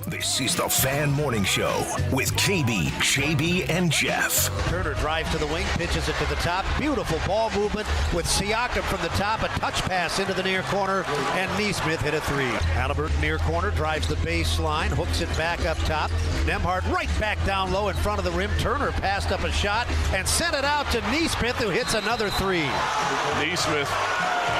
This is the Fan Morning Show with KB, JB, and Jeff. Turner drives to the wing, pitches it to the top. Beautiful ball movement with Siakam from the top. A touch pass into the near corner, and Neesmith hit a three. Halliburton near corner drives the baseline, hooks it back up top. Nembhard right back down low in front of the rim. Turner passed up a shot and sent it out to Neesmith, who hits another three. Neesmith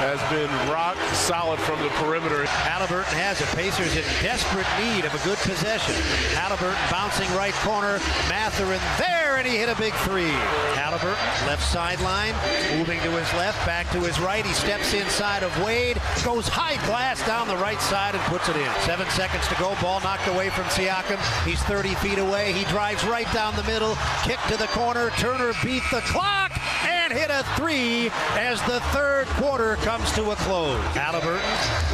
has been rock solid from the perimeter. Halliburton has it. Pacers in desperate need of a good possession. Halliburton bouncing right corner. Mathurin there, and he hit a big three. Halliburton, left sideline, moving to his left, back to his right. He steps inside of Wade, goes high glass down the right side and puts it in. 7 seconds to go. Ball knocked away from Siakam. He's 30 feet away. He drives right down the middle. Kick to the corner. Turner beat the clock and hit a three as the third quarter comes to a close. Halliburton,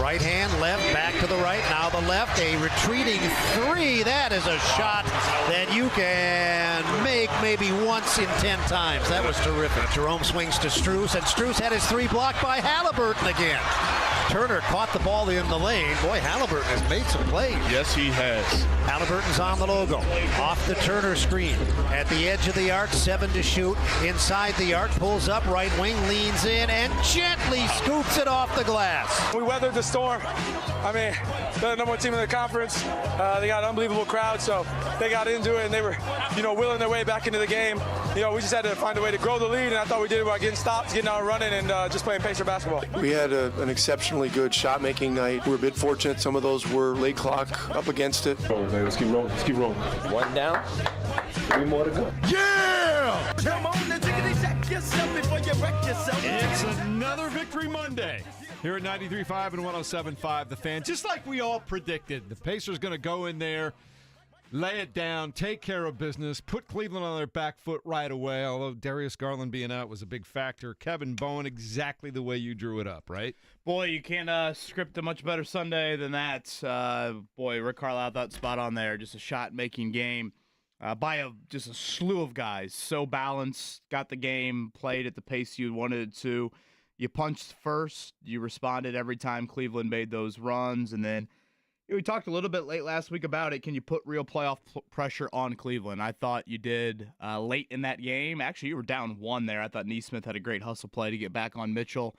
right hand, left, back to the right, now the left, a retreating three. That is a shot that you can make maybe once in 10 times. That was terrific. Jerome swings to Strus, and Strus had his three blocked by Halliburton again. Turner caught the ball in the lane. Boy, Halliburton has made some plays. Yes, he has. Halliburton's on the logo. Off the Turner screen. At the edge of the arc, 7 to shoot. Inside the arc, pulls up, right wing, leans in, and gently scoops it off the glass. We weathered the storm. I mean, they're the number one team in the conference. They got an unbelievable crowd, so they got into it, and they were, willing their way back into the game. We just had to find a way to grow the lead, and I thought we did it by getting stops, getting out running, and just playing Pacer basketball. We had an exceptionally good shot-making night. We were a bit fortunate. Some of those were late clock up against it. Let's keep rolling. Let's keep rolling. One down. 3 more to go. Yeah! Come on and check yourself before you wreck yourself. It's another Victory Monday here at 93.5 and 107.5 The Fan. Just like we all predicted, the Pacers going to go in there, lay it down, take care of business, put Cleveland on their back foot right away, although Darius Garland being out was a big factor. Kevin Bowen, exactly the way you drew it up, right? Boy, you can't script a much better Sunday than that. Rick Carlisle thought spot on there. Just a shot-making game by just a slew of guys. So balanced, got the game, played at the pace you wanted it to. You punched first. You responded every time Cleveland made those runs. And then we talked a little bit late last week about it. Can you put real playoff pressure on Cleveland? I thought you did late in that game. Actually, you were down 1 there. I thought Neesmith had a great hustle play to get back on Mitchell.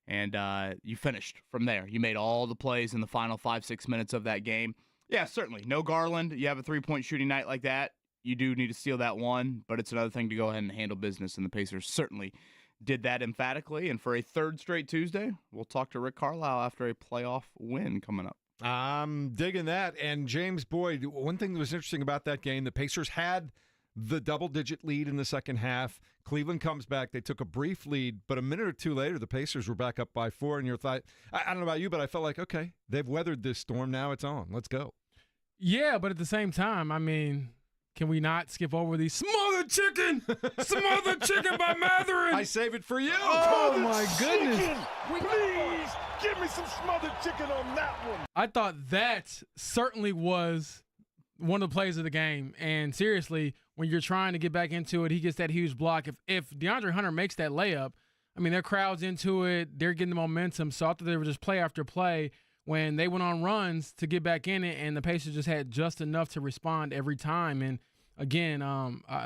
And you finished from there. You made all the plays in the final 5-6 minutes of that game. Yeah, certainly. No Garland. You have a 3-point shooting night like that. You do need to steal that one, but it's another thing to go ahead and handle business, and the Pacers certainly did that emphatically. And for a third straight Tuesday, we'll talk to Rick Carlisle after a playoff win coming up. I'm digging that. And James Boyd, one thing that was interesting about that game, the Pacers had the double-digit lead in the second half. Cleveland comes back. They took a brief lead, but a minute or two later, the Pacers were back up by 4. And you thought, I don't know about you, but I felt like, okay, they've weathered this storm. Now it's on. Let's go. Yeah, but at the same time, I mean, can we not skip over the smothered chicken? Smothered chicken by Mathurin. I save it for you. Oh, my goodness. Please give me some smothered chicken on that one. I thought that certainly was one of the plays of the game. And seriously, when you're trying to get back into it, he gets that huge block. If DeAndre Hunter makes that layup, I mean, their crowd's into it. They're getting the momentum. So I thought they were just play after play when they went on runs to get back in it, and the Pacers just had just enough to respond every time. And, again,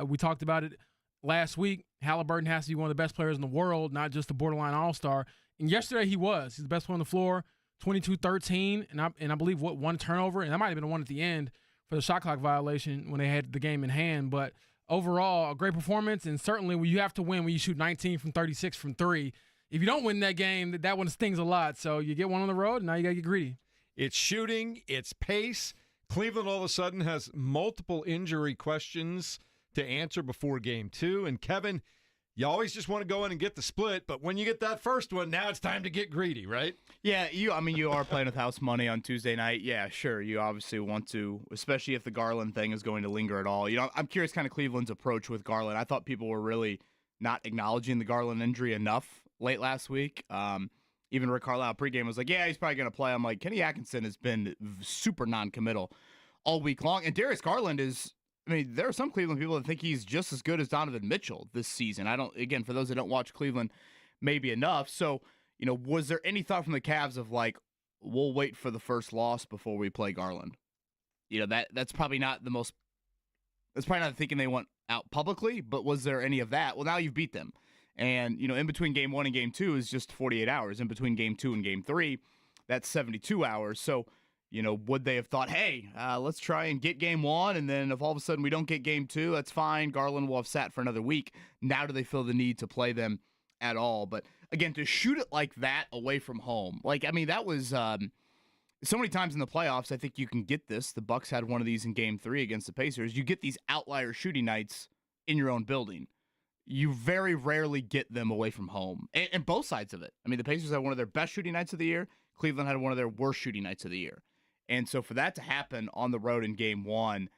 we talked about it last week. Halliburton has to be one of the best players in the world, not just a borderline all-star. And yesterday he was. He's the best player on the floor, 22-13, and I believe, one turnover, and that might have been one at the end for the shot clock violation when they had the game in hand. But overall, a great performance, and certainly when you have to win when you shoot 19 from 36 from 3. If you don't win that game, that one stings a lot. So you get one on the road, and now you got to get greedy. It's shooting. It's pace. Cleveland all of a sudden has multiple injury questions to answer before game 2. And, Kevin, you always just want to go in and get the split, but when you get that first one, now it's time to get greedy, right? Yeah, you are playing with house money on Tuesday night. Yeah, sure. You obviously want to, especially if the Garland thing is going to linger at all. I'm curious kind of Cleveland's approach with Garland. I thought people were really not acknowledging the Garland injury enough late last week. Even Rick Carlisle pregame was like, yeah, he's probably going to play. I'm like, Kenny Atkinson has been super non-committal all week long. And Darius Garland there are some Cleveland people that think he's just as good as Donovan Mitchell this season. Again, for those that don't watch Cleveland, maybe enough. So, was there any thought from the Cavs of like, we'll wait for the first loss before we play Garland? that's probably not the most. That's probably not thinking they want out publicly. But was there any of that? Well, now you've beat them, and in between game 1 and game 2 is just 48 hours. In between game 2 and game 3, that's 72 hours. So. Would they have thought, hey, let's try and get game 1, and then if all of a sudden we don't get game 2, that's fine. Garland will have sat for another week. Now do they feel the need to play them at all? But, again, to shoot it like that away from home, that was so many times in the playoffs, I think you can get this. The Bucks had one of these in game 3 against the Pacers. You get these outlier shooting nights in your own building. You very rarely get them away from home, and both sides of it. The Pacers had one of their best shooting nights of the year. Cleveland had one of their worst shooting nights of the year. And so for that to happen on the road in game 1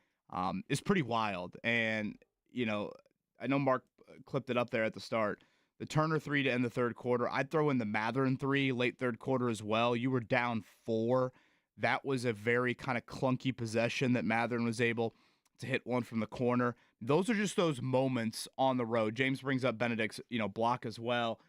is pretty wild. And, I know Mark clipped it up there at the start. The Turner 3 to end the third quarter. I'd throw in the Mathurin 3 late third quarter as well. You were down 4. That was a very kind of clunky possession that Mathurin was able to hit one from the corner. Those are just those moments on the road. James brings up Benedict's, block as well.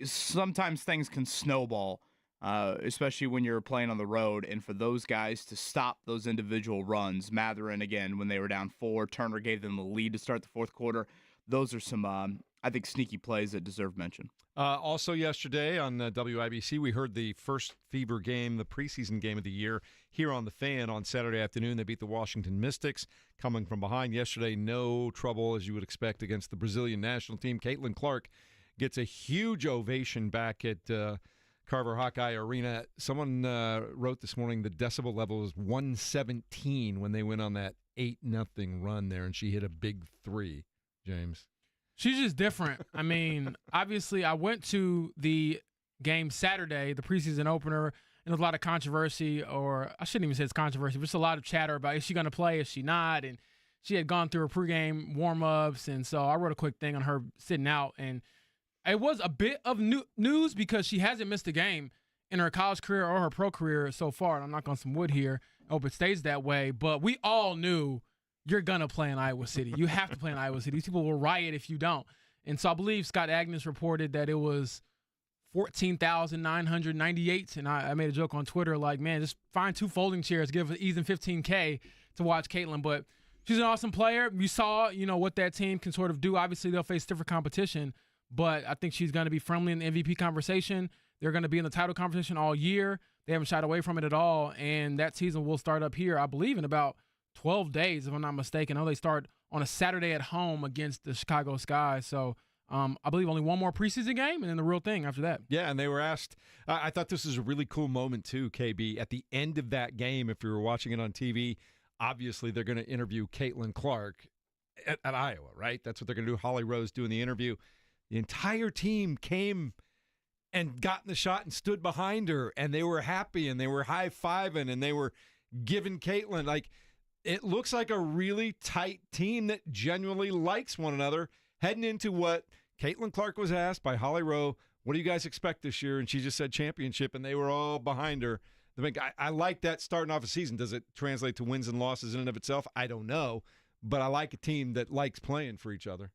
Sometimes things can snowball. Especially when you're playing on the road, and for those guys to stop those individual runs. Mathurin, again, when they were down 4, Turner gave them the lead to start the fourth quarter. Those are some, I think, sneaky plays that deserve mention. Also yesterday on WIBC, we heard the first Fever game, the preseason game of the year, here on The Fan on Saturday afternoon. They beat the Washington Mystics, coming from behind yesterday. No trouble, as you would expect, against the Brazilian national team. Caitlin Clark gets a huge ovation back at Carver Hawkeye Arena. Someone wrote this morning the decibel level was 117 when they went on that 8-0 run there, and she hit a big 3, James. She's just different. Obviously, I went to the game Saturday, the preseason opener, and there's a lot of controversy, or I shouldn't even say it's controversy, but just a lot of chatter about is she going to play, is she not? And she had gone through her pregame warm-ups, and so I wrote a quick thing on her sitting out, and it was a bit of news because she hasn't missed a game in her college career or her pro career so far. And I'm knocking on some wood here. I hope it stays that way. But we all knew you're going to play in Iowa City. You have to play in Iowa City. These people will riot if you don't. And so I believe Scott Agnes reported that it was 14,998. And I made a joke on Twitter like, man, just find 2 folding chairs, give Ethan $15K to watch Caitlin. But she's an awesome player. You saw, what that team can sort of do. Obviously, they'll face different competition. But I think she's going to be firmly in the MVP conversation. They're going to be in the title conversation all year. They haven't shied away from it at all. And that season will start up here, I believe, in about 12 days, if I'm not mistaken. I know they start on a Saturday at home against the Chicago Sky. So I believe only one more preseason game and then the real thing after that. Yeah, and they were asked, I thought this was a really cool moment too, KB. At the end of that game, if you were watching it on TV, obviously they're going to interview Caitlin Clark at Iowa, right? That's what they're going to do. Holly Rose doing the interview. The entire team came and got in the shot and stood behind her, and they were happy, and they were high-fiving, and they were giving Caitlin, it looks like a really tight team that genuinely likes one another, heading into what Caitlin Clark was asked by Holly Rowe, what do you guys expect this year? And she just said championship, and they were all behind her. I like that starting off a season. Does it translate to wins and losses in and of itself? I don't know, but I like a team that likes playing for each other.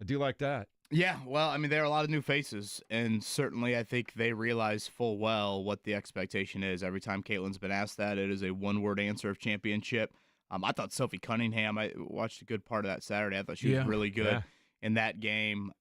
I do like that. Yeah, well, there are a lot of new faces, and certainly I think they realize full well what the expectation is. Every time Caitlin's been asked that, it is a one-word answer of championship. I thought Sophie Cunningham, I watched a good part of that Saturday. I thought she was really good in that game.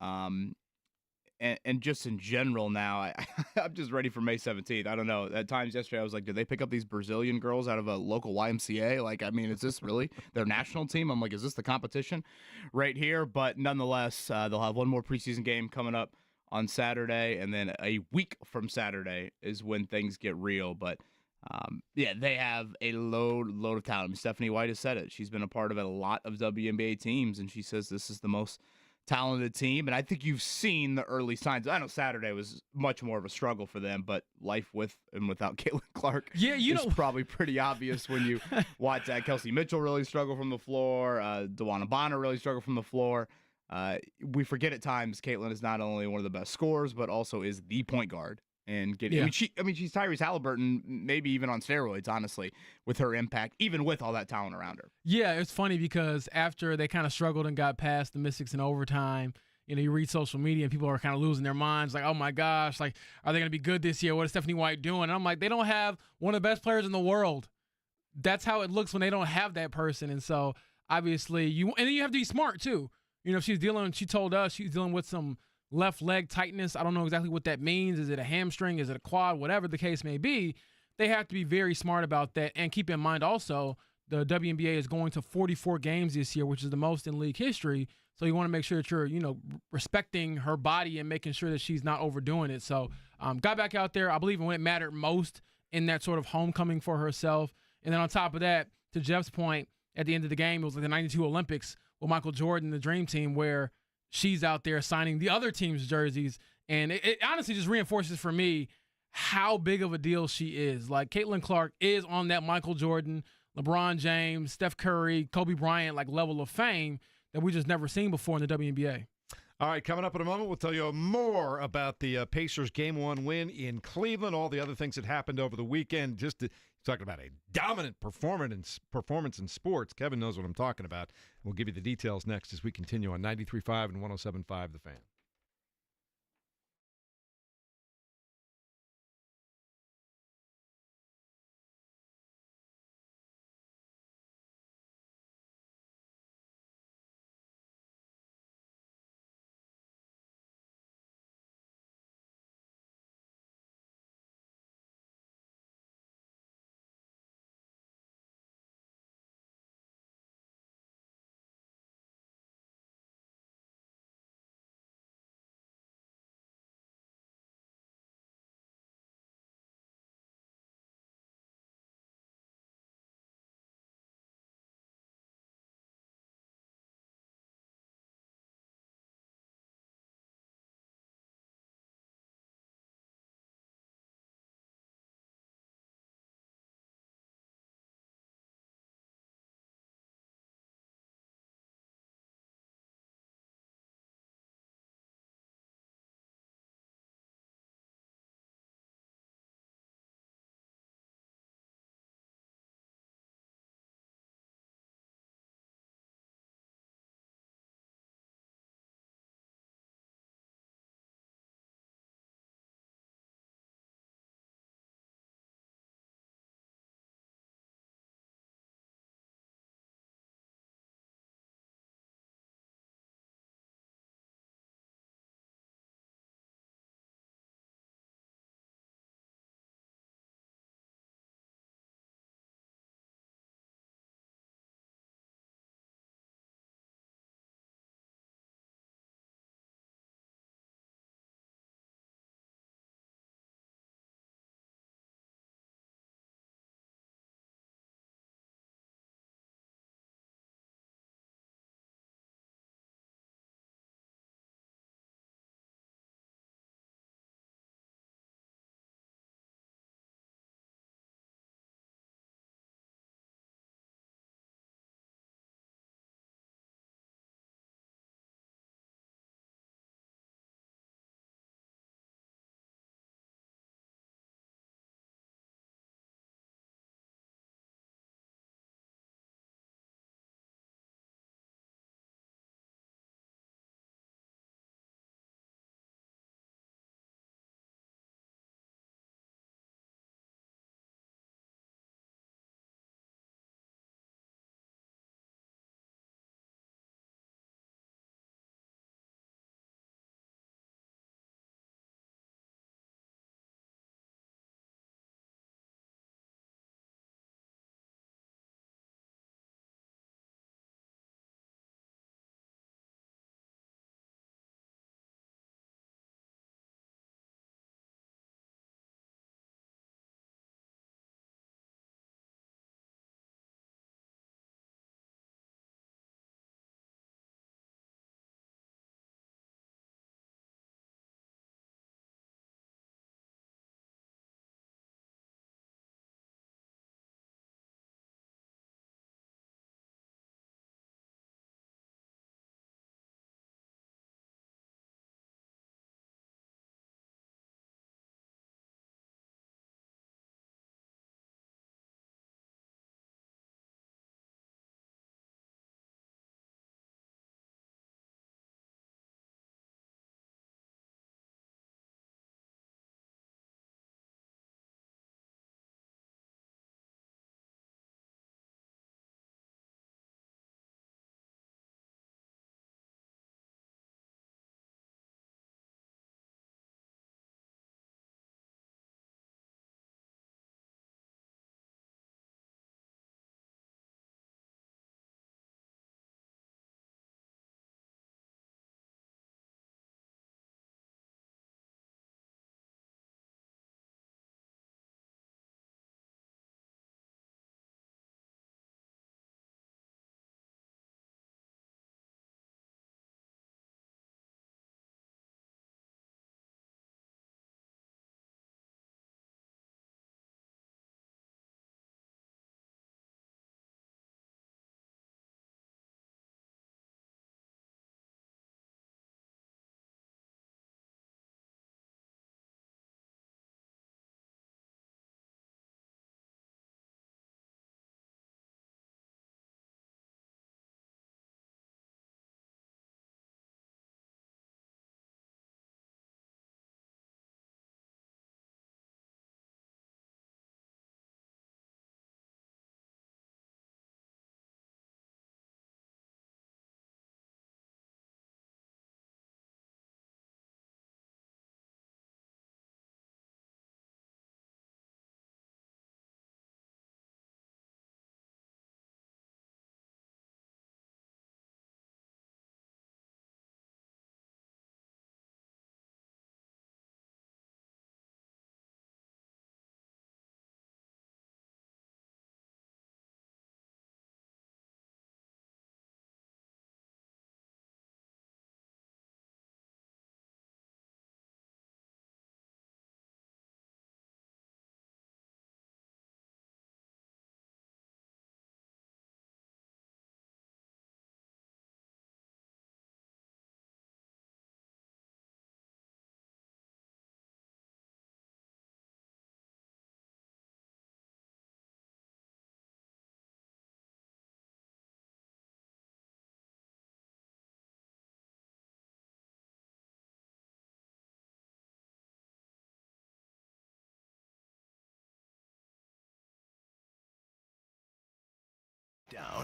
And just in general now, I'm just ready for May 17th. I don't know. At times yesterday, I was like, did they pick up these Brazilian girls out of a local YMCA? Is this really their national team? I'm like, is this the competition right here? But nonetheless, they'll have one more preseason game coming up on Saturday, and then a week from Saturday is when things get real. But, they have a load of talent. Stephanie White has said it. She's been a part of a lot of WNBA teams, and she says this is the most talented team, and I think you've seen the early signs. I know Saturday was much more of a struggle for them, but life with and without Caitlin Clark is probably pretty obvious when you watch that. Kelsey Mitchell really struggled from the floor. DeWanna Bonner really struggled from the floor. We forget at times Caitlin is not only one of the best scorers, but also is the point guard. And getting, she's Tyrese Halliburton, maybe even on steroids, honestly, with her impact, even with all that talent around her. Yeah, it's funny because after they kind of struggled and got past the Mystics in overtime, you read social media and people are kind of losing their minds, like, oh my gosh, are they going to be good this year? What is Stephanie White doing? And I'm like, they don't have one of the best players in the world that's how it looks when they don't have that person. And so obviously you have to be smart too. You know, she told us she's dealing with some left leg tightness. I don't know exactly what that means. Is it a hamstring? Is it a quad? Whatever the case may be, they have to be very smart about that. And keep in mind also, the WNBA is going to 44 games this year, which is the most in league history. So you want to make sure that you're, respecting her body and making sure that she's not overdoing it. So got back out there, I believe, when it mattered most in that sort of homecoming for herself. And then on top of that, to Jeff's point, at the end of the game, it was like the 92 Olympics with Michael Jordan, the Dream Team, where she's out there signing the other team's jerseys. And it honestly just reinforces for me how big of a deal she is. Like, Caitlin Clark is on that Michael Jordan, LeBron James, Steph Curry, Kobe Bryant level of fame that we just never seen before in the WNBA. All right, coming up in a moment, we'll tell you more about the Pacers Game 1 win in Cleveland, all the other things that happened over the weekend. Talking about a dominant performance in sports. Kevin knows what I'm talking about. We'll give you the details next as we continue on 93.5 and 107.5 The Fan.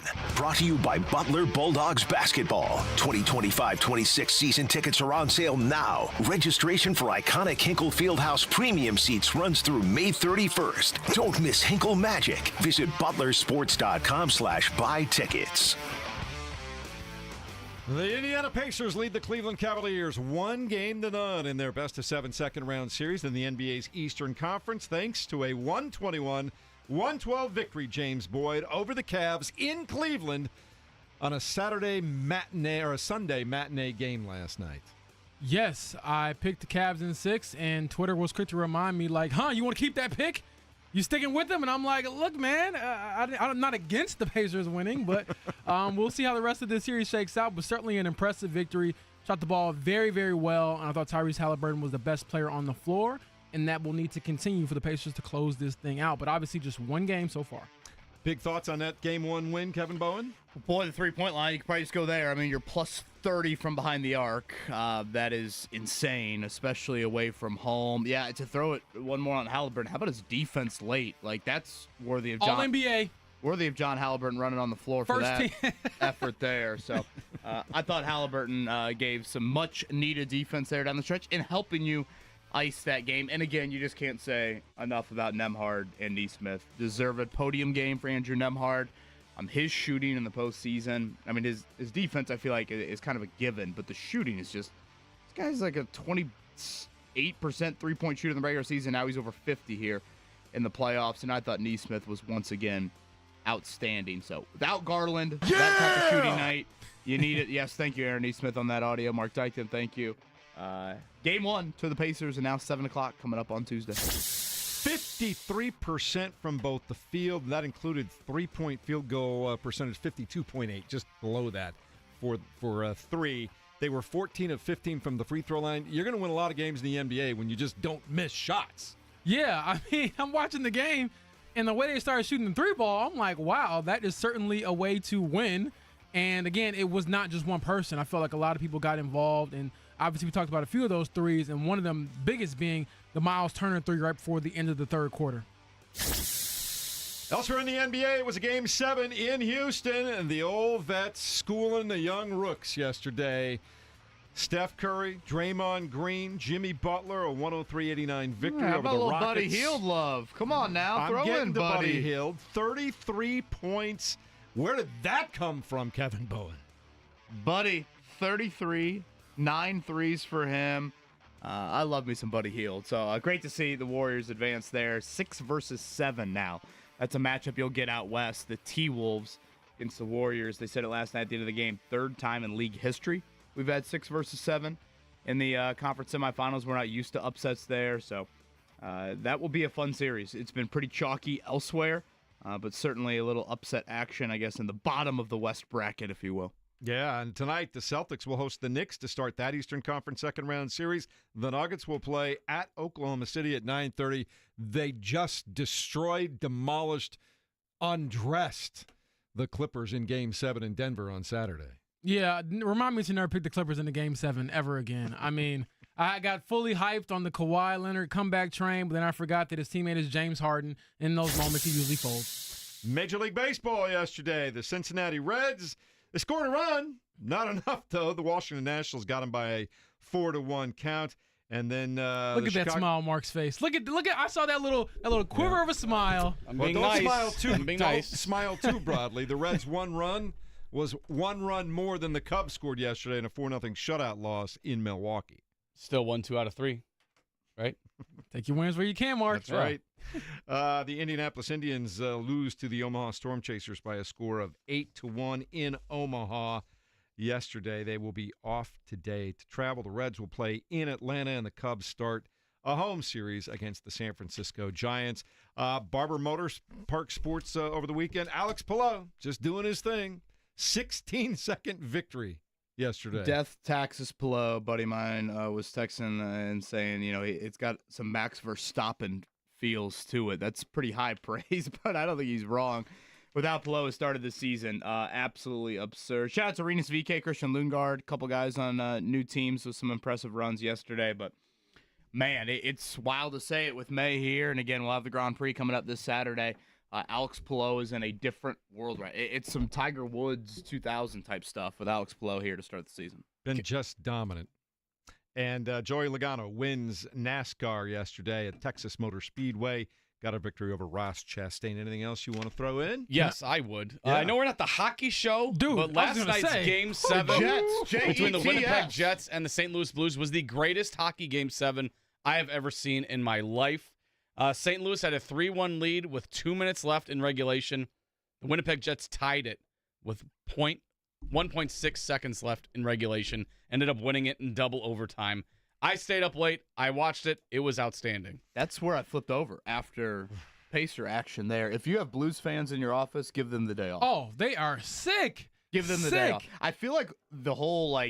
down. Brought to you by Butler Bulldogs Basketball. 2025-26 season tickets are on sale now. Registration for iconic Hinkle Fieldhouse premium seats runs through May 31st. Don't miss Hinkle Magic. Visit butlersports.com/buy tickets. The Indiana Pacers lead the Cleveland Cavaliers 1-0 in their best-of-7 second-round series in the NBA's Eastern Conference, thanks to a 121-112 victory, James Boyd, over the Cavs in Cleveland on a Sunday matinee game last night. Yes, I picked the Cavs in 6, and Twitter was quick to remind me, like, you want to keep that pick? You sticking with them? And I'm like, look, man, I'm not against the Pacers winning, but we'll see how the rest of this series shakes out. But certainly an impressive victory. Shot the ball very, very well, and I thought Tyrese Halliburton was the best player on the floor, and that will need to continue for the Pacers to close this thing out. But obviously just one game so far. Big thoughts on that Game 1 win, Kevin Bowen? Boy, the three-point line, you could probably just go there. I mean, you're plus 30 from behind the arc. That is insane, especially away from home. Yeah, to throw it one more on Halliburton. How about his defense late? Like, that's worthy of John. All-NBA. Worthy of John Halliburton running on the floor for that effort there. So I thought Halliburton gave some much-needed defense there down the stretch and helping you ice that game. And again, you just can't say enough about Nembhard and Nesmith. Deserved podium game for Andrew Nembhard. His shooting in the postseason. I mean, his defense, I feel like, is kind of a given, but the shooting is just, this guy's like a 28% three-point shooter in the regular season. Now he's over 50 here in the playoffs, and I thought Nesmith was once again outstanding. So without Garland, that type of shooting night, you need it. Yes, thank you, Aaron Nesmith, on that audio. Mark Dykton, thank you. Game 1 to the Pacers, and now 7 o'clock coming up on Tuesday. 53% from both the field. That included three-point field goal percentage, 52.8, just below that for three. They were 14 of 15 from the free throw line. You're going to win a lot of games in the NBA when you just don't miss shots. Yeah, I mean, I'm watching the game, and the way they started shooting the three ball, I'm like, wow, that is certainly a way to win. And again, it was not just one person. I felt like a lot of people got involved, and obviously we talked about a few of those threes, and one of them biggest being the Miles Turner three right before the end of the third quarter. Elsewhere in the NBA, it was a Game 7 in Houston, and the old vets schooling the young rooks yesterday. Steph Curry, Draymond Green, Jimmy Butler, a 103-89 victory over the Rockets. Buddy Hield love. Come on now, throw in Buddy Hield. 33 points. Where did that come from, Kevin Bowen? Buddy, 33, 9 threes for him. I love me some Buddy Hield. So great to see the Warriors advance there. 6 versus 7 now. That's a matchup you'll get out west. The T-Wolves against the Warriors. They said it last night at the end of the game. 3rd time in league history we've had 6 versus 7 in the conference semifinals. We're not used to upsets there. So that will be a fun series. It's been pretty chalky elsewhere, but certainly a little upset action, I guess, in the bottom of the West bracket, if you will. Yeah, and tonight the Celtics will host the Knicks to start that Eastern Conference second-round series. The Nuggets will play at Oklahoma City at 9:30. They just destroyed, demolished, undressed the Clippers in Game 7 in Denver on Saturday. Yeah, remind me to never pick the Clippers in the Game 7 ever again. I mean, I got fully hyped on the Kawhi Leonard comeback train, but then I forgot that his teammate is James Harden. In those moments, he usually folds. Major League Baseball yesterday, the Cincinnati Reds, they scored a run. Not enough, though. The Washington Nationals got them by a 4-1 count. And then look at that smile on Mark's face. Look at! I saw that little quiver of a smile. Don't smile too broadly. The Reds' one run was one run more than the Cubs scored yesterday in a 4-0 shutout loss in Milwaukee. Still 1, 2 out of 3, right? Take your wins where you can, Mark. That's right. The Indianapolis Indians lose to the Omaha Storm Chasers by a score of 8-1 in Omaha yesterday. They will be off today to travel. The Reds will play in Atlanta, and the Cubs start a home series against the San Francisco Giants. Barber Motors Park Sports over the weekend. Alex Palou just doing his thing. 16-second victory yesterday. Death taxes Palou, buddy of mine, was texting and saying, it's got some Max Verstappen feels to it. That's pretty high praise, but I don't think he's wrong. Without Palou has started the season, absolutely absurd. Shout out to Rinus VK, Christian Lundgaard, a couple guys on new teams with some impressive runs yesterday. But, man, it's wild to say it with May here. And, again, we'll have the Grand Prix coming up this Saturday. Alex Pillow is in a different world, right? It's some Tiger Woods 2000 type stuff with Alex Pillow here to start the season. Been just dominant. And Joey Logano wins NASCAR yesterday at Texas Motor Speedway. Got a victory over Ross Chastain. Anything else you want to throw in? Yes, I would. Yeah. I know we're not the hockey show, Dude, but last night's Game 7 between the Winnipeg Jets and the St. Louis Blues was the greatest hockey Game 7 I have ever seen in my life. St. Louis had a 3-1 lead with 2 minutes left in regulation. The Winnipeg Jets tied it with 1.6 seconds left in regulation, ended up winning it in double overtime. I stayed up late. I watched it. It was outstanding. That's where I flipped over after Pacer action there. If you have Blues fans in your office, give them the day off. Oh, they are sick. Give them the day off. I feel like the whole,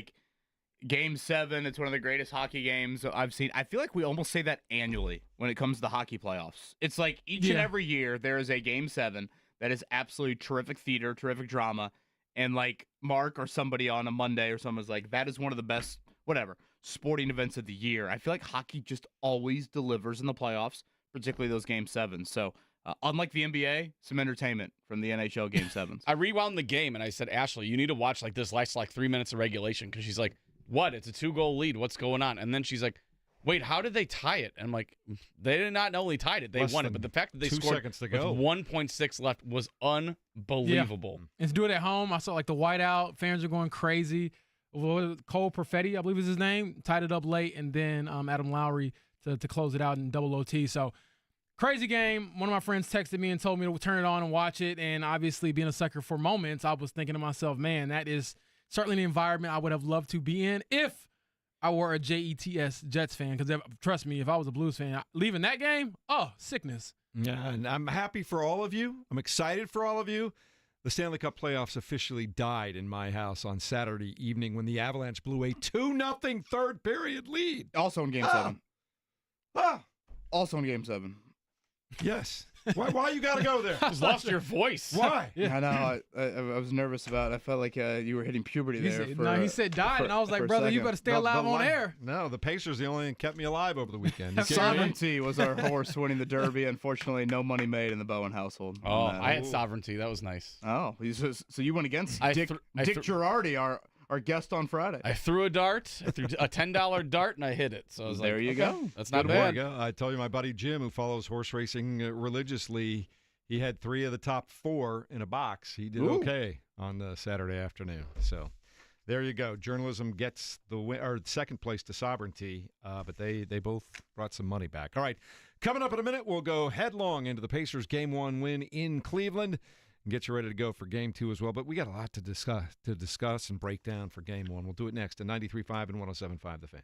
Game 7, it's one of the greatest hockey games I've seen. I feel like we almost say that annually when it comes to the hockey playoffs. It's like each and every year there is a Game 7 that is absolutely terrific theater, terrific drama. And Mark or somebody on a Monday or someone's like, that is one of the best, sporting events of the year. I feel like hockey just always delivers in the playoffs, particularly those Game 7s. So unlike the NBA, some entertainment from the NHL Game 7s. I rewound the game and I said, Ashley, you need to watch this last 3 minutes of regulation, because she's like, what? It's a 2-goal lead. What's going on? And then she's like, wait, how did they tie it? And I'm like, they did not only tied it, they won it. But the fact that they 2 scored seconds to with go. 1.6 left was unbelievable. Yeah. And to do it at home, I saw the whiteout, fans are going crazy. Cole Perfetti, I believe is his name, tied it up late, and then Adam Lowry to close it out in double OT. So crazy game. One of my friends texted me and told me to turn it on and watch it. And obviously being a sucker for moments, I was thinking to myself, man, that is certainly an environment I would have loved to be in if I were a JETS Jets fan. Because trust me, if I was a Blues fan, leaving that game, sickness. Yeah, and I'm happy for all of you. I'm excited for all of you. The Stanley Cup playoffs officially died in my house on Saturday evening when the Avalanche blew a 2-0 third period lead. Also in Game 7. Also in Game 7. Yes. Why you got to go there? Just lost your voice. Why? I know. I was nervous about it. I felt like you were hitting puberty there. He said died, and I was like, brother, you better stay alive on air. No, the Pacers the only thing that kept me alive over the weekend. Sovereignty was our horse winning the Derby. Unfortunately, no money made in the Bowen household. Oh, I had Sovereignty. That was nice. Oh, so you went against Dick Girardi, our guest on Friday. I threw a dart. I threw a $10 dart, and I hit it. So I was there you go. That's not bad. I told you my buddy Jim, who follows horse racing religiously, he had 3 of the top 4 in a box. He did okay on the Saturday afternoon. So there you go. Journalism gets the second place to Sovereignty, but they both brought some money back. All right, coming up in a minute, we'll go headlong into the Pacers' Game 1 win in Cleveland and get you ready to go for Game 2 as well. But we got a lot to discuss and break down for Game 1. We'll do it next at 93.5 and 107.5 The Fan.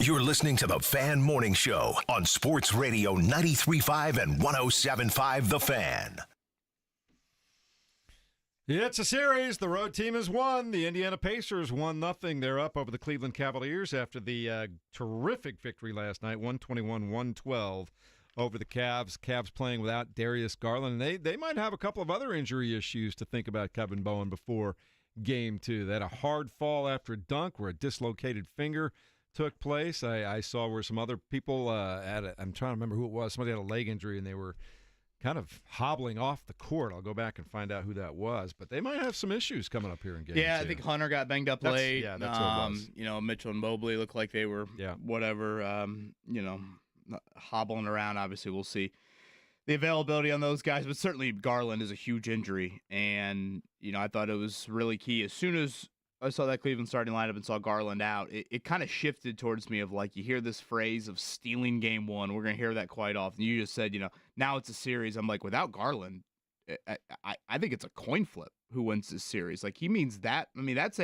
You're listening to the Fan Morning Show on Sports Radio 93.5 and 107.5 The Fan. It's a series. The road team has won. The Indiana Pacers 1-0. They're up over the Cleveland Cavaliers after the terrific victory last night, 121-112 over the Cavs. Cavs playing without Darius Garland. And they might have a couple of other injury issues to think about Kevin Bowen before Game 2. They had a hard fall after a dunk where a dislocated finger took place. I saw where some other people I'm trying to remember who it was. Somebody had a leg injury and they were kind of hobbling off the court. I'll go back and find out who that was. But they might have some issues coming up here in Game 2. Yeah, I think Hunter got banged up late. Yeah, that's what it was. Mitchell and Mobley looked like they were hobbling around. Obviously, we'll see the availability on those guys. But certainly Garland is a huge injury. And, I thought it was really key. As soon as I saw that Cleveland starting lineup and saw Garland out, it kind of shifted towards me of like, you hear this phrase of stealing Game 1. We're going to hear that quite often. You just said, now it's a series. I'm like, without Garland, I think it's a coin flip who wins this series. Like, he means that. I mean, that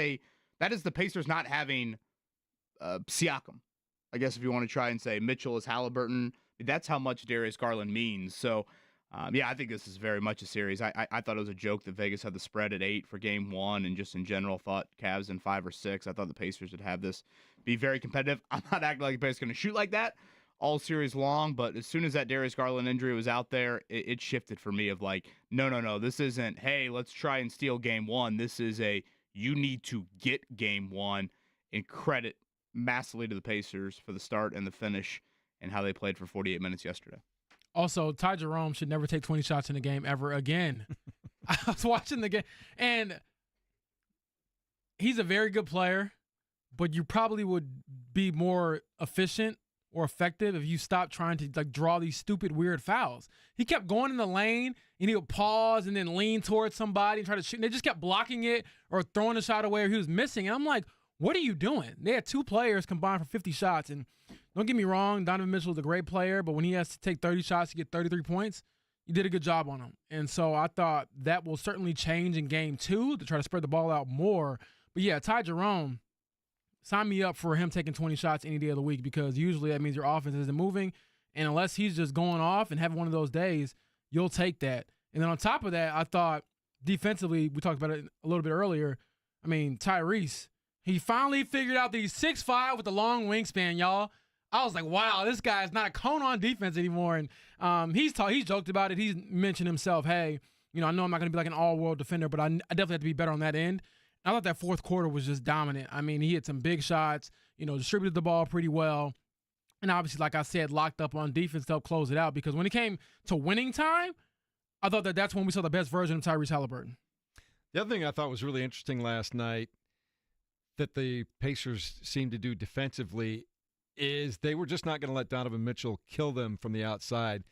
is the Pacers not having Siakam. I guess if you want to try and say Mitchell is Halliburton, that's how much Darius Garland means. So, I think this is very much a series. I thought it was a joke that Vegas had the spread at 8 for Game 1, and just in general thought Cavs in 5 or 6. I thought the Pacers would have this be very competitive. I'm not acting like the Pacers going to shoot like that all series long, but as soon as that Darius Garland injury was out there, it shifted for me of like, no, this isn't, hey, let's try and steal Game 1. This is you need to get Game 1, and credit massively to the Pacers for the start and the finish and how they played for 48 minutes yesterday. Also, Ty Jerome should never take 20 shots in a game ever again. I was watching the game, and he's a very good player, but you probably would be more efficient or effective if you stopped trying to draw these stupid, weird fouls. He kept going in the lane, and he would pause and then lean towards somebody and try to shoot. And they just kept blocking it or throwing the shot away, or he was missing. And I'm like, what are you doing? They had 2 players combined for 50 shots, and don't get me wrong, Donovan Mitchell is a great player, but when he has to take 30 shots to get 33 points, you did a good job on him. And so I thought that will certainly change in Game 2 to try to spread the ball out more. But, yeah, Ty Jerome, sign me up for him taking 20 shots any day of the week, because usually that means your offense isn't moving. And unless he's just going off and having one of those days, you'll take that. And then on top of that, I thought defensively, we talked about it a little bit earlier, Tyrese, he finally figured out that he's 6'5" with a long wingspan, y'all. I was like, wow, this guy is not a cone on defense anymore. And he's joked about it. He's mentioned himself, hey, I know I'm not going to be like an all-world defender, but I definitely have to be better on that end. I thought that fourth quarter was just dominant. I mean, he hit some big shots, distributed the ball pretty well. And obviously, like I said, locked up on defense to help close it out, because when it came to winning time, I thought that's when we saw the best version of Tyrese Halliburton. The other thing I thought was really interesting last night that the Pacers seemed to do defensively is they were just not going to let Donovan Mitchell kill them from the outside.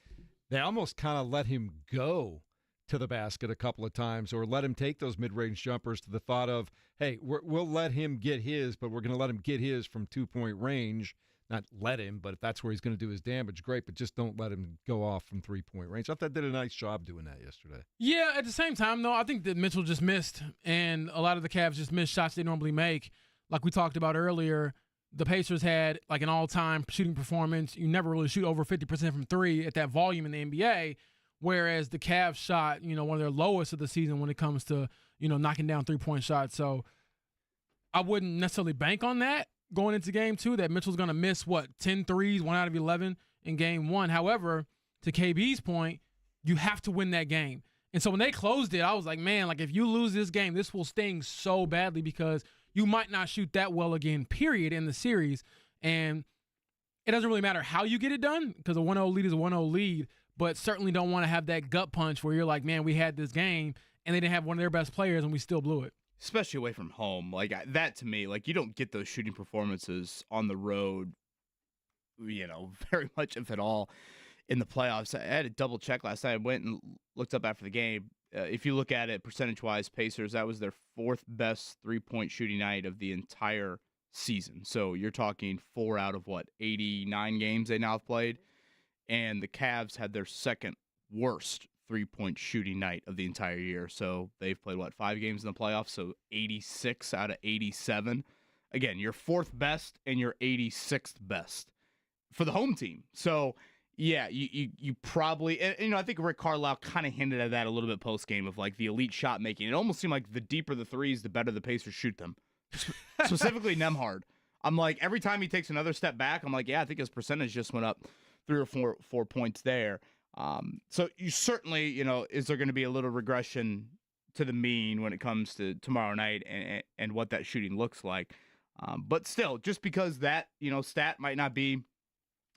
They almost kind of let him go to the basket a couple of times, or let him take those mid-range jumpers, to the thought of, hey, we'll let him get his, but we're going to let him get his from 2-point range. Not let him, but if that's where he's going to do his damage, great, but just don't let him go off from 3-point range. I thought they did a nice job doing that yesterday. Yeah, at the same time, though, I think that Mitchell just missed, and a lot of the Cavs just missed shots they normally make. Like we talked about earlier, the Pacers had like an all-time shooting performance. You never really shoot over 50% from 3 at that volume in the NBA, whereas the Cavs shot, one of their lowest of the season when it comes to, knocking down 3-point shots. So I wouldn't necessarily bank on that going into Game 2, that Mitchell's going to miss, 10 threes, 1 out of 11 in Game 1. However, to KB's point, you have to win that game. And so when they closed it, I was like, man, if you lose this game, this will sting so badly, because you might not shoot that well again, period, in the series. And it doesn't really matter how you get it done, because a 1-0 lead is a 1-0 lead, but certainly don't want to have that gut punch where you're like, man, we had this game, and they didn't have one of their best players, and we still blew it. Especially away from home. That to me, you don't get those shooting performances on the road, very much, if at all, in the playoffs. I had to double check last night. I went and looked up after the game. If you look at it percentage-wise, Pacers, that was their 4th best 3-point shooting night of the entire season. So you're talking 4 out of 89 games they now have played. And the Cavs had their 2nd worst 3-point shooting night of the entire year. So they've played, 5 games in the playoffs? So 86 out of 87 again, you're 4th best and you're 86th best for the home team. So, yeah, you probably, and, I think Rick Carlisle kind of hinted at that a little bit post-game of like the elite shot making. It almost seemed like the deeper the threes, the better the Pacers shoot them. Specifically Nembhard. I'm like, every time he takes another step back, I'm like, yeah, I think his percentage just went up 3 or 4 points there. So you certainly, is there going to be a little regression to the mean when it comes to tomorrow night and what that shooting looks like? But still, just because that, stat might not be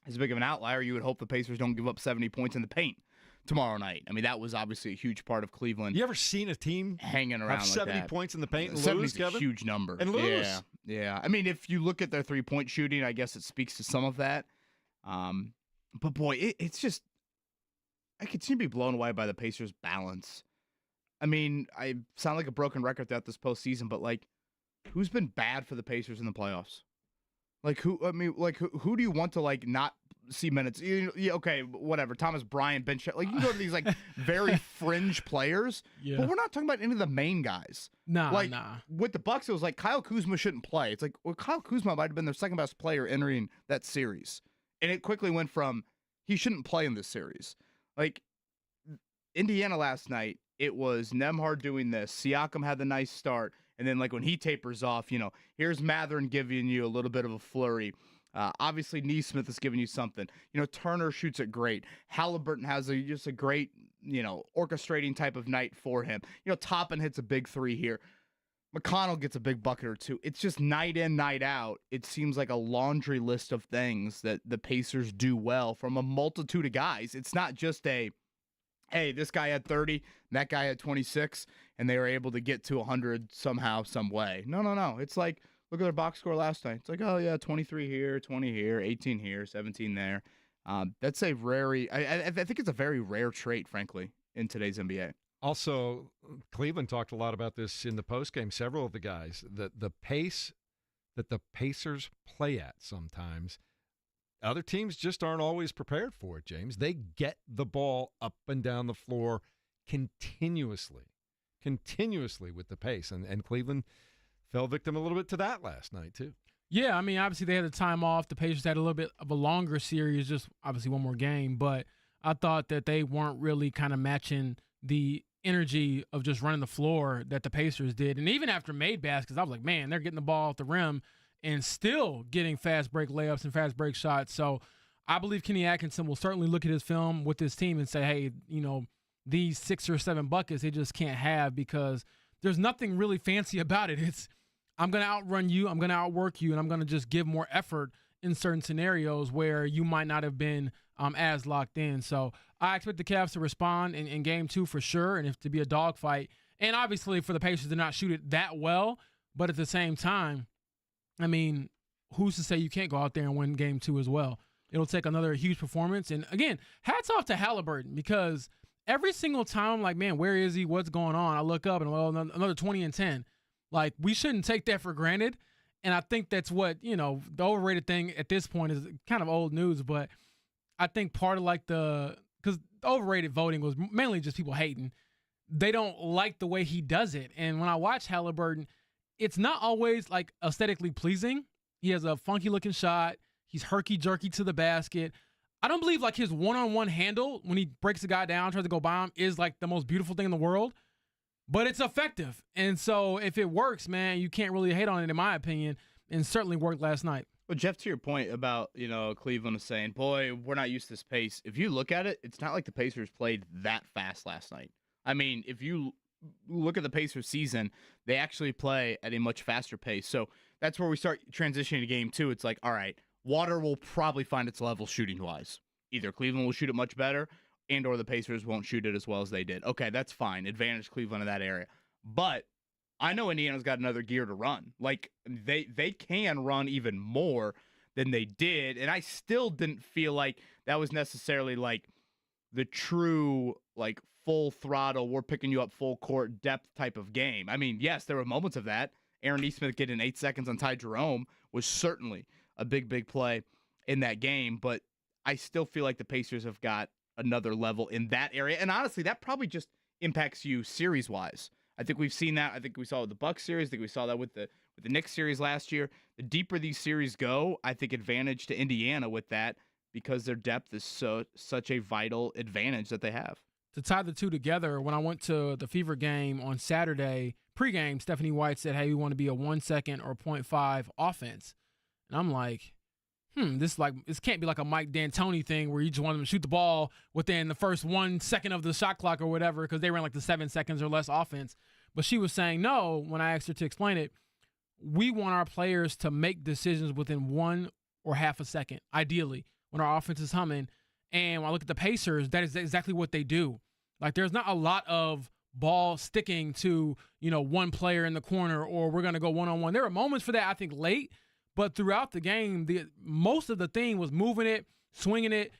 as big of an outlier, you would hope the Pacers don't give up 70 points in the paint tomorrow night. I mean, that was obviously a huge part of Cleveland. You ever seen a team hanging around have 70 like that? points in the paint and 70 lose, is a Kevin? huge number. And lose. Yeah. I mean, if you look at their 3-point shooting, I guess it speaks to some of that. But boy, it's just, I continue to be blown away by the Pacers' balance. I mean, I sound like a broken record throughout this postseason, but like, who's been bad for the Pacers in the playoffs? Like who do you want to like not see minutes? Yeah, okay, whatever. Thomas Bryant, Ben Like you can go to these like very fringe players, but we're not talking about any of the main guys. Nah. With the Bucks, it was like Kyle Kuzma shouldn't play. It's like, well, Kyle Kuzma might have been their second best player entering that series, and it quickly went from he shouldn't play in this series. Like Indiana last night, it was Nembhard doing this. Siakam had the nice start. And then, like, when he tapers off, here's Matherin giving you a little bit of a flurry. Obviously, Neesmith is giving you something. Turner shoots it great. Halliburton has just a great, orchestrating type of night for him. Toppin hits a big 3 here. McConnell gets a big bucket or 2. It's just night in, night out. It seems like a laundry list of things that the Pacers do well from a multitude of guys. It's not just hey, this guy had 30, and that guy had 26, and they were able to get to 100 somehow, some way. No. It's like, look at their box score last night. It's like, oh, yeah, 23 here, 20 here, 18 here, 17 there. That's a I think it's a very rare trait, frankly, in today's NBA. Also, Cleveland talked a lot about this in the postgame, several of the guys, the pace that the Pacers play at sometimes, other teams just aren't always prepared for it, James. They get the ball up and down the floor continuously with the pace. And Cleveland fell victim a little bit to that last night, too. Yeah, I mean, obviously they had the time off. The Pacers had a little bit of a longer series, just obviously one more game. But I thought that they weren't really kind of matching the energy of just running the floor that the Pacers did. And even after made baskets, I was like, man, they're getting the ball off the rim and still getting fast break layups and fast break shots. So I believe Kenny Atkinson will certainly look at his film with his team and say, hey, these 6 or 7 buckets they just can't have because there's nothing really fancy about it. It's I'm going to outrun you, I'm going to outwork you, and I'm going to just give more effort in certain scenarios where you might not have been as locked in. So I expect the Cavs to respond in game 2 for sure, and if to be a dogfight. And obviously for the Pacers to not shoot it that well, but at the same time, I mean, who's to say you can't go out there and win game 2 as well? It'll take another huge performance. And, again, hats off to Halliburton because every single time I'm like, man, where is he? What's going on? I look up and, well, another 20 and 10. Like, we shouldn't take that for granted. And I think that's what, the overrated thing at this point is kind of old news. But I think part of because the overrated voting was mainly just people hating. They don't like the way he does it. And when I watch Halliburton, it's not always like aesthetically pleasing. He has a funky looking shot. He's herky-jerky to the basket. I don't believe like his one-on-one handle when he breaks a guy down, tries to go by him, is like the most beautiful thing in the world. But it's effective. And so if it works, man, you can't really hate on it in my opinion, and certainly worked last night. Well, Jeff, to your point about, Cleveland is saying, boy, we're not used to this pace. If you look at it, it's not like the Pacers played that fast last night. I mean, if you look at the Pacers season, they actually play at a much faster pace. So that's where we start transitioning to game 2. It's like, all right, water will probably find its level shooting-wise. Either Cleveland will shoot it much better and or the Pacers won't shoot it as well as they did. Okay, that's fine. Advantage Cleveland in that area. But I know Indiana's got another gear to run. Like, they can run even more than they did, and I still didn't feel like that was necessarily, like, the true, like, full throttle, we're picking you up full court depth type of game. I mean, yes, there were moments of that. Aaron Neesmith getting 8 seconds on Ty Jerome was certainly a big play in that game, but I still feel like the Pacers have got another level in that area. And honestly, that probably just impacts you series-wise. I think we've seen that. I think we saw it with the Bucs series. I think we saw that with the Knicks series last year. The deeper these series go, I think advantage to Indiana with that because their depth is such a vital advantage that they have. To tie the two together, when I went to the Fever game on Saturday, pregame, Stephanie White said, hey, we want to be a 1 second or 0.5 offense. And I'm like, this can't be like a Mike D'Antoni thing where you just want them to shoot the ball within the first 1 second of the shot clock or whatever because they ran like the 7 seconds or less offense. But she was saying, no, when I asked her to explain it, we want our players to make decisions within 1 or half a second, ideally, when our offense is humming. And when I look at the Pacers, that is exactly what they do. Like, there's not a lot of ball sticking to, one player in the corner or we're going to go one-on-one. There were moments for that, I think, late. But throughout the game, most of the thing was moving it, swinging it,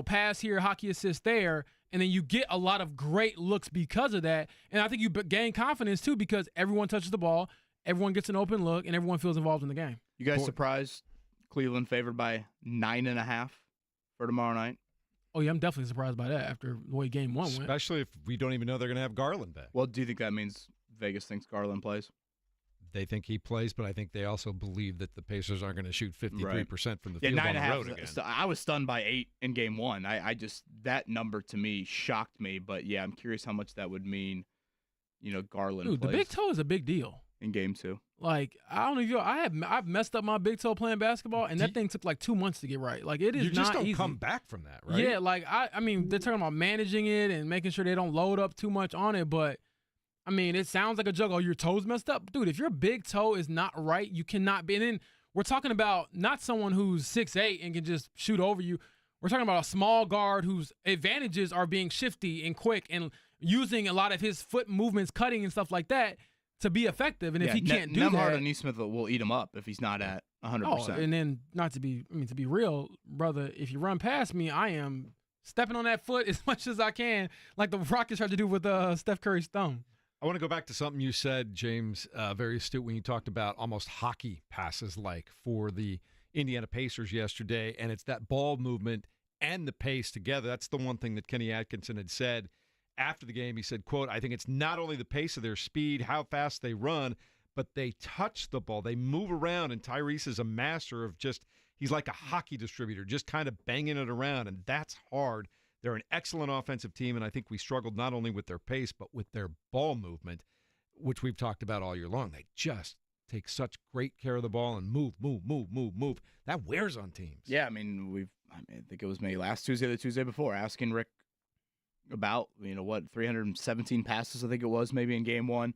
pass here, hockey assist there. And then you get a lot of great looks because of that. And I think you gain confidence, too, because everyone touches the ball, everyone gets an open look, and everyone feels involved in the game. You guys surprised Cleveland favored by 9.5 for tomorrow night? Oh, yeah, I'm definitely surprised by that after the way game 1 went. Especially if we don't even know they're going to have Garland back. Well, do you think that means Vegas thinks Garland plays? They think he plays, but I think they also believe that the Pacers aren't going to shoot 53% from the field on the road again. I was stunned by 8 in game 1. I just, that number to me shocked me. But, yeah, I'm curious how much that would mean, Garland Dude, plays. The big toe is a big deal. In game 2. Like, I don't know if I've messed up my big toe playing basketball, and that thing took like 2 months to get right. Like, it is not easy. You just don't come back from that, right? Yeah, like, I mean, they're talking about managing it and making sure they don't load up too much on it, but, I mean, it sounds like a joke. Oh, your toe's messed up? Dude, if your big toe is not right, you cannot be. And then we're talking about not someone who's 6'8" and can just shoot over you. We're talking about a small guard whose advantages are being shifty and quick and using a lot of his foot movements, cutting and stuff like that, to be effective. And if he can't do that, Nemhard and Neesmith will eat him up if he's not at 100%. Oh, and then to be real, brother, if you run past me, I am stepping on that foot as much as I can, like the Rockets tried to do with Steph Curry's thumb. I want to go back to something you said, James, very astute, when you talked about almost hockey passes like for the Indiana Pacers yesterday, and it's that ball movement and the pace together. That's the one thing that Kenny Atkinson had said after the game. He said, quote, I think it's not only the pace of their speed, how fast they run, but they touch the ball. They move around, and Tyrese is a master of he's like a hockey distributor, just kind of banging it around, and that's hard. They're an excellent offensive team, and I think we struggled not only with their pace, but with their ball movement, which we've talked about all year long. They just take such great care of the ball and move. That wears on teams. Yeah, I think it was maybe last Tuesday or the Tuesday before, asking Rick about, 317 passes, I think it was, maybe in game 1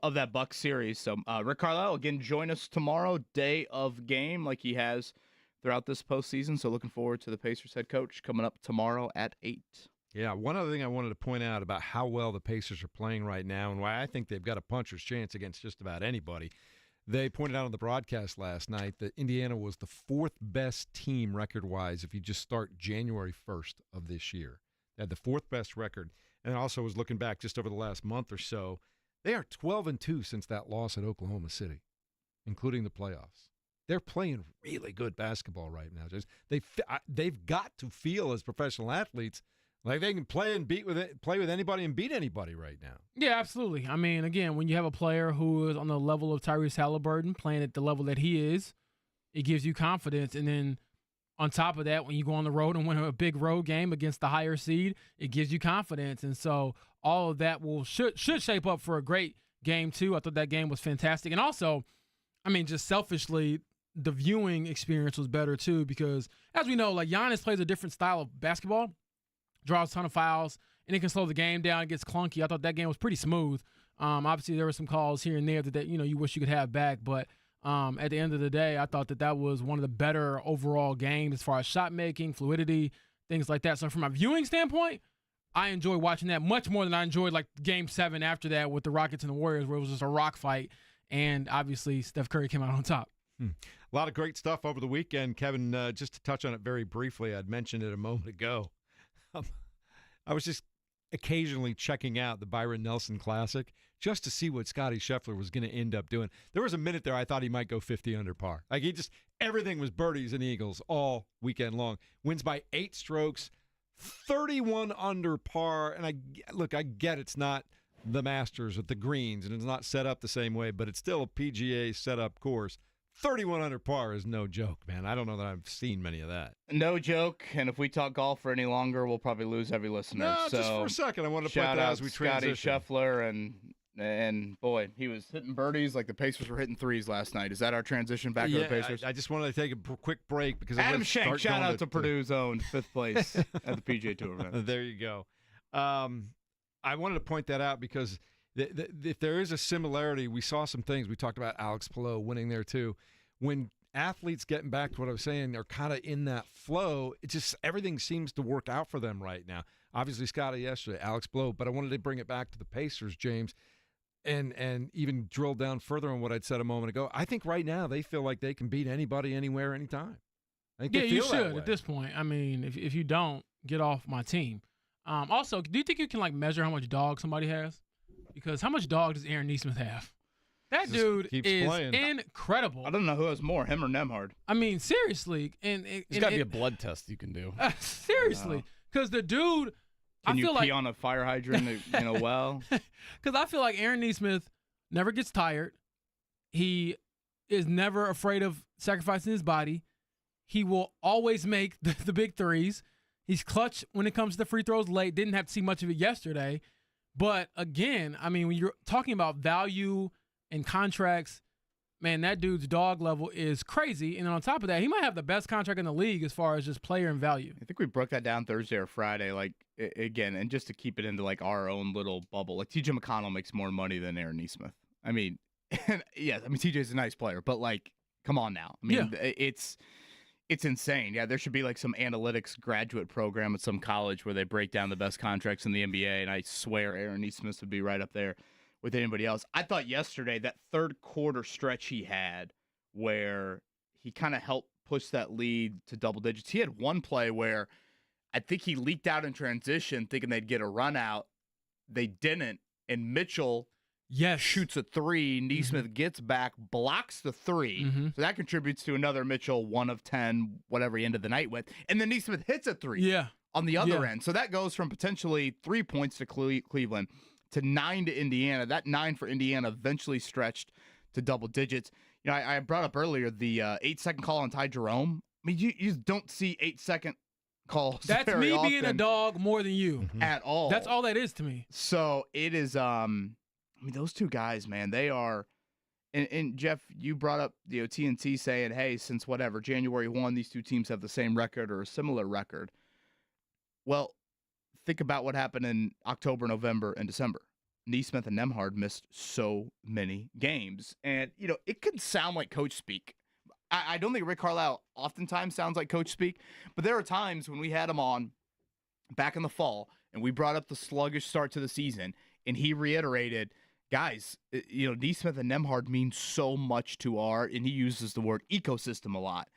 of that Bucs series. So Rick Carlisle, again, join us tomorrow, day of game, like he has throughout this postseason. So looking forward to the Pacers head coach coming up tomorrow at 8. Yeah, one other thing I wanted to point out about how well the Pacers are playing right now and why I think they've got a puncher's chance against just about anybody. They pointed out on the broadcast last night that Indiana was the 4th best team record-wise if you just start January 1st of this year. They had the 4th best record. And also was looking back just over the last month or so, they are 12-2 since that loss at Oklahoma City, including the playoffs. They're playing really good basketball right now. They've got to feel as professional athletes like they can play with anybody and beat anybody right now. Yeah, absolutely. I mean, again, when you have a player who is on the level of Tyrese Halliburton, playing at the level that he is, it gives you confidence. And then on top of that, when you go on the road and win a big road game against the higher seed, it gives you confidence. And so all of that should shape up for a great game, too. I thought that game was fantastic. And also, I mean, just selfishly, the viewing experience was better, too, because as we know, like Giannis plays a different style of basketball, draws a ton of fouls, and it can slow the game down. It gets clunky. I thought that game was pretty smooth. Obviously, there were some calls here and there that you wish you could have back, but at the end of the day, I thought that was one of the better overall games as far as shot making, fluidity, things like that. So from a viewing standpoint, I enjoy watching that much more than I enjoyed like Game 7 after that with the Rockets and the Warriors, where it was just a rock fight, and obviously Steph Curry came out on top. A lot of great stuff over the weekend, Kevin. Just to touch on it very briefly, I'd mentioned it a moment ago. I was just occasionally checking out the Byron Nelson Classic just to see what Scottie Scheffler was going to end up doing. There was a minute there I thought he might go 50 under par. Like everything was birdies and eagles all weekend long. Wins by 8 strokes, 31 under par. And I get it's not the Masters at the greens, and it's not set up the same way, but it's still a PGA set-up course. 31 under par is no joke, man. I don't know that I've seen many of that. No joke, and if we talk golf for any longer, we'll probably lose every listener. No, so just for a second, I wanted to point shout that out out as we Scotty transition. Scheffler, and boy, he was hitting birdies like the Pacers were hitting threes last night. Is that our transition back to the Pacers? I just wanted to take a quick break because Adam Schenk, shout out to Purdue's own 5th place at the PGA Tour event. There you go. I wanted to point that out because if there is a similarity, we saw some things. We talked about Alex Palou winning there too. When athletes, getting back to what I was saying, are kind of in that flow, it just everything seems to work out for them right now. Obviously, Scotty yesterday, Alex Palou, but I wanted to bring it back to the Pacers, James, and even drill down further on what I'd said a moment ago. I think right now they feel like they can beat anybody, anywhere, anytime. I think they feel you should that way. at this point. I mean, if you don't, get off my team. Also, do you think you can measure how much dog somebody has? Because how much dog does Aaron Nesmith have? That dude is incredible. I don't know who has more, him or Nemhard. I mean, seriously. There's got to be a blood test you can do. Seriously. Because the dude, Can I you feel pee like, on a fire hydrant in a well? Because I feel like Aaron Nesmith never gets tired. He is never afraid of sacrificing his body. He will always make the big threes. He's clutch when it comes to the free throws late. Didn't have to see much of it yesterday. But again, I mean, when you're talking about value and contracts, man, that dude's dog level is crazy. And then on top of that, he might have the best contract in the league as far as just player and value. I think we broke that down Thursday or Friday, again, and just to keep it into our own little bubble. TJ McConnell makes more money than Aaron Nesmith. I mean, yes, I mean TJ's a nice player, but come on now. I mean, it's insane. Yeah, there should be some analytics graduate program at some college where they break down the best contracts in the NBA, and I swear Aaron Nesmith would be right up there with anybody else. I thought yesterday that third quarter stretch he had where he kind of helped push that lead to double digits. He had one play where I think he leaked out in transition thinking they'd get a run out. They didn't, and Mitchell shoots a three. Nesmith gets back, blocks the three. So that contributes to another Mitchell 1 of 10, whatever he ended the night with. And then Nesmith hits a three on the other end. So that goes from potentially 3 points to Cleveland to 9 to Indiana. That 9 for Indiana eventually stretched to double digits. I brought up earlier the 8-second call on Ty Jerome. I mean, you just don't see 8-second calls. That's very me often being a dog more than you at all. That's all that is to me. So it is. I mean, those two guys, man, they are. And Jeff, you brought up TNT saying, hey, since January 1, these two teams have the same record or a similar record. Well, think about what happened in October, November, and December. Nesmith and Nemhard missed so many games. And, it can sound like coach speak. I don't think Rick Carlisle oftentimes sounds like coach speak, but there are times when we had him on back in the fall and we brought up the sluggish start to the season, and he reiterated, guys, Nesmith and Nemhard mean so much to and he uses the word ecosystem a lot.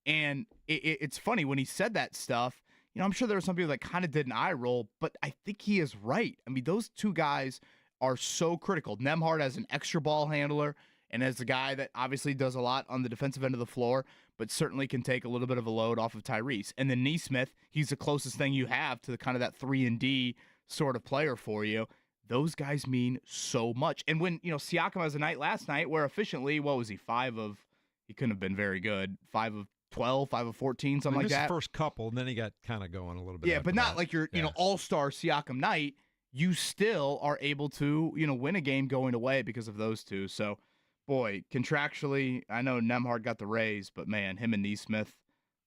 And it's funny, when he said that stuff, I'm sure there were some people that kind of did an eye roll, but I think he is right. I mean, those two guys are so critical. Nemhard as an extra ball handler and as a guy that obviously does a lot on the defensive end of the floor, but certainly can take a little bit of a load off of Tyrese. And then Nesmith, he's the closest thing you have to kind of that 3-and-D sort of player for you. Those guys mean so much. And when, Siakam has a night last night where efficiently, what was he, he couldn't have been very good, 5 of 12, 5 of 14, something like that. The first couple, and then he got kind of going a little bit. Yeah, but not like your all-star Siakam night. You still are able to, win a game going away because of those two. So, boy, contractually, I know Nemhard got the raise, but man, him and Nesmith,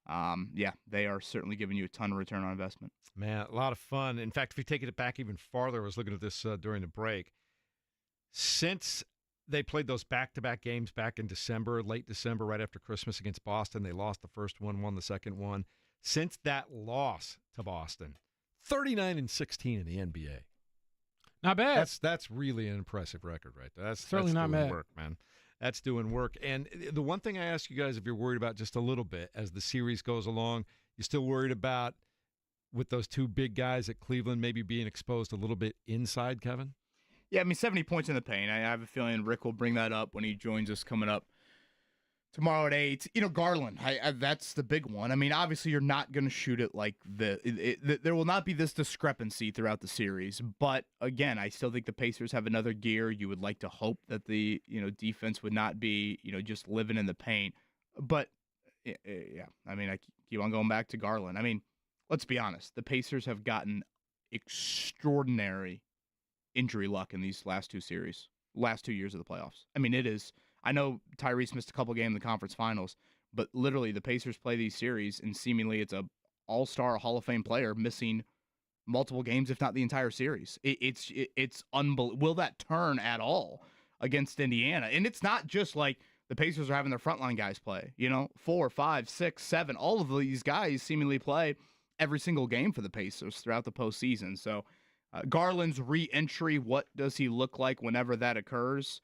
they are certainly giving you a ton of return on investment. Man, a lot of fun. In fact, if we take it back even farther, I was looking at this during the break. Since they played those back-to-back games back in December, late December, right after Christmas against Boston, they lost the first one, won the second one. Since that loss to Boston, 39-16 in the NBA. Not bad. That's really an impressive record right there. That's certainly not doing bad. Work, man. That's doing work. And the one thing I ask you guys, if you're worried about just a little bit as the series goes along, you still worried about with those two big guys at Cleveland maybe being exposed a little bit inside, Kevin? Yeah, I mean, 70 points in the paint. I have a feeling Rick will bring that up when he joins us coming up Tomorrow at 8, Garland, that's the big one. I mean, obviously you're not going to shoot it like there will not be this discrepancy throughout the series. But again, I still think the Pacers have another gear. You would like to hope that the, defense would not be, just living in the paint. But yeah, I mean, I keep on going back to Garland. I mean, let's be honest. The Pacers have gotten extraordinary injury luck in these last 2 years of the playoffs. I mean, it is. I know Tyrese missed a couple games in the conference finals, but literally the Pacers play these series, and seemingly it's a all-star Hall of Fame player missing multiple games, if not the entire series. It's unbelievable. Will that turn at all against Indiana? And it's not just like the Pacers are having their frontline guys play. 4, 5, 6, 7. All of these guys seemingly play every single game for the Pacers throughout the postseason. So Garland's re-entry, what does he look like whenever that occurs?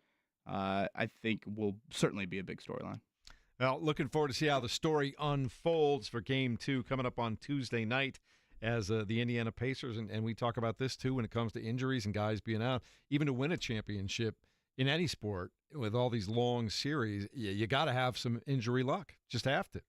I think will certainly be a big storyline. Well, looking forward to see how the story unfolds for Game 2 coming up on Tuesday night as the Indiana Pacers, and we talk about this too when it comes to injuries and guys being out. Even to win a championship in any sport with all these long series, you got to have some injury luck. Just have to.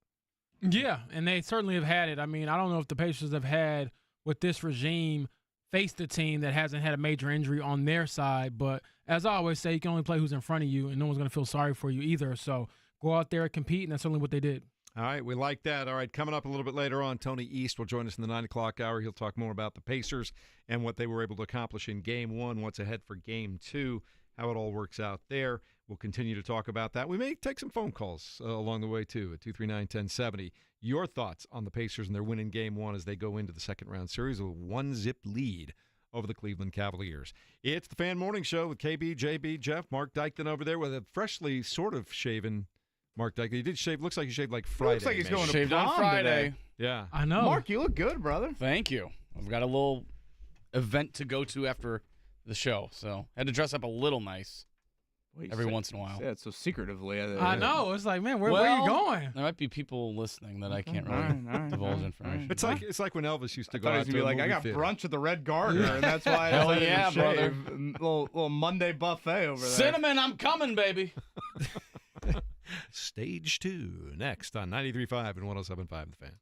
Yeah, and they certainly have had it. I mean, I don't know if the Pacers have had, with this regime, faced a team that hasn't had a major injury on their side. But as I always say, you can only play who's in front of you, and no one's going to feel sorry for you either. So go out there and compete, and that's certainly what they did. All right, we like that. All right, coming up a little bit later on, Tony East will join us in the 9 o'clock hour. He'll talk more about the Pacers and what they were able to accomplish in Game 1, what's ahead for Game 2, how it all works out there. We'll continue to talk about that. We may take some phone calls along the way, too, at 239-1070. Your thoughts on the Pacers and their win in Game 1 as they go into the second-round series with a 1-zip lead over the Cleveland Cavaliers. It's the Fan Morning Show with KB, JB, Jeff, Mark Dykton over there with a freshly sort of shaven Mark Dykton. He did shave. Looks like he shaved like Friday. Looks like he's going to shaved prom on Friday. Today. Yeah. I know. Mark, you look good, brother. Thank you. I've got a little event to go to after the show, so I had to dress up a little nice every once in a while. Yeah, it's so secretively. I know. It's like, man, where are you going? There might be people listening that I can't really divulge information. It's like when Elvis used to go I out thought he was to a like, I movie got theater. brunch at the Red Garter, and that's why I Hell decided yeah, to brother. shave. Little Monday buffet over there. Cinnamon, I'm coming, baby. Stage 2 next on 93.5 and 107.5 The Fan.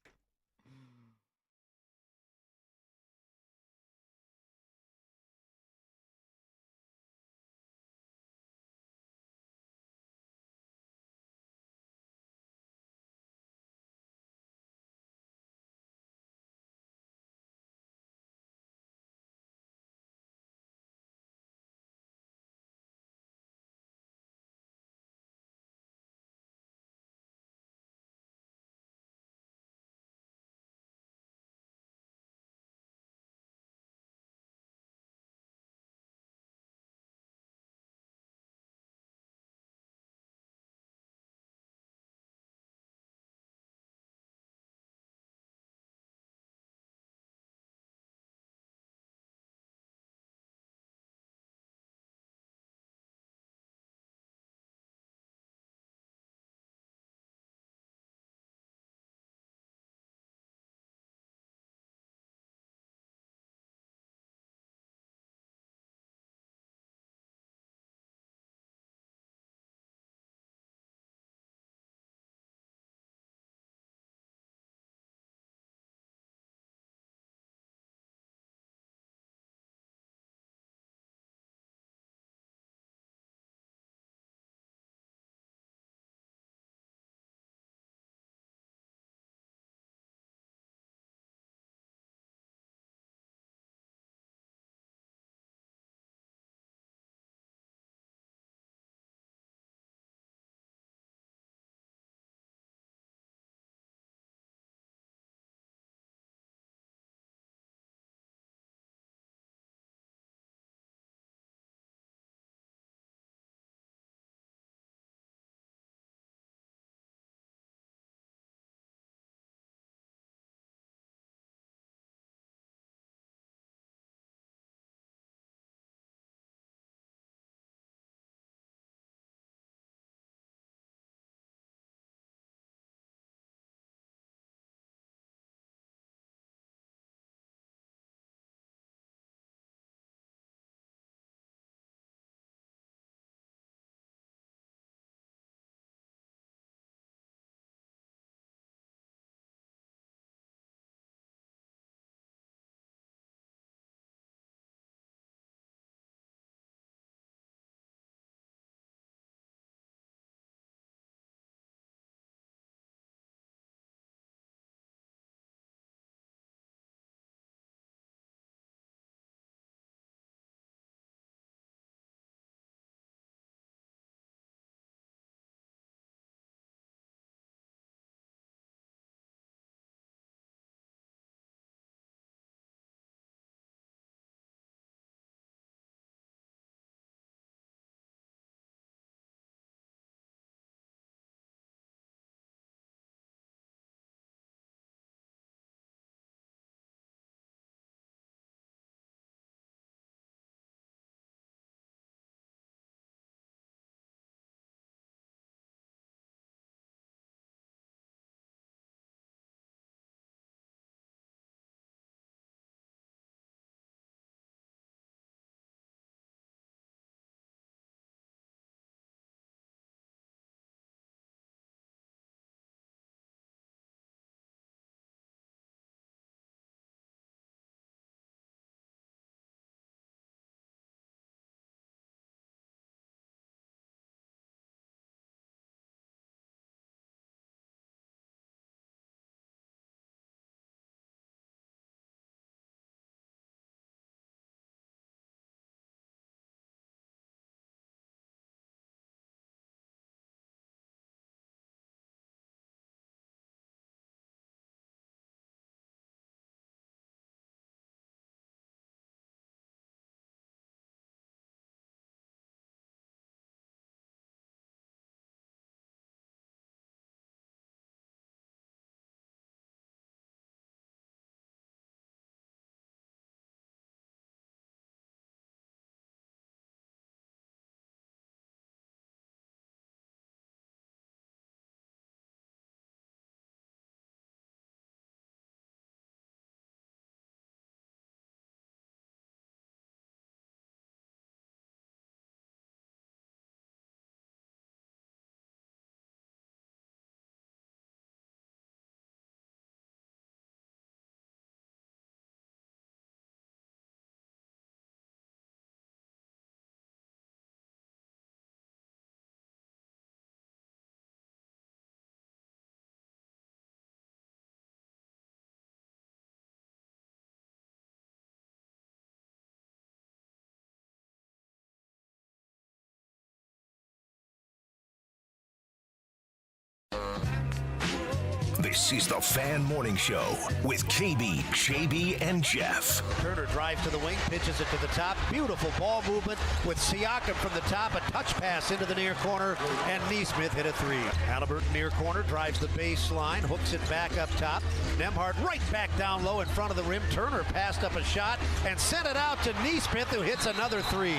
This is the Fan Morning Show with KB, JB, and Jeff. Turner drives to the wing, pitches it to the top. Beautiful ball movement with Siakam from the top. A touch pass into the near corner, and Neesmith hit a three. Halliburton near corner, drives the baseline, hooks it back up top. Nembhard right back down low in front of the rim. Turner passed up a shot and sent it out to Neesmith, who hits another three.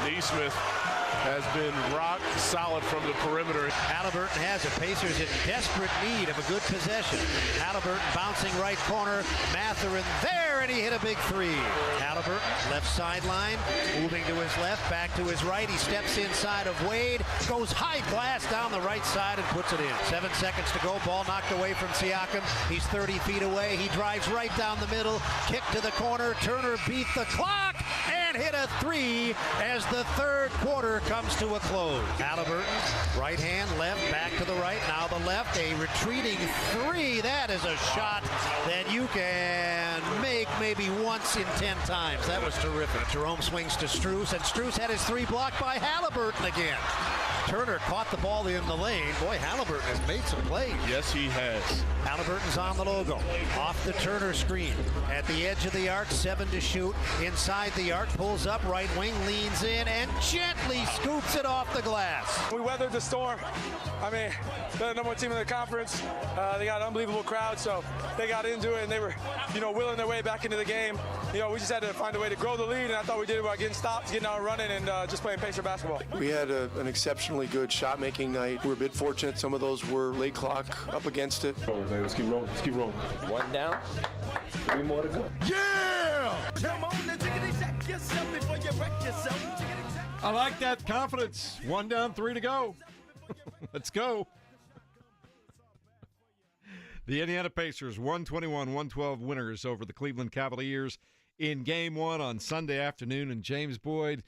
Neesmith has been rock solid from the perimeter. Halliburton has it. Pacers in desperate need of a good possession. Halliburton bouncing right corner. Mather in there, and he hit a big three. Halliburton, left sideline, moving to his left, back to his right. He steps inside of Wade, goes high glass down the right side and puts it in. 7 seconds to go. Ball knocked away from Siakam. He's 30 feet away. He drives right down the middle. Kick to the corner. Turner beat the clock and hit a three as the third quarter comes to a close. Halliburton, right hand, left, back to the right, now the left, a retreating three. That is a shot that you can make maybe once in 10 times. That was terrific. Jerome swings to Strus, and Strus had his three blocked by Halliburton again. Turner caught the ball in the lane. Boy, Halliburton has made some plays. Yes, he has. Halliburton's on the logo. Off the Turner screen. At the edge of the arc, 7 to shoot. Inside the arc, pulls up, right wing, leans in, and gently scoops it off the glass. We weathered the storm. I mean, they're the number one team in the conference. They got an unbelievable crowd, so they got into it, and they were, willing their way back into the game. We just had to find a way to grow the lead, and I thought we did it by getting stops, getting out running, and just playing Pacer basketball. We had an exceptionally good shot-making night. We were a bit fortunate. Some of those were late clock up against it. Let's keep rolling. Let's keep rolling. 1 down. 3 more to go. Yeah! Come on and check yourself before you wreck yourself. I like that confidence. 1 down, 3 to go. Let's go. The Indiana Pacers, 121-112 winners over the Cleveland Cavaliers in Game 1 on Sunday afternoon. And James Boyd,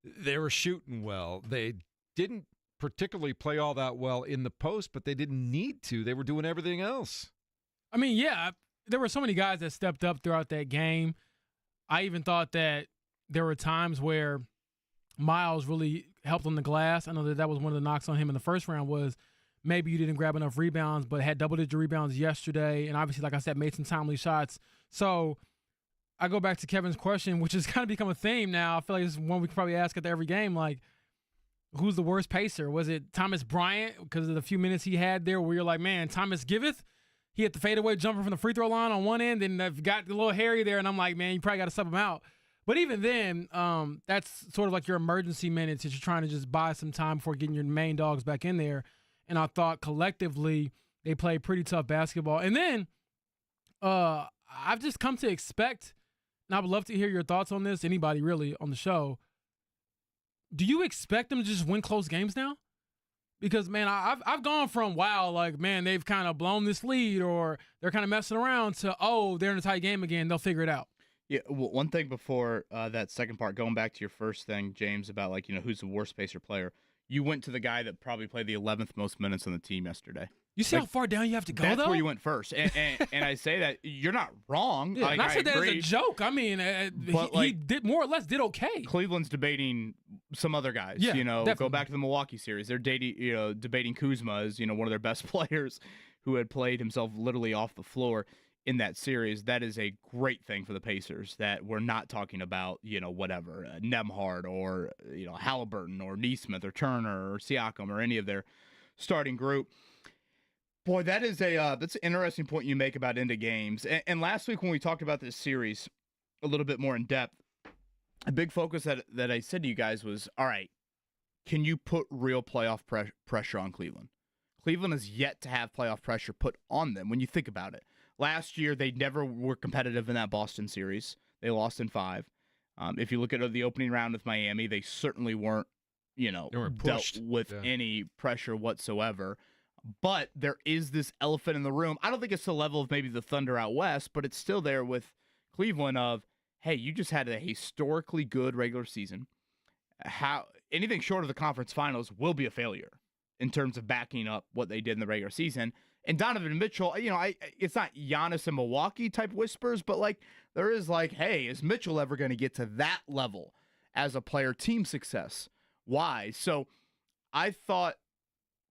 they were shooting well. They didn't particularly play all that well in the post, but they didn't need to. They were doing everything else. I mean, yeah, there were so many guys that stepped up throughout that game. I even thought that there were times where Miles really helped on the glass. I know that was one of the knocks on him in the first round was maybe you didn't grab enough rebounds, but had double-digit rebounds yesterday. And obviously, like I said, made some timely shots. So I go back to Kevin's question, which has kind of become a theme now. I feel like it's one we can probably ask at every game, like, who's the worst pacer? Was it Thomas Bryant because of the few minutes he had there where you're like, man, Thomas Giveth, he hit the fadeaway jumper from the free throw line on one end, and I've got a little hairy there, and I'm like, man, you probably got to sub him out. But even then, that's sort of like your emergency minutes that you're trying to just buy some time before getting your main dogs back in there. And I thought collectively they played pretty tough basketball. And then I've just come to expect, and I would love to hear your thoughts on this, anybody really on the show. Do you expect them to just win close games now? Because, man, I've gone from, wow, like, man, they've kind of blown this lead or they're kind of messing around to, oh, they're in a tight game again. They'll figure it out. Yeah, well, one thing before that second part, going back to your first thing, James, about, like, who's the worst Pacer player, you went to the guy that probably played the 11th most minutes on the team yesterday. You see how far down you have to go, that's though? That's where you went first. And I say that you're not wrong. Yeah, like, and I said that as a agree. joke. I mean, he did more or less did okay. Cleveland's debating some other guys. Yeah, Go back to the Milwaukee series. They're debating Kuzma as, one of their best players who had played himself literally off the floor in that series. That is a great thing for the Pacers that we're not talking about, whatever, Nembhard or, Halliburton or Neesmith or Turner or Siakam or any of their starting group. Boy, that's an interesting point you make about end of games. And last week when we talked about this series a little bit more in depth, a big focus that I said to you guys was, all right, can you put real playoff pressure on Cleveland? Cleveland has yet to have playoff pressure put on them when you think about it. Last year, they never were competitive in that Boston series. They lost in 5. If you look at the opening round with Miami, they certainly weren't, dealt with any pressure whatsoever. But there is this elephant in the room. I don't think it's the level of maybe the Thunder out west, but it's still there with Cleveland of, hey, you just had a historically good regular season. Anything short of the conference finals will be a failure in terms of backing up what they did in the regular season. And Donovan Mitchell, it's not Giannis and Milwaukee type whispers, but like there is like, hey, is Mitchell ever going to get to that level as a player team success? Why? So I thought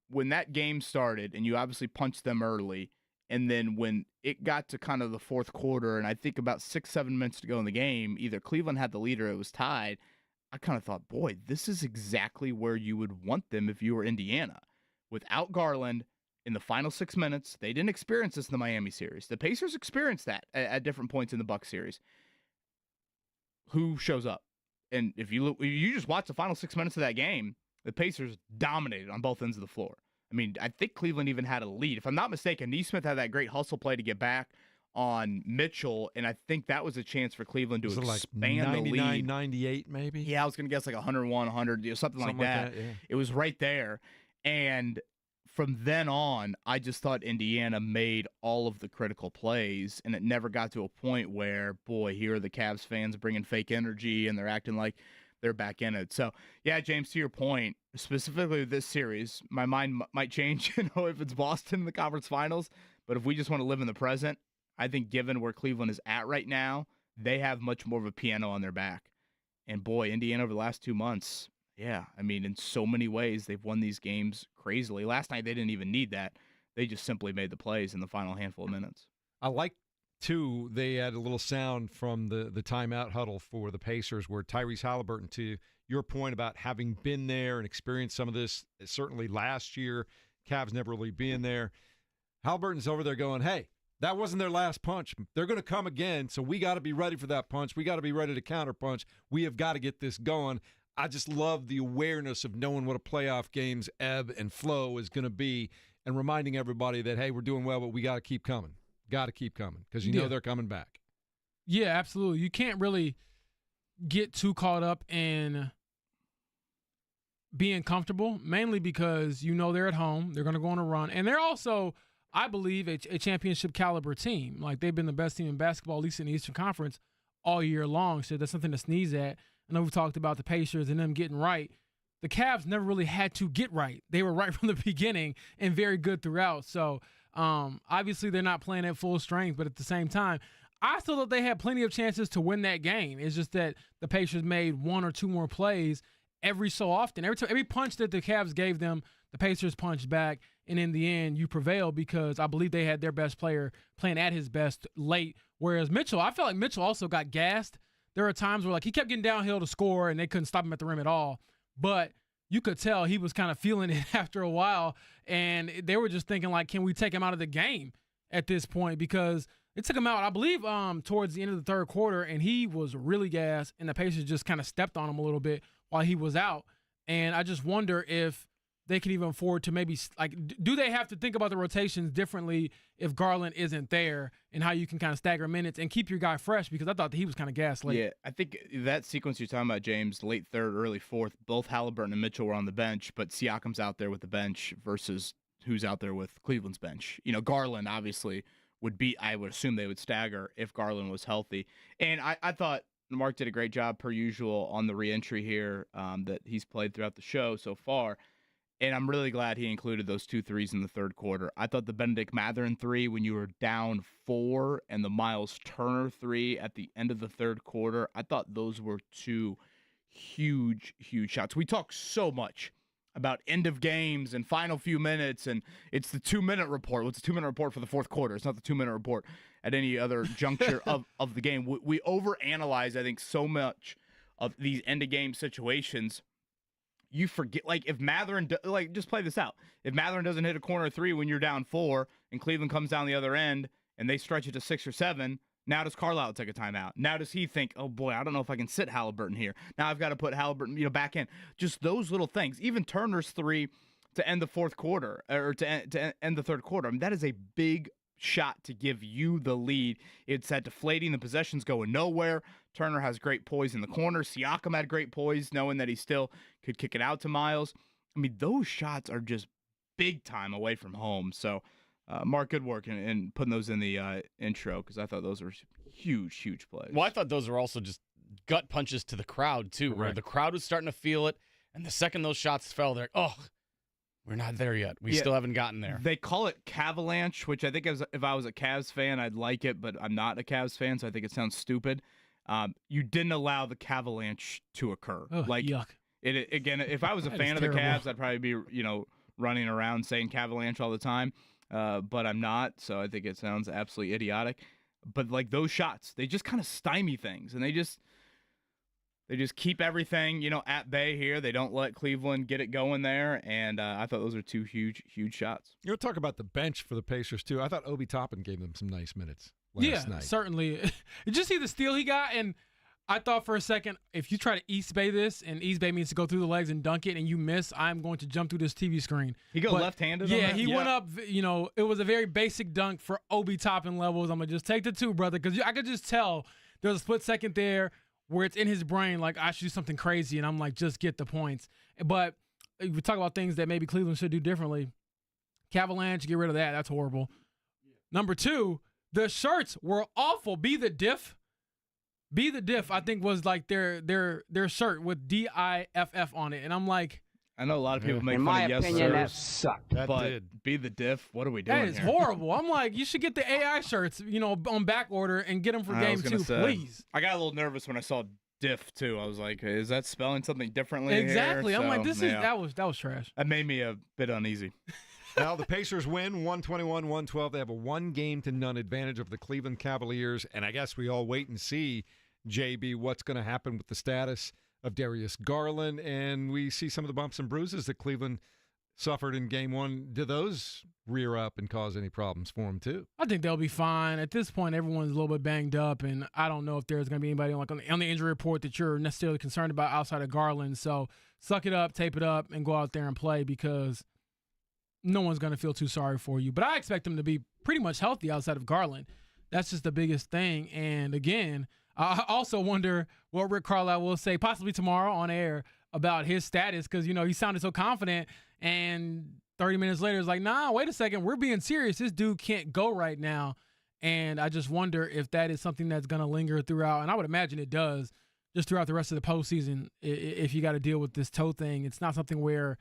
when that game started and you obviously punched them early And then when it got to kind of the fourth quarter, and I think about 6-7 minutes to go in the game, either Cleveland had the lead or it was tied, I kind of thought, boy, this is exactly where you would want them if you were Indiana. Without Garland in the final 6 minutes, they didn't experience this in the Miami series. The Pacers experienced that at different points in the Bucks series. Who shows up? And if you just watch the final 6 minutes of that game, the Pacers dominated on both ends of the floor. I mean, I think Cleveland even had a lead. If I'm not mistaken, Nesmith had that great hustle play to get back on Mitchell, and I think that was a chance for Cleveland to expand like the lead. 98 maybe? Yeah, I was going to guess like 101, 100, something like that. Yeah. It was right there. And from then on, I just thought Indiana made all of the critical plays, and it never got to a point where, boy, here are the Cavs fans bringing fake energy, and they're acting like they're back in it. So, yeah, James, to your point, specifically this series, my mind might change, if it's Boston in the conference finals. But if we just want to live in the present, I think given where Cleveland is at right now, they have much more of a piano on their back. And, boy, Indiana over the last 2 months, yeah, I mean, in so many ways, they've won these games crazily. Last night, they didn't even need that. They just simply made the plays in the final handful of minutes. I like, too, they had a little sound from the timeout huddle for the Pacers where Tyrese Halliburton, to your point about having been there and experienced some of this, certainly last year, Cavs never really being there. Halliburton's over there going, hey, that wasn't their last punch. They're going to come again, so we got to be ready for that punch. We got to be ready to counterpunch. We have got to get this going. I just love the awareness of knowing what a playoff game's ebb and flow is going to be and reminding everybody that, hey, we're doing well, but we got to keep coming. Got to keep coming because you know they're coming back. Yeah, absolutely. You can't really get too caught up in being comfortable, mainly because you know they're at home. They're going to go on a run. And they're also, I believe, a championship caliber team. Like, they've been the best team in basketball, at least in the Eastern Conference, all year long. So that's something to sneeze at. I know we've talked about the Pacers and them getting right. The Cavs never really had to get right. They were right from the beginning and very good throughout. So, obviously they're not playing at full strength, but at the same time, I still thought they had plenty of chances to win that game. It's just that the Pacers made one or two more plays every so often. Every punch that the Cavs gave them, the Pacers punched back, and in the end, you prevailed because I believe they had their best player playing at his best late, whereas Mitchell, I felt like Mitchell also got gassed. There were times where, like, he kept getting downhill to score, and they couldn't stop him at the rim at all, but you could tell he was kind of feeling it after a while, and they were just thinking, like, can we take him out of the game at this point? Because it took him out, I believe, towards the end of the third quarter, and he was really gassed, and the Pacers just kind of stepped on him a little bit while he was out. And I just wonder if they can even afford to maybe, like, do they have to think about the rotations differently if Garland isn't there, and how you can kind of stagger minutes and keep your guy fresh? Because I thought that he was kind of gassed late. Yeah, I think that sequence you're talking about, James, late third, early fourth, both Halliburton and Mitchell were on the bench, but Siakam's out there with the bench versus who's out there with Cleveland's bench. You know, Garland obviously would be, I would assume they would stagger if Garland was healthy. And I thought Mark did a great job, per usual, on the re-entry here that he's played throughout the show so far. And I'm really glad he included those 2 threes in the third quarter. I thought the Benedict Mathurin 3, when you were down 4, and the Miles Turner 3 at the end of the third quarter, I thought those were 2 huge, huge shots. We talk so much about end of games and final few minutes, and it's the 2-minute report. Well, it's a 2-minute report for the fourth quarter. It's not the 2-minute report at any other juncture of the game. We overanalyze, I think, so much of these end-of-game situations. You forget, like, if Mathurin, just play this out. If Mathurin doesn't hit a corner 3 when you're down 4 and Cleveland comes down the other end and they stretch it to 6 or 7, now does Carlisle take a timeout? Now does he think, oh boy, I don't know if I can sit Halliburton here. Now I've got to put Halliburton, back in. Just those little things. Even Turner's 3 to end the fourth quarter, or to end the third quarter. I mean, that is a big shot to give you the lead. It's that deflating, the possession's going nowhere. Turner has great poise in the corner. Siakam had great poise, knowing that he still could kick it out to Miles. I mean, those shots are just big time away from home. So, Mark, good work in putting those in the intro, because I thought those were huge, huge plays. Well, I thought those were also just gut punches to the crowd, too, where the crowd was starting to feel it, and the second those shots fell, they're like, oh, we're not there yet. We still haven't gotten there. They call it Cavalanche, which I think if I was a Cavs fan, I'd like it, but I'm not a Cavs fan, so I think it sounds stupid. You didn't allow the Cavalanche to occur. Oh, yuck. Again, if I was a fan of the Cavs, I'd probably be, running around saying Cavalanche all the time. but I'm not. So I think it sounds absolutely idiotic. But like those shots, they just kind of stymie things, and they just keep everything, at bay here. They don't let Cleveland get it going there, and I thought those are two huge shots. You'll talk about the bench for the Pacers, too. I thought Obi Toppin gave them some nice minutes last night. Certainly. Did you see the steal he got? And I thought for a second, if you try to East Bay this, and East Bay means to go through the legs and dunk it, and you miss, I'm going to jump through this TV screen. He goes left-handed on that? He went up, it was a very basic dunk for Obi Toppin levels. I'm going to just take the two, brother, because I could just tell there's a split second there where it's in his brain, like, I should do something crazy, and I'm like, just get the points. But if we talk about things that maybe Cleveland should do differently, Cavalanche, get rid of that. That's horrible. Number 2, the shirts were awful. Be the Diff, I think, was like their shirt with DIFF on it. And I'm like, I know a lot of people make fun of yes, sir. That sucked. But Be the Diff, what are we doing here? That is horrible. I'm like, you should get the AI shirts, on back order and get them for game 2, please. I got a little nervous when I saw Diff too. I was like, is that spelling something differently? Exactly. Here? I'm like, that was trash. That made me a bit uneasy. Now, the Pacers win 121-112. They have a 1-0 advantage of the Cleveland Cavaliers, and I guess we all wait and see, JB, what's going to happen with the status of Darius Garland, and we see some of the bumps and bruises that Cleveland suffered in Game 1. Do those rear up and cause any problems for them, too? I think they'll be fine. At this point, everyone's a little bit banged up, and I don't know if there's going to be anybody on the injury report that you're necessarily concerned about outside of Garland. So suck it up, tape it up, and go out there and play, because no one's going to feel too sorry for you. But I expect them to be pretty much healthy outside of Garland. That's just the biggest thing. And, again, I also wonder what Rick Carlisle will say possibly tomorrow on air about his status, because, he sounded so confident, and 30 minutes later it's like, nah, wait a second, we're being serious. This dude can't go right now. And I just wonder if that is something that's going to linger throughout, and I would imagine it does, just throughout the rest of the postseason. If you got to deal with this toe thing, it's not something where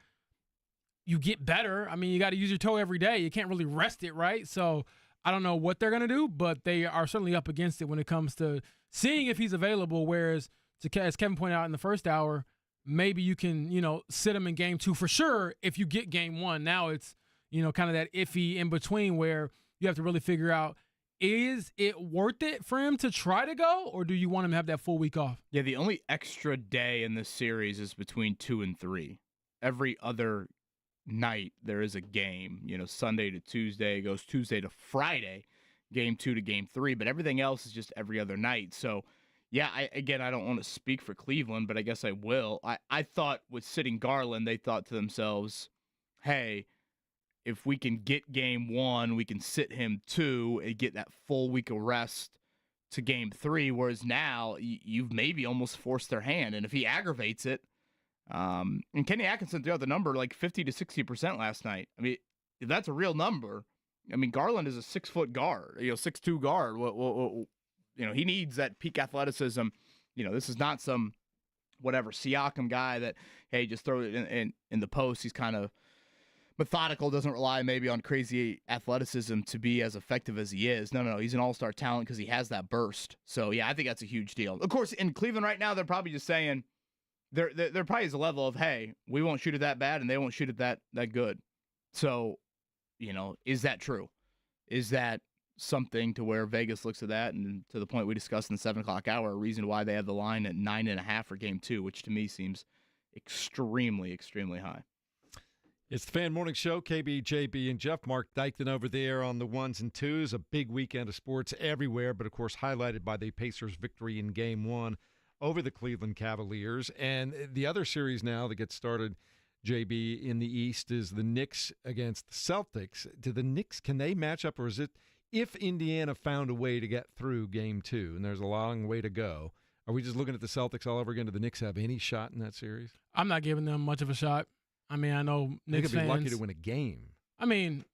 you get better. I mean, you got to use your toe every day. You can't really rest it, right? So I don't know what they're going to do, but they are certainly up against it when it comes to seeing if he's available, whereas, as Kevin pointed out in the first hour, maybe you can, sit him in Game 2 for sure if you get Game 1. Now it's, kind of that iffy in between where you have to really figure out, is it worth it for him to try to go, or do you want him to have that full week off? Yeah, the only extra day in this series is between 2 and 3. Every other night there is a game, Sunday to Tuesday, goes Tuesday to Friday, Game 2 to Game 3, but everything else is just every other night. So, yeah, I don't want to speak for Cleveland, but I guess I will. I thought with sitting Garland, they thought to themselves, hey, if we can get Game 1, we can sit him 2 and get that full week of rest to Game 3, whereas now you've maybe almost forced their hand. And if he aggravates it, and Kenny Atkinson threw out the number like 50 to 60% last night. I mean, if that's a real number, I mean, Garland is a 6-foot guard, 6'2" guard. He needs that peak athleticism. This is not some Siakam guy that, hey, just throw it in the post. He's kind of methodical, doesn't rely maybe on crazy athleticism to be as effective as he is. No, he's an all-star talent because he has that burst. So, yeah, I think that's a huge deal. Of course, in Cleveland right now, they're probably just saying, there probably is a level of, hey, we won't shoot it that bad, and they won't shoot it that good. So, is that true? Is that something to where Vegas looks at that, and to the point we discussed in the 7 o'clock hour, a reason why they have the line at 9.5 for Game 2, which to me seems extremely, extremely high. It's the Fan Morning Show. KB, JB, and Jeff. Mark Dykton over there on the 1s and 2s. A big weekend of sports everywhere, but of course highlighted by the Pacers' victory in Game 1 over the Cleveland Cavaliers. And the other series now that gets started, JB, in the East is the Knicks against the Celtics. Do the Knicks, can they match up, or is it if Indiana found a way to get through Game 2, and there's a long way to go, are we just looking at the Celtics all over again? Do the Knicks have any shot in that series? I'm not giving them much of a shot. I mean, I know Knicks fans. They could be lucky to win a game. I mean,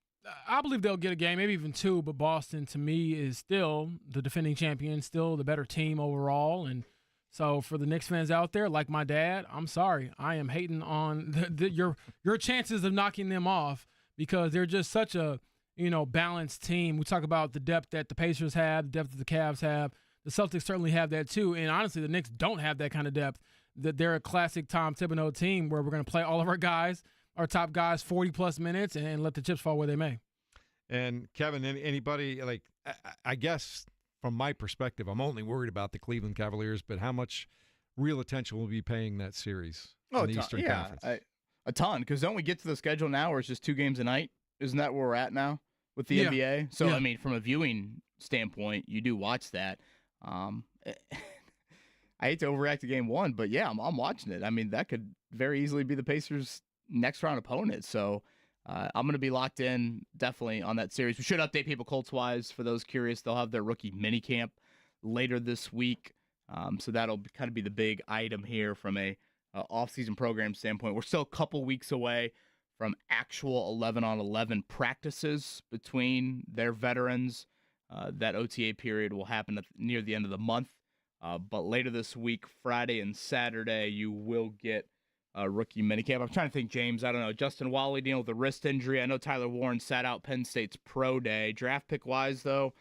I believe they'll get a game, maybe even 2, but Boston, to me, is still the defending champion, still the better team overall, and so for the Knicks fans out there, like my dad, I'm sorry. I am hating on your chances of knocking them off, because they're just such a balanced team. We talk about the depth that the Pacers have, the depth that the Cavs have. The Celtics certainly have that too. And honestly, the Knicks don't have that kind of depth. That they're a classic Tom Thibodeau team where we're going to play all of our guys, our top guys, 40-plus minutes, and let the chips fall where they may. And Kevin, anybody, like, I guess from my perspective, I'm only worried about the Cleveland Cavaliers, but how much real attention will be paying that series in the Eastern Conference? A ton, because don't we get to the schedule now where it's just 2 games a night? Isn't that where we're at now with the NBA? So, I mean, from a viewing standpoint, you do watch that. I hate to overreact to game 1, but yeah, I'm watching it. I mean, that could very easily be the Pacers' next round opponent. So I'm going to be locked in definitely on that series. We should update people Colts-wise. For those curious, they'll have their rookie minicamp later this week. So that'll kind of be the big item here from a off-season program standpoint. We're still a couple weeks away from actual 11-on-11 practices between their veterans. That OTA period will happen near the end of the month. But later this week, Friday and Saturday, you will get a rookie minicamp. I'm trying to think, James. I don't know. Justin Wally dealing with a wrist injury. I know Tyler Warren sat out Penn State's pro day. Draft pick-wise, though,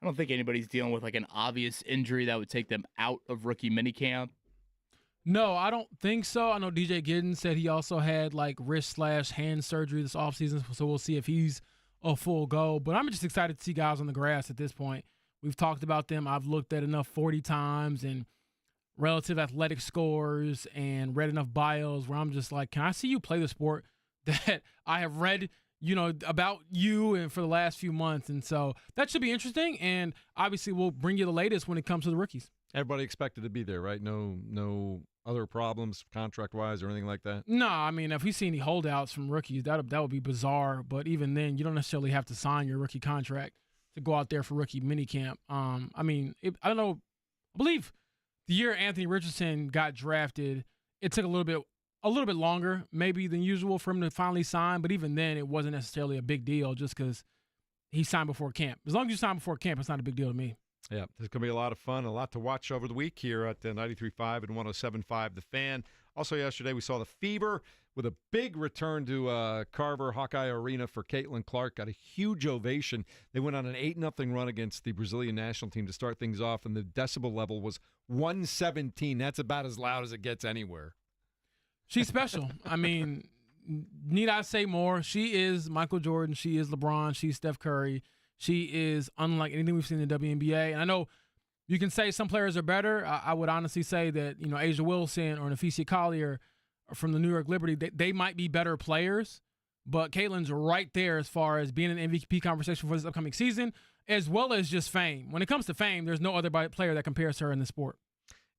I don't think anybody's dealing with like an obvious injury that would take them out of rookie minicamp. No, I don't think so. I know DJ Giddens said he also had like wrist/hand surgery this offseason, so we'll see if he's a full go. But I'm just excited to see guys on the grass at this point. We've talked about them. I've looked at enough 40 times and relative athletic scores and read enough bios where I'm just like, can I see you play the sport that I have read, about you and for the last few months? And so that should be interesting. And obviously we'll bring you the latest when it comes to the rookies. Everybody expected to be there, right? No other problems contract-wise or anything like that? No, I mean, if we see any holdouts from rookies, that would be bizarre. But even then, you don't necessarily have to sign your rookie contract to go out there for rookie minicamp. I don't know. I believe the year Anthony Richardson got drafted, it took a little bit longer maybe than usual for him to finally sign. But even then, it wasn't necessarily a big deal just because he signed before camp. As long as you sign before camp, it's not a big deal to me. Yeah, there's going to be a lot of fun, a lot to watch over the week here at 93.5 and 107.5 The Fan. Also yesterday we saw the Fever with a big return to Carver Hawkeye Arena for Caitlin Clark. Got a huge ovation. They went on an 8-0 run against the Brazilian national team to start things off, and the decibel level was 117. That's about as loud as it gets anywhere. She's special. I mean, need I say more? She is Michael Jordan. She is LeBron. She's Steph Curry. She is unlike anything we've seen in the WNBA. And I know you can say some players are better. I would honestly say that, Asia Wilson or Nafisa Collier from the New York Liberty, they might be better players. But Caitlin's right there as far as being an MVP conversation for this upcoming season, as well as just fame. When it comes to fame, there's no other player that compares to her in the sport.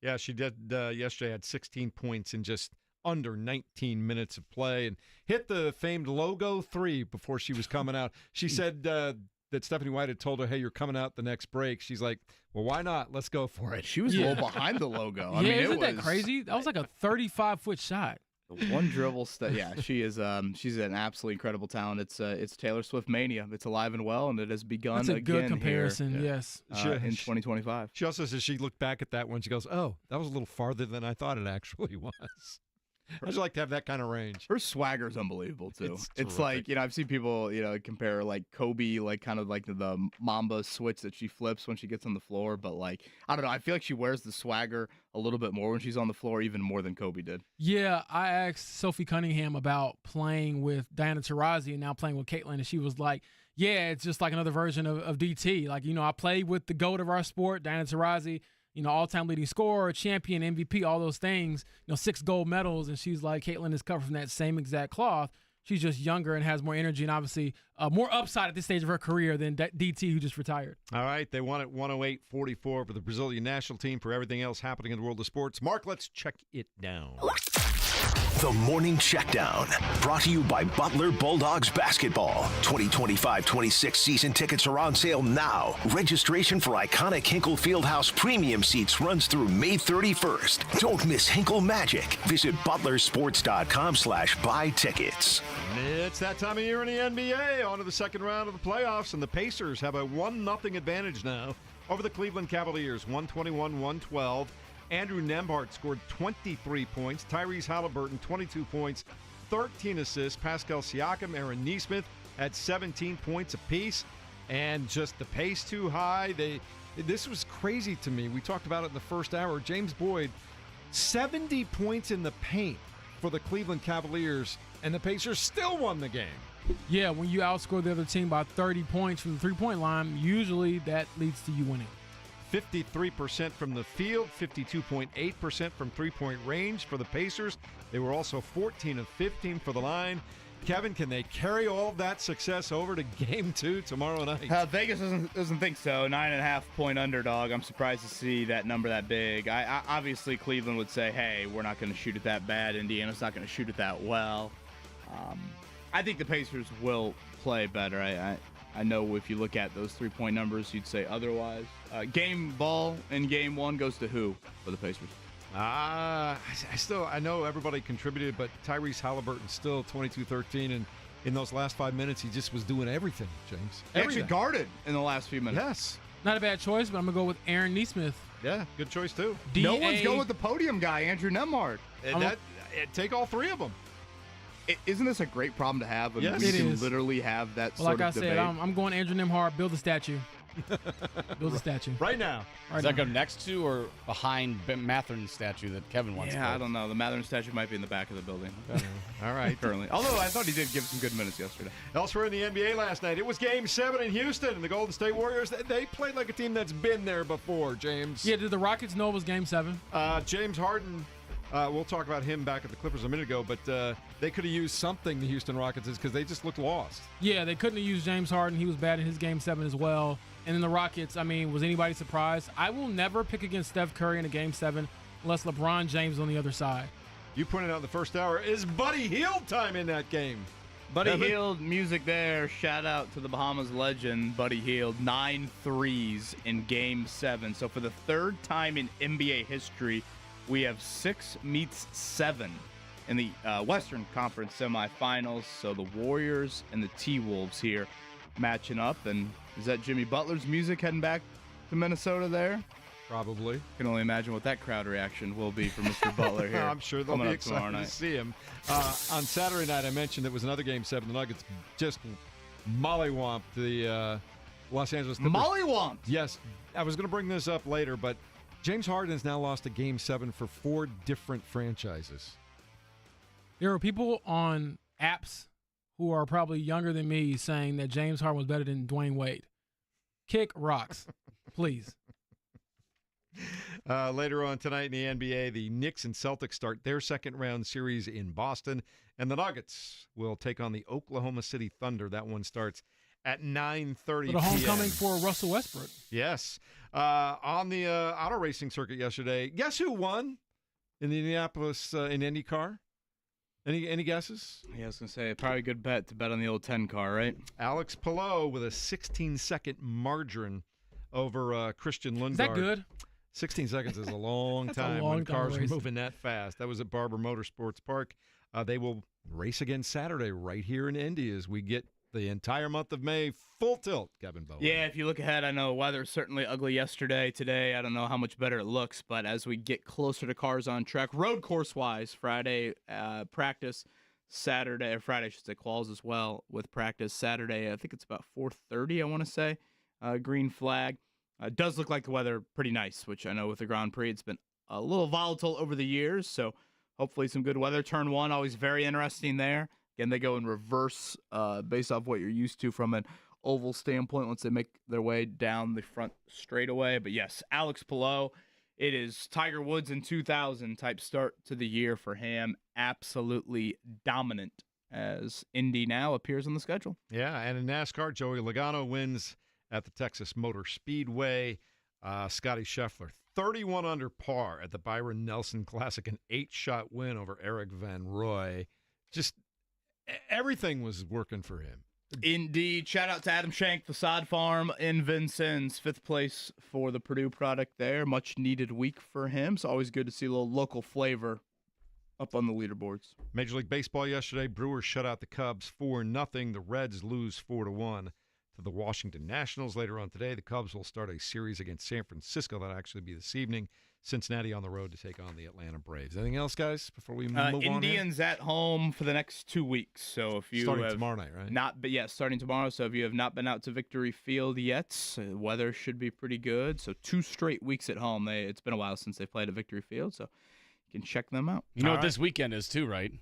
Yeah, she did yesterday, had 16 points in just under 19 minutes of play and hit the famed logo 3 before she was coming out. She said that Stephanie White had told her, hey, you're coming out the next break. She's like, well, why not? Let's go for it. She was a little behind the logo. I mean, isn't that crazy? That was like a 35-foot shot. One dribble she is. She's an absolutely incredible talent. It's Taylor Swift mania. It's alive and well, and it has begun again. That's a good comparison. Here, yes, in 2025. She also says she looked back at that one. She goes, "Oh, that was a little farther than I thought it actually was." I just like to have that kind of range. Her swagger's unbelievable too. It's like, I've seen people, compare like Kobe, like kind of like the Mamba switch that she flips when she gets on the floor. But like, I don't know. I feel like she wears the swagger a little bit more when she's on the floor, even more than Kobe did. Yeah, I asked Sophie Cunningham about playing with Diana Taurasi and now playing with Caitlin, and she was like, yeah, it's just like another version of DT. Like, I played with the GOAT of our sport, Diana Taurasi. All-time leading scorer, champion, MVP, all those things, 6 gold medals. And she's like, Caitlin is covered from that same exact cloth. She's just younger and has more energy and obviously more upside at this stage of her career than DT, who just retired. All right, they won at 108-44 for the Brazilian national team. For everything else happening in the world of sports, Mark, let's check it down. The Morning Checkdown, brought to you by Butler Bulldogs Basketball. 2025-26 season tickets are on sale now. Registration for iconic Hinkle Fieldhouse premium seats runs through May 31st. Don't miss Hinkle Magic. Visit butlersports.com/buy tickets. It's that time of year in the NBA. On to the second round of the playoffs, and the Pacers have a 1-0 advantage now over the Cleveland Cavaliers, 121-112. Andrew Nembhard scored 23 points. Tyrese Halliburton, 22 points, 13 assists. Pascal Siakam, Aaron Nesmith had 17 points apiece. And just the pace too high. This was crazy to me. We talked about it in the first hour. James Boyd, 70 points in the paint for the Cleveland Cavaliers, and the Pacers still won the game. Yeah, when you outscore the other team by 30 points from the three-point line, usually that leads to you winning. 53% from the field, 52.8% from three-point range for the Pacers. They were also 14 of 15 for the line. Kevin, can they carry all of that success over to Game 2 tomorrow night? Vegas doesn't think so. 9.5-point underdog. I'm surprised to see that number that big. I obviously Cleveland would say, hey, we're not going to shoot it that bad. Indiana's not going to shoot it that well. I think the Pacers will play better. I know if you look at those three-point numbers, you'd say otherwise. Game ball in Game 1 goes to who for the Pacers? I know everybody contributed, but Tyrese Halliburton still 22-13, and in those last 5 minutes, he just was doing everything, James. He actually guarded in the last few minutes. Yes. Not a bad choice, but I'm going to go with Aaron Nesmith. Yeah, good choice, too. No one's going with the podium guy, Andrew Nembhard. Take all three of them. Isn't this a great problem to have? Yes, we it can is. literally have that well, sort like of I said, I'm going Andrew Nembhard, build a statue. Build a statue. Right now. Does that go next to or behind Mathern's statue that Kevin wants? Yeah, I don't know. The Mathern statue might be in the back of the building. All right. Currently. Although I thought he did give some good minutes yesterday. Elsewhere in the NBA last night, it was Game 7 in Houston, and the Golden State Warriors, they played like a team that's been there before, James. Yeah, did the Rockets know it was Game 7? James Harden, we'll talk about him back at the Clippers a minute ago, but they could have used something, the Houston Rockets, because they just looked lost. Yeah, they couldn't have used James Harden. He was bad in his Game 7 as well. And then the Rockets, I mean, was anybody surprised? I will never pick against Steph Curry in a Game 7 unless LeBron James is on the other side. You pointed out in the first hour, is Buddy Hield time in that game? Buddy Hield, music there. Shout out to the Bahamas legend, Buddy Hield. 9 threes in Game 7. So for the third time in NBA history, we have 6 meets 7 in the Western Conference semifinals. So the Warriors and the T-Wolves here matching up. And is that Jimmy Butler's music heading back to Minnesota there? Probably. Can only imagine what that crowd reaction will be for Mr. Butler here. I'm sure they'll be excited to see him. On Saturday night, I mentioned there was another Game 7. The Nuggets just mollywomped the Los Angeles Clippers. Mollywomped? Yes. I was going to bring this up later, but James Harden has now lost a Game 7 for 4 different franchises. There are people on apps who are probably younger than me saying that James Harden was better than Dwayne Wade. Kick rocks, please. Later on tonight in the NBA, the Knicks and Celtics start their second-round series in Boston, and the Nuggets will take on the Oklahoma City Thunder. That one starts at 9:30 p.m. The homecoming for Russell Westbrook. Yes. On the auto racing circuit yesterday, guess who won in the Indianapolis in IndyCar? Any guesses? Yeah, I was going to say, probably a good bet to bet on the old 10 car, right? Alex Palou with a 16-second margin over Christian Lundgaard. Is that good? 16 seconds is a long time when cars are moving that fast. That was at Barber Motorsports Park. They will race again Saturday right here in Indy as we get the entire month of May full tilt, Kevin Bowen. Yeah, if you look ahead, I know weather was certainly ugly yesterday. Today, I don't know how much better it looks, but as we get closer to cars on track, road course-wise, Friday practice, Saturday, or Friday, I should say, quals as well with practice. Saturday, I think it's about 4:30, I want to say, green flag. Does look like the weather pretty nice, which I know with the Grand Prix, it's been a little volatile over the years, so hopefully some good weather. Turn 1, always very interesting there. Again, they go in reverse based off what you're used to from an oval standpoint once they make their way down the front straightaway. But yes, Alex Palou, it is Tiger Woods in 2000 type start to the year for him. Absolutely dominant as Indy now appears on the schedule. Yeah, and in NASCAR, Joey Logano wins at the Texas Motor Speedway. Scotty Scheffler, 31 under par at the Byron Nelson Classic, an 8-shot win over Eric Van Roy. Just everything was working for him. Indeed. Shout out to Adam Shank, Facade Farm in Vincennes. 5th place for the Purdue product there. Much needed week for him. It's always good to see a little local flavor up on the leaderboards. Major League Baseball yesterday, Brewers shut out the Cubs 4-0. The Reds lose 4-1 to the Washington Nationals. Later on today, the Cubs will start a series against San Francisco. That'll actually be this evening. Cincinnati on the road to take on the Atlanta Braves. Anything else, guys, before we move on? Indians at home for the next 2 weeks. So if you starting tomorrow night, right? Starting tomorrow. So if you have not been out to Victory Field yet, weather should be pretty good. So 2 straight weeks at home. It's been a while since they played at Victory Field, so you can check them out. You know what this weekend is too, right?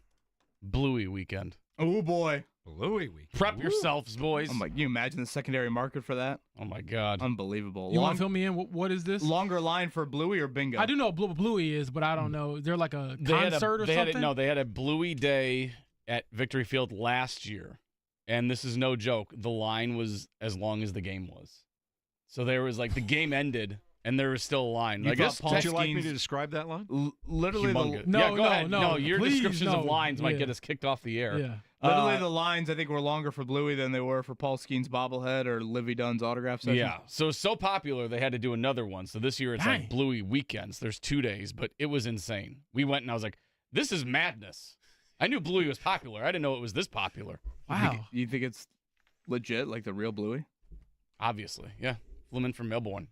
Bluey weekend. Oh boy. Bluey week. Prep yourselves, boys. I'm like, can you imagine the secondary market for that? Oh, my God. Unbelievable. You want to fill me in? What is this? Longer line for Bluey or bingo? I do know what Bluey is, but I don't know. Is there like a concert or something? They had a Bluey Day at Victory Field last year, and this is no joke. The line was as long as the game was. So there was like the game ended, and there was still a line. I guess. Would you like me to describe that line? Literally, No, go ahead. no. Your Please, descriptions of no. lines might Yeah. get us kicked off the air. Yeah. literally the lines I think were longer for Bluey than they were for Paul Skeen's bobblehead or Livy Dunn's autograph session. Yeah. So popular they had to do another one. So this year it's like Bluey weekends. There's 2 days, but it was insane. We went and I was like, this is madness. I knew Bluey was popular. I didn't know it was this popular. Wow. You think it's legit, like the real Bluey? Obviously, yeah. Flew in from Melbourne.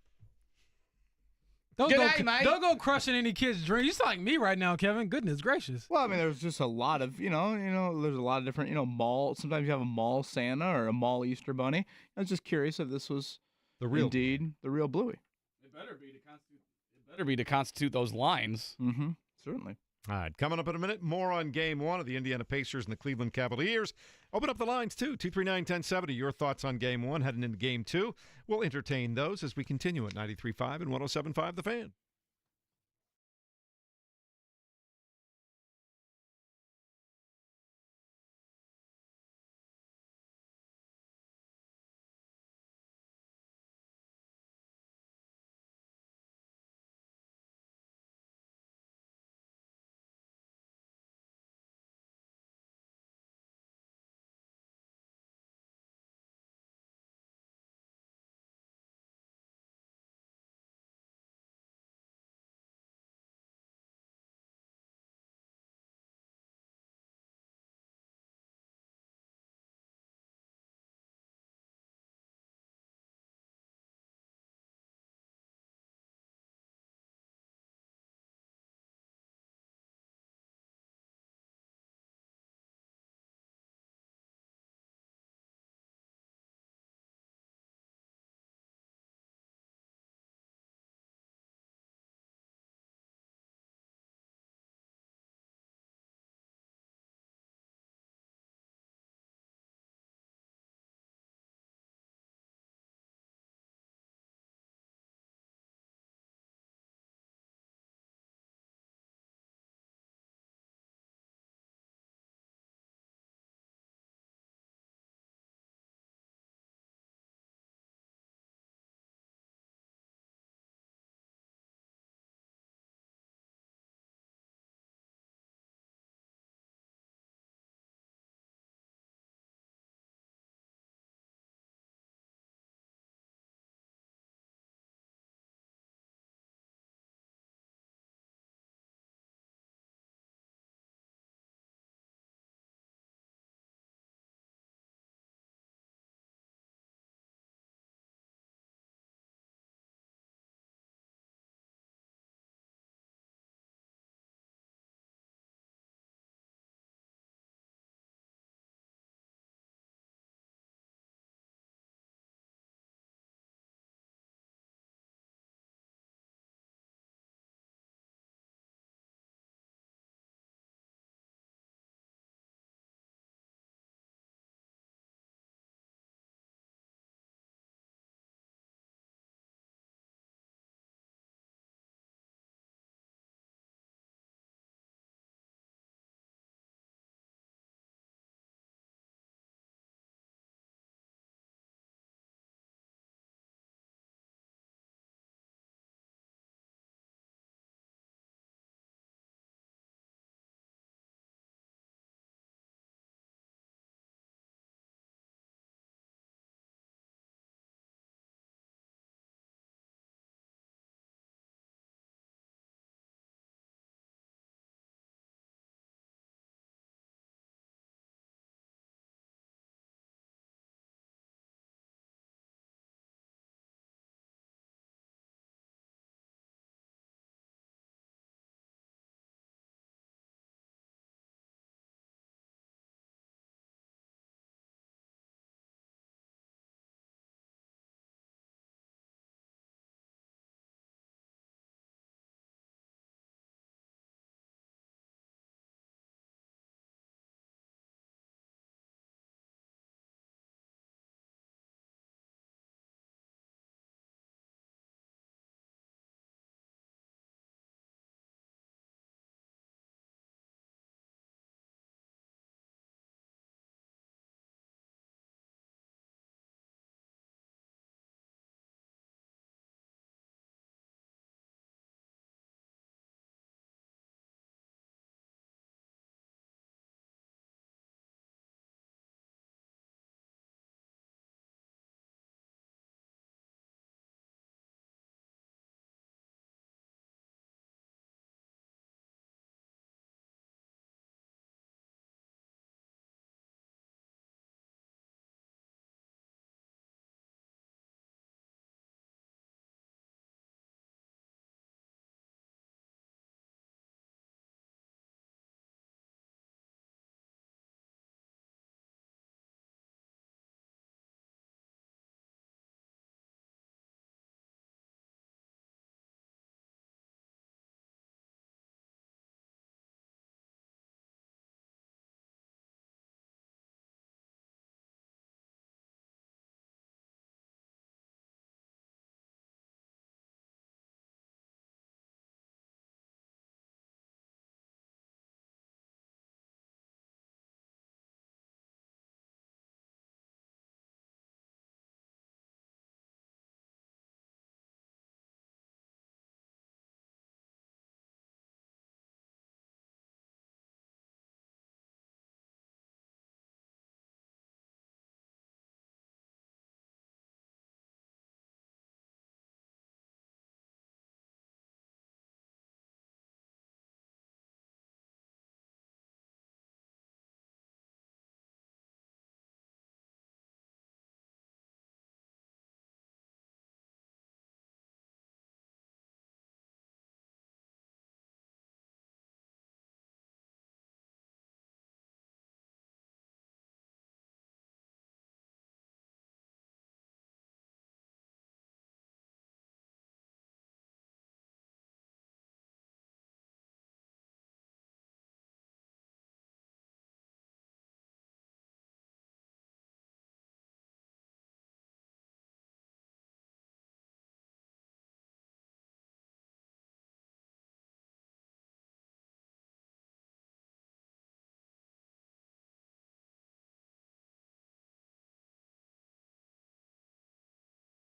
Don't G'day, mate. Don't go crushing any kid's dreams. You sound like me right now, Kevin. Goodness gracious. Well, I mean, there's just a lot of, there's a lot of different, mall. Sometimes you have a mall Santa or a mall Easter Bunny. I was just curious if this was indeed the real Bluey. It better be to constitute those lines. Mm-hmm. Certainly. All right, coming up in a minute, more on Game 1 of the Indiana Pacers and the Cleveland Cavaliers. Open up the lines, too, 239-1070. Your thoughts on Game 1 heading into Game 2. We'll entertain those as we continue at 93.5 and 107.5 The Fan.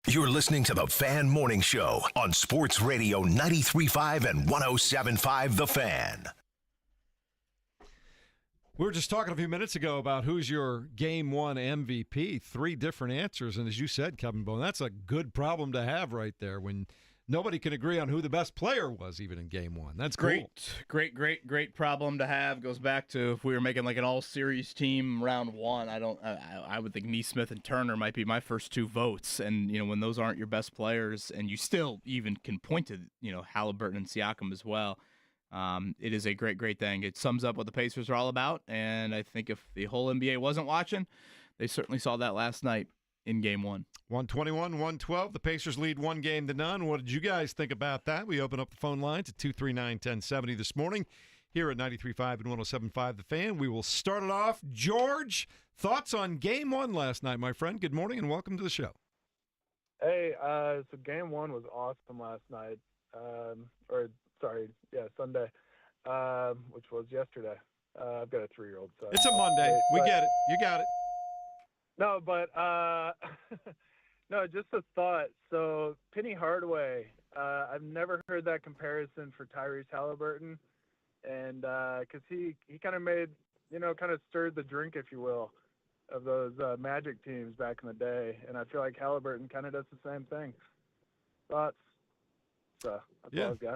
You're listening to the Fan Morning Show on Sports Radio 93.5 and 107.5 The Fan. We were just talking a few minutes ago about who's your Game 1 MVP. 3 different answers, and as you said, Kevin Bone, that's a good problem to have right there when nobody can agree on who the best player was even in Game 1. That's cool. Great problem to have. Goes back to if we were making like an all-series team round 1. I would think Neesmith and Turner might be my first 2 votes. And when those aren't your best players, and you still even can point to Halliburton and Siakam as well. It is a great thing. It sums up what the Pacers are all about, and I think if the whole NBA wasn't watching, they certainly saw that last night in Game 1. 121-112. The Pacers lead 1-0. What did you guys think about that? We open up the phone lines at 239-1070 this morning here at 93.5 and 107.5 The Fan. We will start it off. George, thoughts on Game 1 last night, my friend? Good morning and welcome to the show. Hey, so Game 1 was awesome last night. Sunday, which was yesterday. I've got a 3-year-old, so it's a Monday. We get it. You got it. No, but no, just a thought. So Penny Hardaway, I've never heard that comparison for Tyrese Halliburton, and because he kind of made, kind of stirred the drink, if you will, of those Magic teams back in the day, and I feel like Halliburton kind of does the same thing. Thoughts? So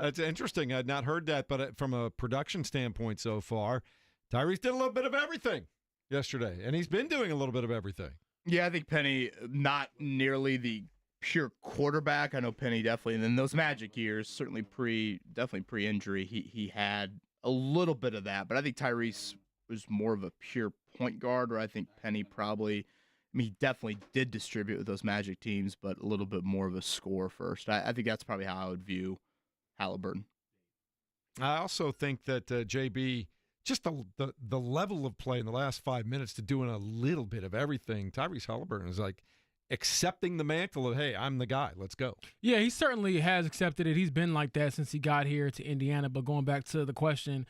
that's interesting. I'd not heard that, but from a production standpoint so far, Tyrese did a little bit of everything yesterday, and he's been doing a little bit of everything. Yeah, I think Penny, not nearly the pure quarterback. I know Penny definitely, and in those Magic years, certainly pre-injury, he had a little bit of that, but I think Tyrese was more of a pure point guard, or I think Penny probably – he definitely did distribute with those Magic teams, but a little bit more of a score first. I think that's probably how I would view Halliburton. I also think that JB, just the level of play in the last 5 minutes to doing a little bit of everything, Tyrese Halliburton is like accepting the mantle of, hey, I'm the guy, let's go. Yeah, he certainly has accepted it. He's been like that since he got here to Indiana. But going back to the question,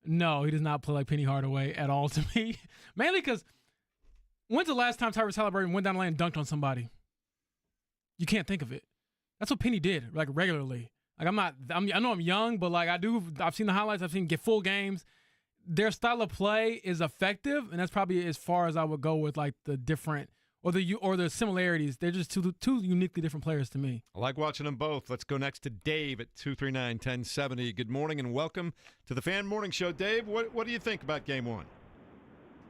no, he does not play like Penny Hardaway at all to me. Mainly because when's the last time Tyrese Halliburton went down the lane and dunked on somebody? You can't think of it. That's what Penny did, like regularly. Like I know I'm young, but like I've seen the highlights. I've seen get full games. Their style of play is effective, and that's probably as far as I would go with like the different or the similarities. They're just two uniquely different players to me. I like watching them both. Let's go next to Dave at 239-1070. Good morning and welcome to the Fan Morning Show. Dave, what do you think about Game 1?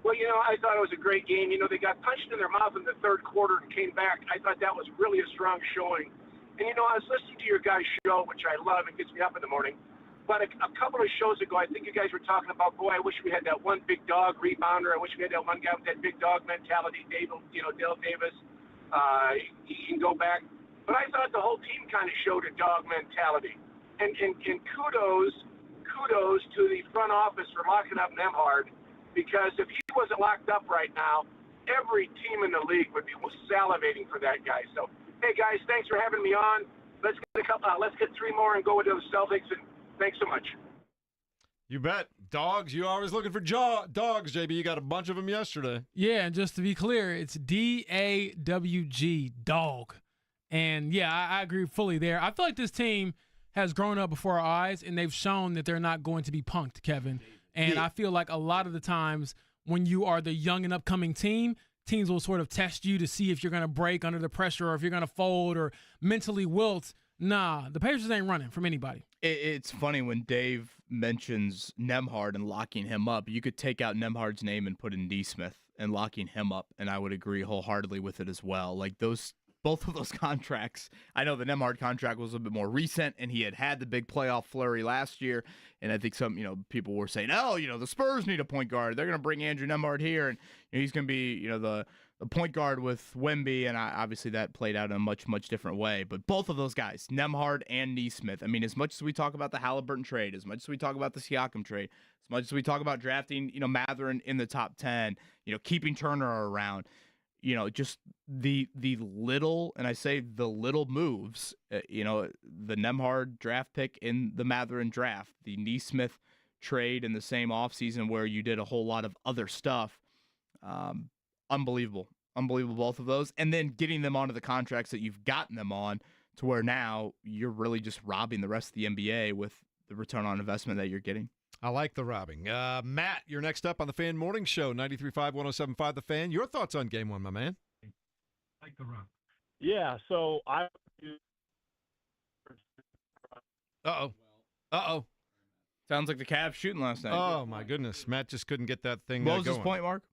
Well, I thought it was a great game. They got punched in their mouth in the third quarter and came back. I thought that was really a strong showing. And, I was listening to your guys' show, which I love. It gets me up in the morning. But a couple of shows ago, I think you guys were talking about, boy, I wish we had that one big dog rebounder. I wish we had that one guy with that big dog mentality, Dale Davis. He can go back. But I thought the whole team kind of showed a dog mentality. And kudos to the front office for locking up Nembhard. Because if he wasn't locked up right now, every team in the league would be salivating for that guy. So, hey, guys, thanks for having me on. Let's get 3 more and go into the Celtics, and thanks so much. You bet. Dogs, you always looking for dogs, JB. You got a bunch of them yesterday. Yeah, and just to be clear, it's D-A-W-G, dog. And, yeah, I agree fully there. I feel like this team has grown up before our eyes, and they've shown that they're not going to be punked, Kevin. And I feel like a lot of the times when you are the young and upcoming team, teams will sort of test you to see if you're going to break under the pressure or if you're going to fold or mentally wilt. Nah, the Pacers ain't running from anybody. It's funny when Dave mentions Nembhard and locking him up. You could take out Nembhard's name and put in Neesmith and locking him up, and I would agree wholeheartedly with it as well. Like both of those contracts, I know the Nembhard contract was a bit more recent, and he had the big playoff flurry last year. And I think some, people were saying, the Spurs need a point guard. They're going to bring Andrew Nembhard here, and he's going to be, the point guard with Wemby. And obviously that played out in a much, much different way. But both of those guys, Nembhard and Neesmith, as much as we talk about the Halliburton trade, as much as we talk about the Siakam trade, as much as we talk about drafting, Mathurin in the top 10, keeping Turner around, just the little, and I say the little moves, the Nembhard draft pick in the Mathurin draft, the Neesmith trade in the same offseason where you did a whole lot of other stuff. Unbelievable. Unbelievable, both of those. And then getting them onto the contracts that you've gotten them on to where now you're really just robbing the rest of the NBA with the return on investment that you're getting. I like the robbing. Matt, you're next up on the Fan Morning Show, 93.5, 107.5 The Fan. Your thoughts on Game 1, my man? Like the robbing. Yeah, so I... Uh-oh. Sounds like the Cavs shooting last night. Oh, my goodness. Matt just couldn't get that thing What was going. his point, Mark?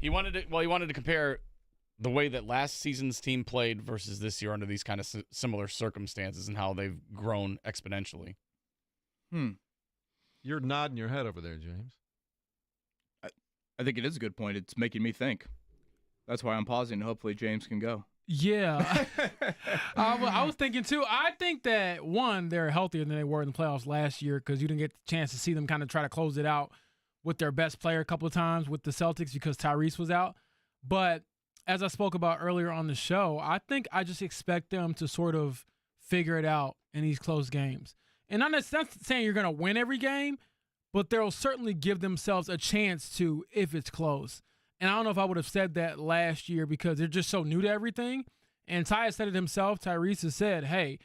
He wanted to compare the way that last season's team played versus this year under these kind of similar circumstances and how they've grown exponentially. You're nodding your head over there, James. I think it is a good point. It's making me think. That's why I'm pausing. Hopefully James can go. Yeah. I was thinking, too. I think that, one, they're healthier than they were in the playoffs last year because you didn't get the chance to see them kind of try to close it out with their best player a couple of times with the Celtics because Tyrese was out. But as I spoke about earlier on the show, I think I just expect them to sort of figure it out in these close games. And not saying you're going to win every game, but they'll certainly give themselves a chance to if it's close. And I don't know if I would have said that last year because they're just so new to everything. And Ty has said it himself. Tyrese has said, hey,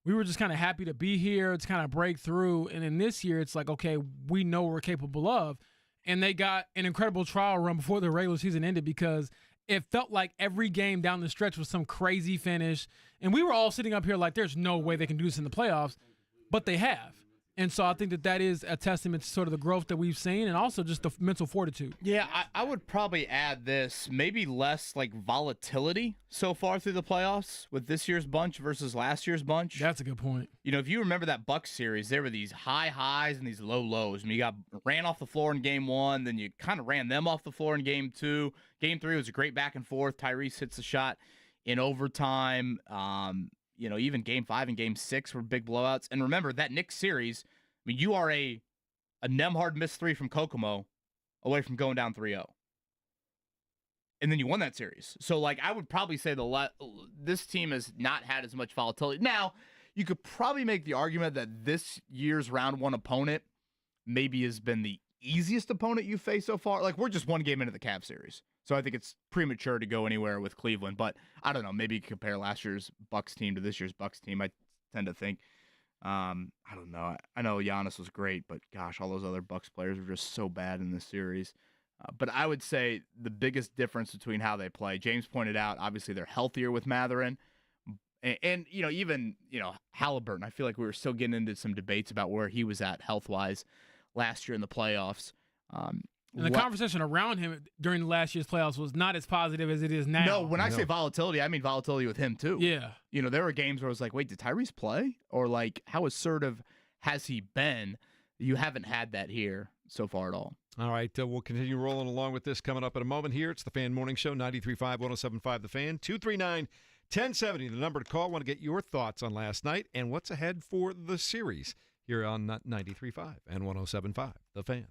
we were just kind of happy to be here. It's kind of break through. And in this year, it's like, okay, we know what we're capable of. And they got an incredible trial run before the regular season ended because it felt like every game down the stretch was some crazy finish. And we were all sitting up here like there's no way they can do this in the playoffs. But they have. And so I think that is a testament to sort of the growth that we've seen and also just the mental fortitude. Yeah, I would probably add this, maybe less like volatility so far through the playoffs with this year's bunch versus last year's bunch. That's a good point. You know, if you remember that Bucks series, there were these high highs and these low lows. I mean, you ran off the floor in game 1, then you kind of ran them off the floor in game 2. Game 3 was a great back and forth. Tyrese hits a shot in overtime. You know, even game 5 and game 6 were big blowouts. And remember, that Knicks series, I mean, you are a Nemhard missed 3 from Kokomo away from going down 3-0. And then you won that series. So, like, I would probably say this team has not had as much volatility. Now, you could probably make the argument that this year's round 1 opponent maybe has been the easiest opponent you've faced so far. Like, we're just one game into the Cavs series. So I think it's premature to go anywhere with Cleveland. But I don't know. Maybe you compare last year's Bucks team to this year's Bucks team. I tend to think. I don't know. I know Giannis was great, but gosh, all those other Bucks players were just so bad in this series. But I would say the biggest difference between how they play, James pointed out, obviously they're healthier with Matherin. And you know, even, you know, Halliburton, I feel like we were still getting into some debates about where he was at health-wise last year in the playoffs. And the conversation around him during last year's playoffs was not as positive as it is now. No, when I say volatility, I mean volatility with him too. Yeah. You know, there were games where I was like, wait, did Tyrese play? Or like, how assertive has he been? You haven't had that here so far at all. All right, we'll continue rolling along with this coming up in a moment here. It's the Fan Morning Show, 93.5, 107.5 The Fan, 239-1070, the number to call. Want to get your thoughts on last night and what's ahead for the series here on 93.5 and 107.5 The Fan.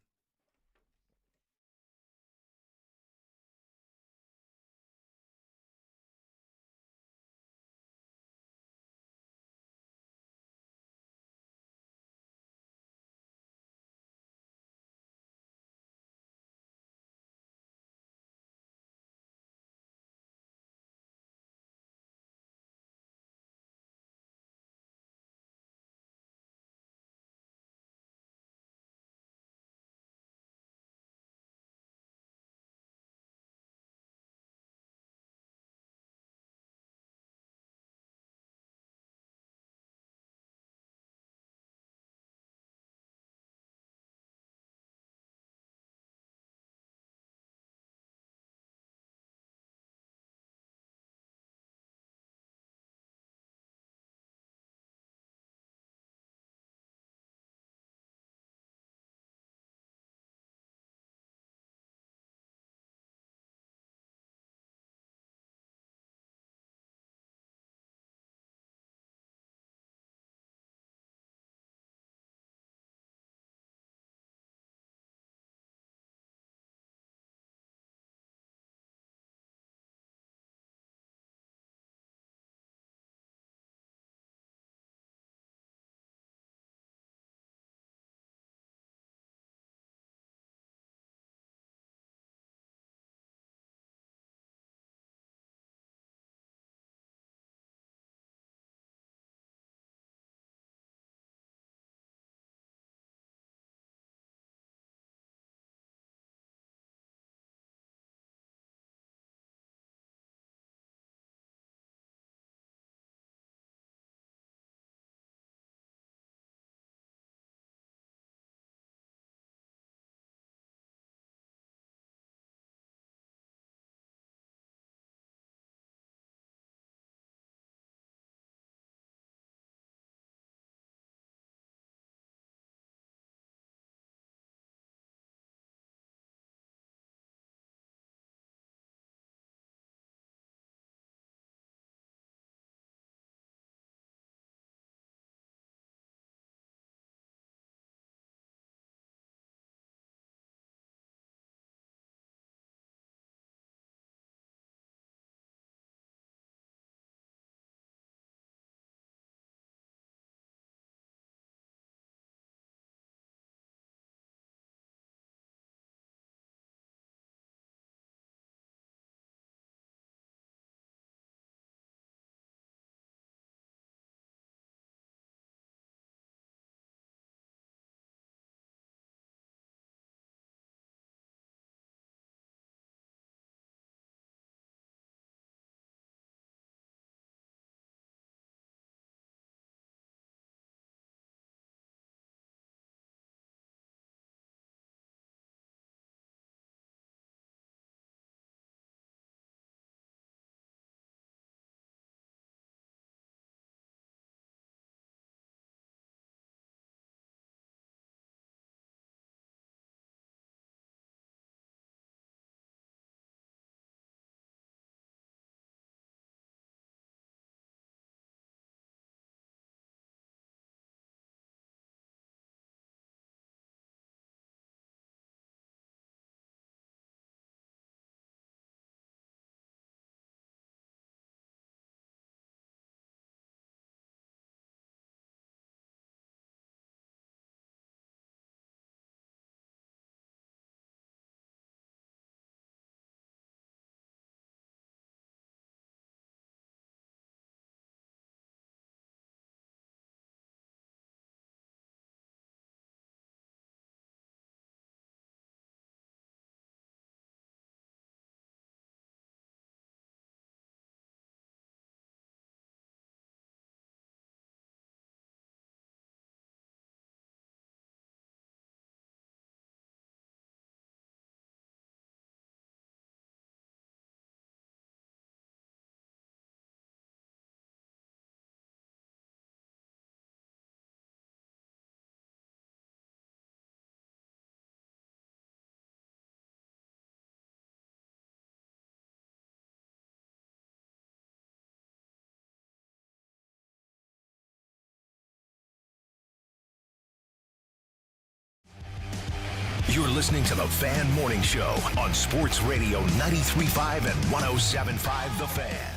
You're listening to the Fan Morning Show on Sports Radio 93.5 and 107.5 The Fan.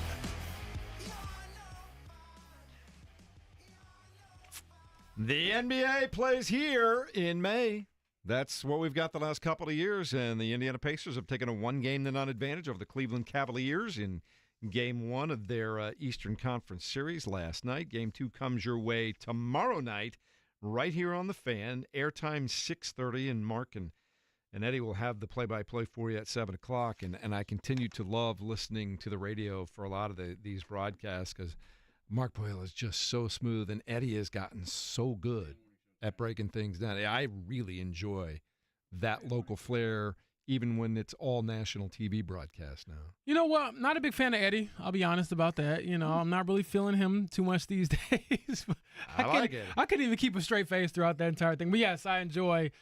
The NBA plays here in May. That's what we've got the last couple of years, and the Indiana Pacers have taken a 1-game-to-none advantage over the Cleveland Cavaliers in Game 1 of their Eastern Conference Series last night. Game 2 comes your way tomorrow night right here on The Fan. Airtime 6:30, and Mark and Eddie will have the play-by-play for you at 7 o'clock. And I continue to love listening to the radio for a lot of these broadcasts because Mark Boyle is just so smooth, and Eddie has gotten so good at breaking things down. I really enjoy that local flair, even when it's all national TV broadcast now. You know what? I'm not a big fan of Eddie. I'll be honest about that. You know, I'm not really feeling him too much these days. I like it. I couldn't even keep a straight face throughout that entire thing. But yes, I enjoy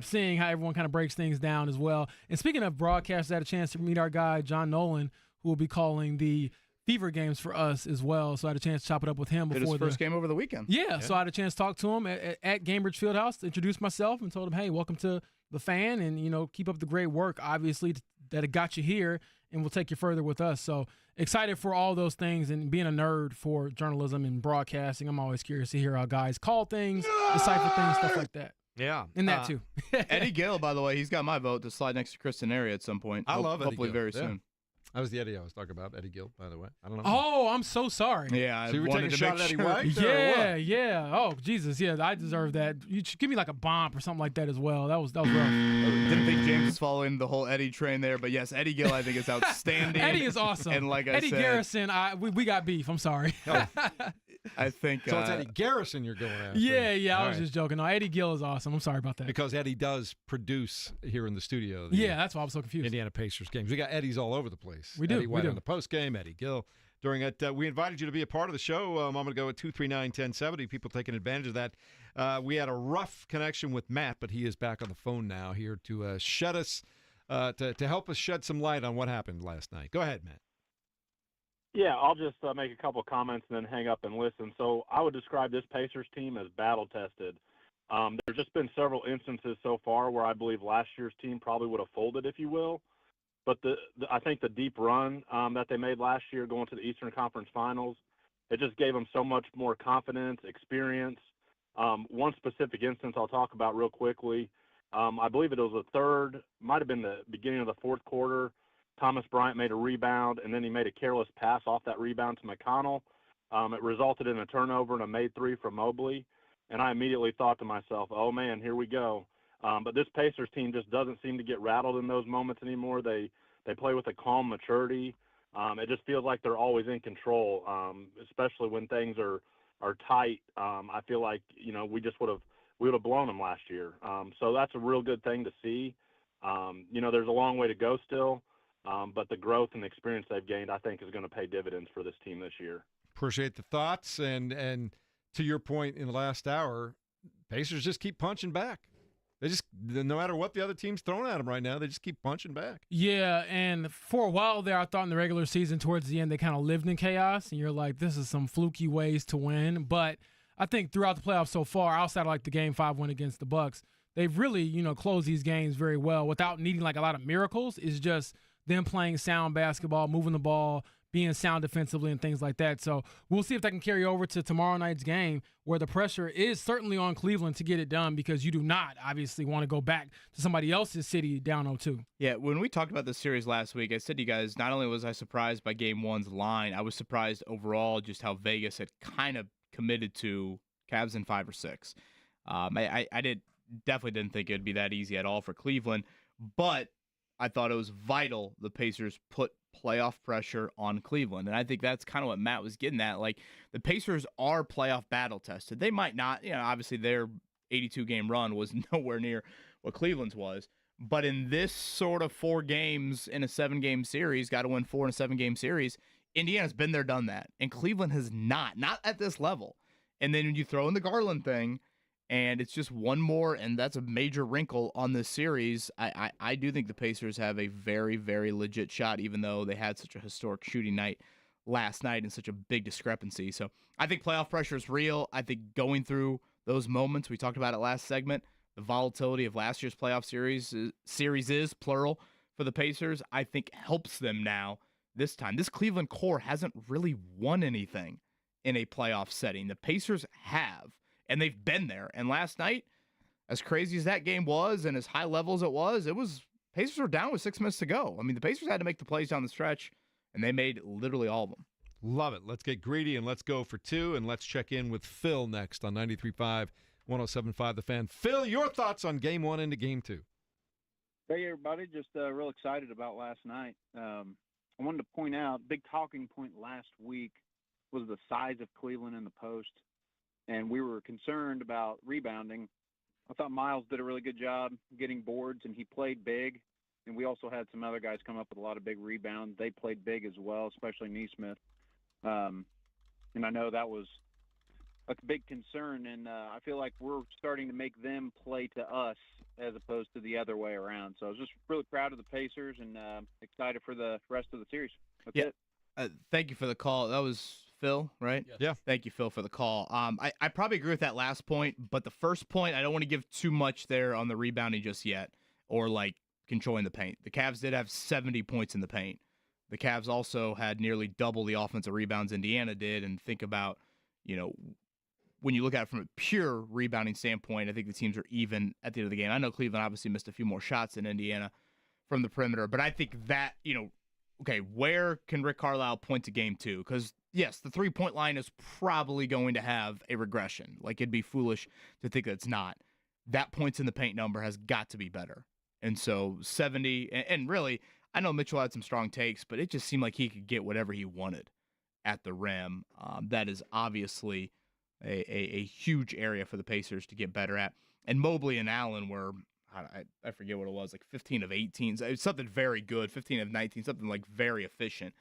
seeing how everyone kind of breaks things down as well. And speaking of broadcasts, I had a chance to meet our guy, John Nolan, who will be calling the Fever games for us as well. So I had a chance to chop it up with him before his first game over the weekend. Yeah, so I had a chance to talk to him at Gainbridge Fieldhouse, to introduce myself and told him, hey, welcome to the Fan, and, you know, keep up the great work, obviously, that it got you here, and we'll take you further with us. So excited for all those things, and being a nerd for journalism and broadcasting, I'm always curious to hear how guys call things, decipher things, stuff like that. Yeah. And that too. Eddie Gill, by the way, he's got my vote to slide next to Kristen Area at some point. I love Eddie hopefully Gill. very Yeah. soon. That was the Eddie I was talking about, Eddie Gill, by the way. I don't know. Oh, I'm so sorry. Yeah, I So you were wanted taking a to shot make at Eddie sure. White? Yeah, yeah. Oh, Jesus, yeah, I deserve that. You should give me like a bomb or something like that as well. That was rough. Didn't think James was following the whole Eddie train there, but yes, Eddie Gill I think is outstanding. Eddie is awesome. And like Eddie I said, Garrison, we got beef. I'm sorry. I think So it's Eddie Garrison you're going after. Yeah, I All was right. just joking. No, Eddie Gill is awesome. I'm sorry about that. Because Eddie does produce here in the studio. The Yeah, that's why I was so confused. Indiana Pacers games. We got Eddies all over the place. We do, Eddie we White do. on the post game, Eddie Gill during it. We invited you to be a part of the show a moment ago at 239-1070. People taking advantage of that. We had a rough connection with Matt, but he is back on the phone now here to shed us, to help us shed some light on what happened last night. Go ahead, Matt. Yeah, I'll just make a couple comments and then hang up and listen. So I would describe this Pacers team as battle-tested. There's just been several instances so far where I believe last year's team probably would have folded, if you will. But I think the deep run that they made last year going to the Eastern Conference Finals, it just gave them so much more confidence, experience. One specific instance I'll talk about real quickly, I believe it was the third, might have been the beginning of the fourth quarter. Thomas Bryant made a rebound, and then he made a careless pass off that rebound to McConnell. It resulted in a turnover and a made three from Mobley. And I immediately thought to myself, oh, man, here we go. But this Pacers team just doesn't seem to get rattled in those moments anymore. They play with a calm maturity. It just feels like they're always in control, especially when things are tight. I feel like, you know, we would have blown them last year. So that's a real good thing to see. You know, there's a long way to go still. But the growth and the experience they've gained, I think, is going to pay dividends for this team this year. Appreciate the thoughts. And to your point in the last hour, Pacers just keep punching back. They just, no matter what the other team's throwing at them right now, they just keep punching back. Yeah, and for a while there, I thought in the regular season towards the end, they kind of lived in chaos, and you're like, this is some fluky ways to win. But I think throughout the playoffs so far, outside of like the Game 5 win against the Bucks, they've really, you know, closed these games very well without needing like a lot of miracles. It's just them playing sound basketball, moving the ball, being sound defensively and things like that. So we'll see if that can carry over to tomorrow night's game, where the pressure is certainly on Cleveland to get it done, because you do not obviously want to go back to somebody else's city down 0-2. Yeah, when we talked about this series last week, I said to you guys, not only was I surprised by Game 1's line, I was surprised overall just how Vegas had kind of committed to Cavs in 5 or 6. I definitely didn't think it'd be that easy at all for Cleveland, but I thought it was vital the Pacers put playoff pressure on Cleveland. And I think that's kind of what Matt was getting at. Like, the Pacers are playoff battle tested. They might not, you know, obviously their 82-game run was nowhere near what Cleveland's was. But in this sort of 4 games in a 7-game series, got to win 4 in a 7-game series, Indiana's been there, done that. And Cleveland has not at this level. And then when you throw in the Garland thing, and it's just one more, and that's a major wrinkle on this series. I do think the Pacers have a very, very legit shot, even though they had such a historic shooting night last night and such a big discrepancy. So I think playoff pressure is real. I think going through those moments, we talked about it last segment, the volatility of last year's playoff series is plural for the Pacers, I think helps them now this time. This Cleveland core hasn't really won anything in a playoff setting. The Pacers have, and they've been there. And last night, as crazy as that game was and as high level as it was Pacers were down with 6 minutes to go. I mean, the Pacers had to make the plays down the stretch, and they made literally all of them. Love it. Let's get greedy and let's go for two, and let's check in with Phil next on 93.5, 107.5 The Fan. Phil, your thoughts on Game 1 into Game 2? Hey, everybody. Just real excited about last night. I wanted to point out, big talking point last week was the size of Cleveland in the post, and we were concerned about rebounding. I thought Miles did a really good job getting boards, and he played big. And we also had some other guys come up with a lot of big rebounds. They played big as well, especially Nesmith. And I know that was a big concern, and I feel like we're starting to make them play to us as opposed to the other way around. So I was just really proud of the Pacers and excited for the rest of the series. That's it. Thank you for the call. That was Phil, right? Yes. Yeah. Thank you, Phil, for the call. I probably agree with that last point, but the first point, I don't want to give too much there on the rebounding just yet, or like controlling the paint. The Cavs did have 70 points in the paint. The Cavs also had nearly double the offensive rebounds Indiana did, and think about, when you look at it from a pure rebounding standpoint, I think the teams are even at the end of the game. I know Cleveland obviously missed a few more shots than Indiana from the perimeter, but I think that, okay, where can Rick Carlisle point to Game 2? Because, yes, the three-point line is probably going to have a regression. Like, it'd be foolish to think that it's not. That points in the paint number has got to be better. And so 70, and really, I know Mitchell had some strong takes, but it just seemed like he could get whatever he wanted at the rim. That is obviously a huge area for the Pacers to get better at. And Mobley and Allen were, I forget what it was, like 15 of 18. So it was something very good, 15 of 19, something like very efficient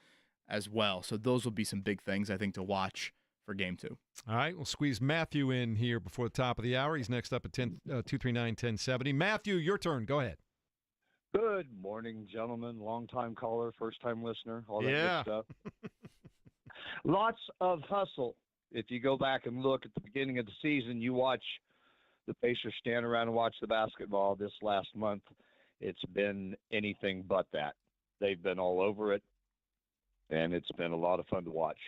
as well. So those will be some big things, I think, to watch for Game 2. All right, we'll squeeze Matthew in here before the top of the hour. He's next up at 239-1070. Matthew, your turn. Go ahead. Good morning, gentlemen. Long-time caller, first-time listener, all that good stuff. Lots of hustle. If you go back and look at the beginning of the season, you watch the Pacers stand around and watch the basketball this last month. It's been anything but that. They've been all over it, and it's been a lot of fun to watch.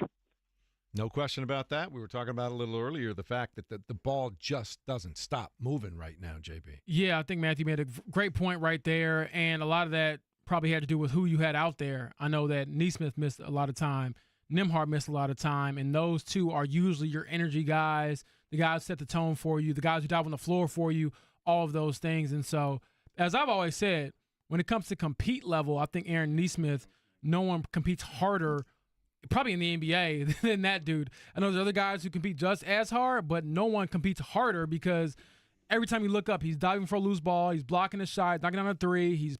No question about that. We were talking about a little earlier, the fact that the ball just doesn't stop moving right now, JB. Yeah, I think Matthew made a great point right there, and a lot of that probably had to do with who you had out there. I know that Nesmith missed a lot of time. Nembhard missed a lot of time, and those two are usually your energy guys, the guys who set the tone for you, the guys who dive on the floor for you, all of those things. And so, as I've always said, when it comes to compete level, I think Aaron Nesmith, no one competes harder probably in the NBA than that dude. I know there's other guys who compete just as hard, but no one competes harder because every time you look up, he's diving for a loose ball, he's blocking a shot, knocking down a three, he's,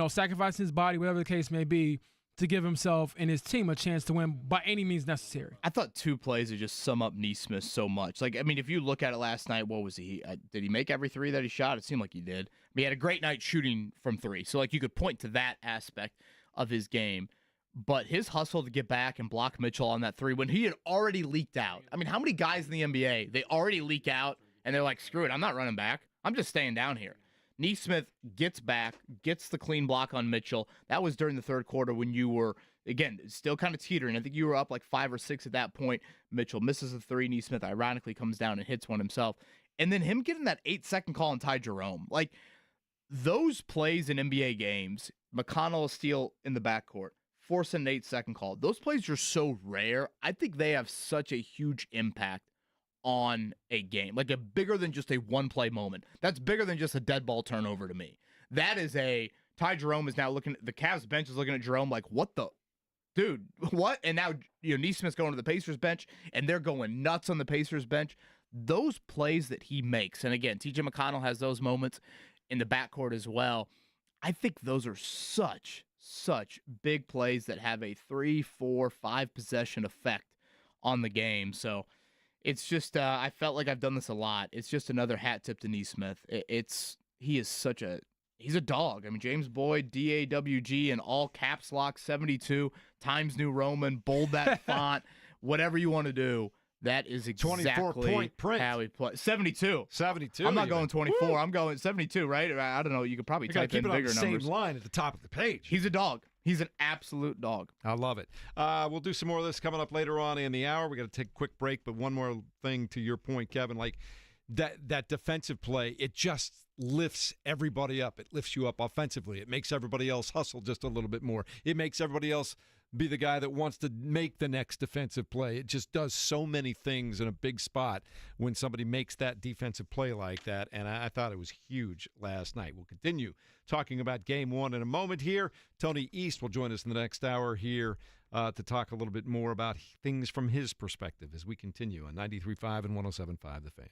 sacrificing his body, whatever the case may be, to give himself and his team a chance to win by any means necessary. I thought two plays would just sum up Nesmith so much. If you look at it last night, what was he? Did he make every three that he shot? It seemed like he did. He had a great night shooting from three. So, you could point to that aspect of his game. But his hustle to get back and block Mitchell on that three when he had already leaked out. How many guys in the NBA, they already leak out, and they're like, screw it, I'm not running back. I'm just staying down here. Nesmith gets back, gets the clean block on Mitchell. That was during the third quarter when you were, again, still kind of teetering. I think you were up like 5 or 6 at that point. Mitchell misses a three. Nesmith ironically comes down and hits one himself. And then him getting that 8-second call on Ty Jerome. Those plays in NBA games, McConnell steal in the backcourt, force an 8-second call. Those plays are so rare. I think they have such a huge impact on a game, a bigger than just a one-play moment. That's bigger than just a dead ball turnover to me. That is Ty Jerome is now looking, the Cavs bench is looking at Jerome like, what the, dude, what? And now, Nesmith's going to the Pacers bench, and they're going nuts on the Pacers bench. Those plays that he makes, and again, TJ McConnell has those moments in the backcourt as well. I think those are such big plays that have a 3, 4, 5 possession effect on the game. So it's just, I felt like I've done this a lot. It's just another hat tip to Nesmith. He's a dog. James Boyd, DAWG, and all caps lock 72, Times New Roman, bold that font, whatever you want to do. That is 24 exactly point print. how he plays. 72. 72. I'm not even. going 24. Woo. I'm going 72, right? I don't know. You could probably You gotta type in keep it on bigger the numbers. same line at the top of the page. He's a dog. He's an absolute dog. I love it. We'll do some more of this coming up later on in the hour. We got to take a quick break, but one more thing to your point, Kevin. Like that defensive play, it just lifts everybody up. It lifts you up offensively. It makes everybody else hustle just a little bit more. It makes everybody else be the guy that wants to make the next defensive play. It just does so many things in a big spot when somebody makes that defensive play like that, and I thought it was huge last night. We'll continue talking about Game 1 in a moment here. Tony East will join us in the next hour here to talk a little bit more about things from his perspective as we continue on 93.5 and 107.5 The Fan.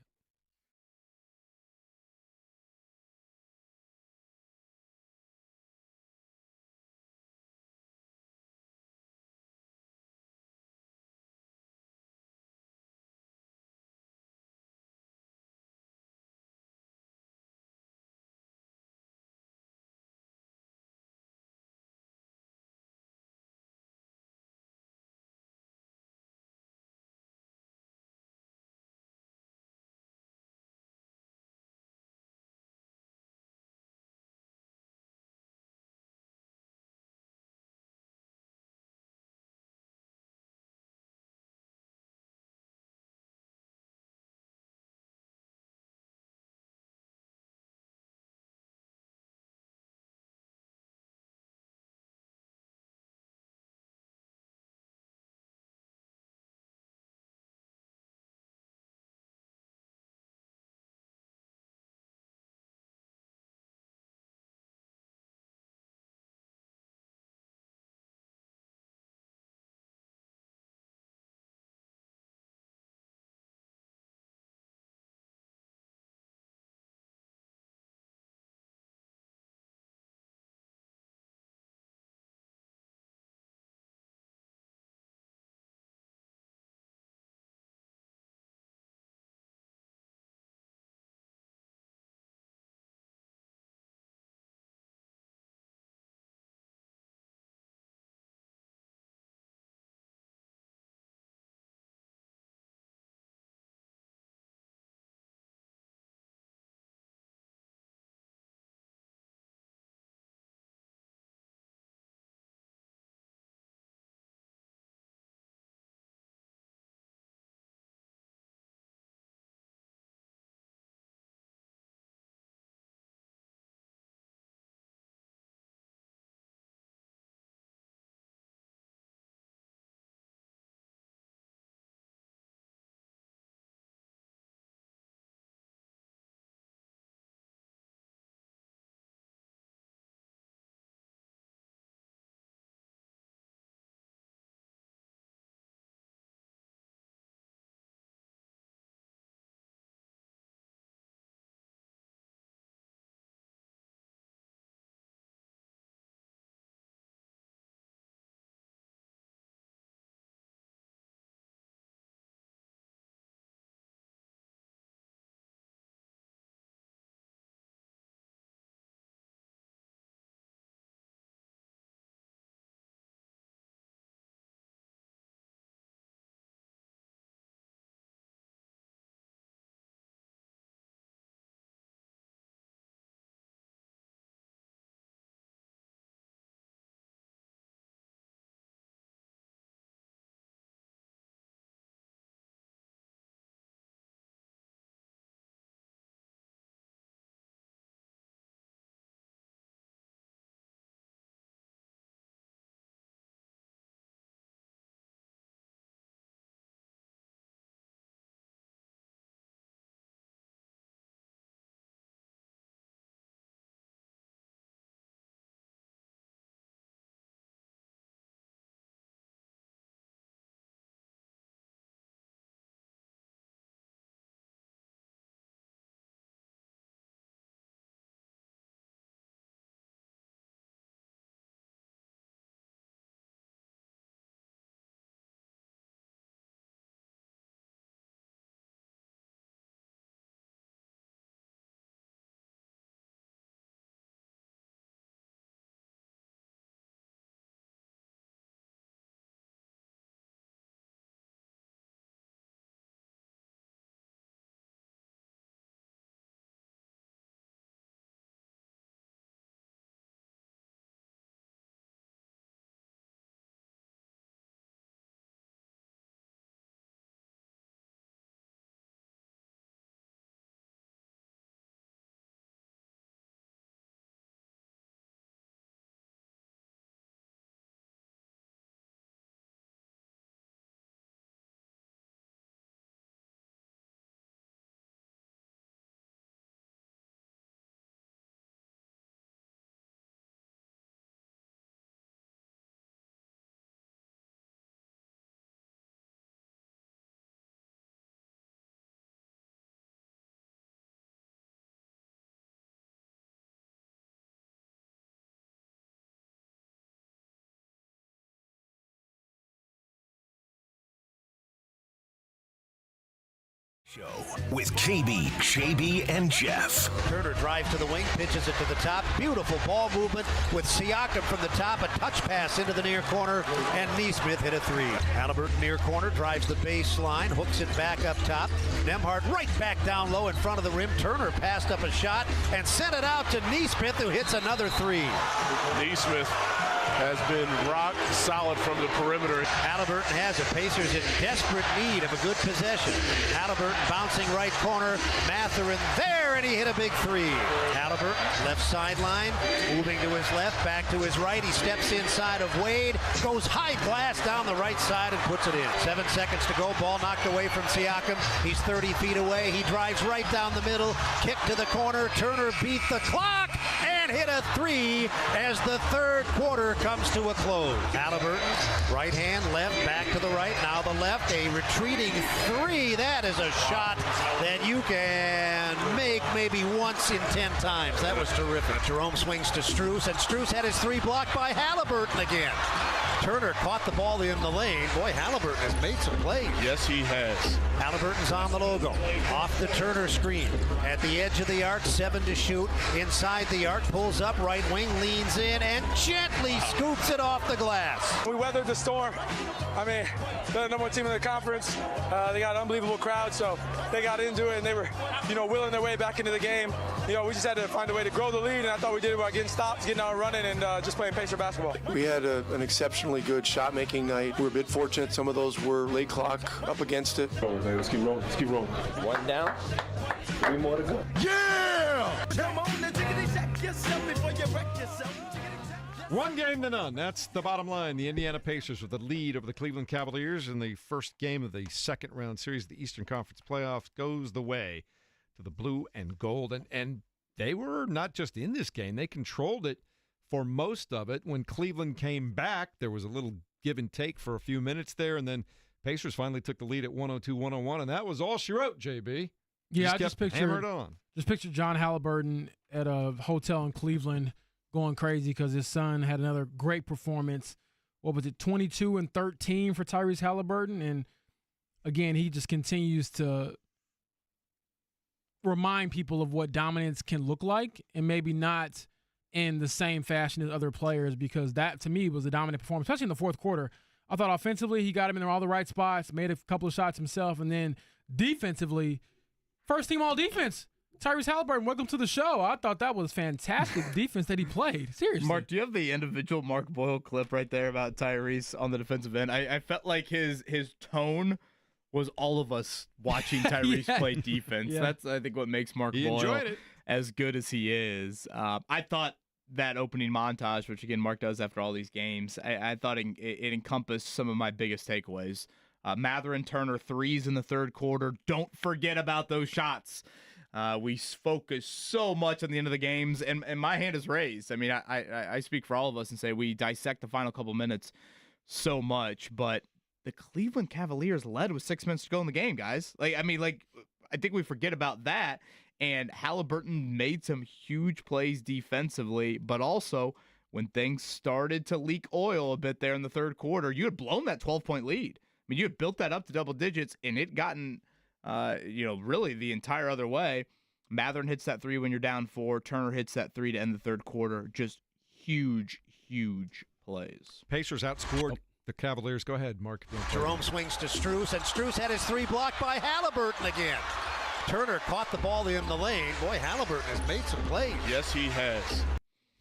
Show with KB, JB, and Jeff. Turner drives to the wing, pitches it to the top. Beautiful ball movement with Siakam from the top. A touch pass into the near corner, and Neesmith hit a three. Halliburton near corner drives the baseline, hooks it back up top. Nembhard right back down low in front of the rim. Turner passed up a shot and sent it out to Neesmith, who hits another three. Neesmith has been rock solid from the perimeter. Halliburton has it. Pacers in desperate need of a good possession. Halliburton bouncing right corner. Matherin there, and he hit a big three. Halliburton, left sideline, moving to his left, back to his right. He steps inside of Wade, goes high glass down the right side and puts it in. 7 seconds to go. Ball knocked away from Siakam. He's 30 feet away. He drives right down the middle. Kick to the corner. Turner beat the clock and hit a three as the third quarter comes to a close. Halliburton, right hand, left, back to the right, now the left, a retreating three. That is a shot that you can make maybe once in 10 times. That was terrific. Jerome swings to Strus, and Strus had his three blocked by Halliburton again. Turner caught the ball in the lane. Boy, Halliburton has made some plays. Yes, he has. Halliburton's on the logo. Off the Turner screen. At the edge of the arc, 7 to shoot. Inside the arc, pulls up, right wing, leans in, and gently scoops it off the glass. We weathered the storm. I mean, they're the number one team in the conference. They got an unbelievable crowd, so they got into it, and they were, willing their way back into the game. We just had to find a way to grow the lead, and I thought we did it by getting stops, getting out running, and just playing Pacer basketball. We had an exceptionally good shot-making night. We were a bit fortunate. Some of those were late clock up against it. Let's keep rolling. Let's keep rolling. One down. 3 more to go. Yeah! Come on and check yourself before you wreck yourself. One game to none. That's the bottom line. The Indiana Pacers with the lead over the Cleveland Cavaliers in the first game of the second round series of the Eastern Conference playoffs goes the way to the blue and gold. And they were not just in this game. They controlled it for most of it. When Cleveland came back, there was a little give and take for a few minutes there, and then Pacers finally took the lead at 102-101, and that was all she wrote, JB. Yeah, I just pictured John Halliburton at a hotel in Cleveland going crazy because his son had another great performance. What was it, 22 and 13 for Tyrese Halliburton? And, again, he just continues to remind people of what dominance can look like, and maybe not in the same fashion as other players, because that, to me, was a dominant performance, especially in the fourth quarter. I thought offensively he got him in all the right spots, made a couple of shots himself, and then defensively, first team all defense. Tyrese Halliburton, welcome to the show. I thought that was fantastic defense that he played. Seriously. Mark, do you have the individual Mark Boyle clip right there about Tyrese on the defensive end? I felt like his tone was all of us watching Tyrese play defense. Yeah. That's, I think, what makes Mark Boyle as good as he is. I thought that opening montage, which, again, Mark does after all these games, I thought it encompassed some of my biggest takeaways. Matherin, Turner, threes in the third quarter. Don't forget about those shots. We focus so much on the end of the games, and my hand is raised. I mean, I speak for all of us and say we dissect the final couple minutes so much, but the Cleveland Cavaliers led with 6 minutes to go in the game, guys. I think we forget about that, and Halliburton made some huge plays defensively, but also when things started to leak oil a bit there in the third quarter, you had blown that 12-point lead. I mean, you had built that up to double digits, and it gotten really the entire other way. Matherin hits that three when you're down 4. Turner hits that three to end the third quarter. Just huge, huge plays. Pacers outscored the Cavaliers. Go ahead, Mark. Jerome swings to Strus, and Strus had his three blocked by Halliburton again. Turner caught the ball in the lane. Boy, Halliburton has made some plays. Yes, he has.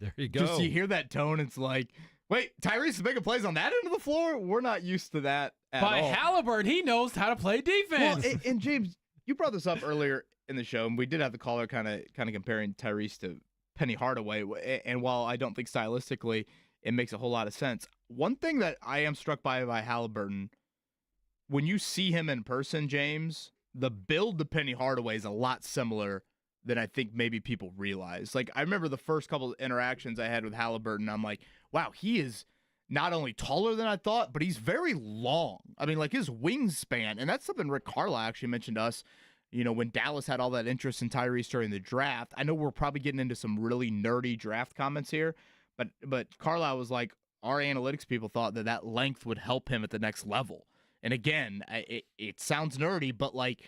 There you go. Just you hear that tone, it's like, wait, Tyrese is making plays on that end of the floor? We're not used to that at all. By Halliburton, he knows how to play defense. Well, and James, you brought this up earlier in the show, and we did have the caller kind of comparing Tyrese to Penny Hardaway. And while I don't think stylistically it makes a whole lot of sense, one thing that I am struck by Halliburton, when you see him in person, James, the build to Penny Hardaway is a lot similar than I think maybe people realize. Like, I remember the first couple of interactions I had with Halliburton, I'm like, wow, he is not only taller than I thought, but he's very long. I mean, like, his wingspan, and that's something Rick Carlisle actually mentioned to us, when Dallas had all that interest in Tyrese during the draft. I know we're probably getting into some really nerdy draft comments here, but Carlisle was like, our analytics people thought that length would help him at the next level. And again, it sounds nerdy, but like,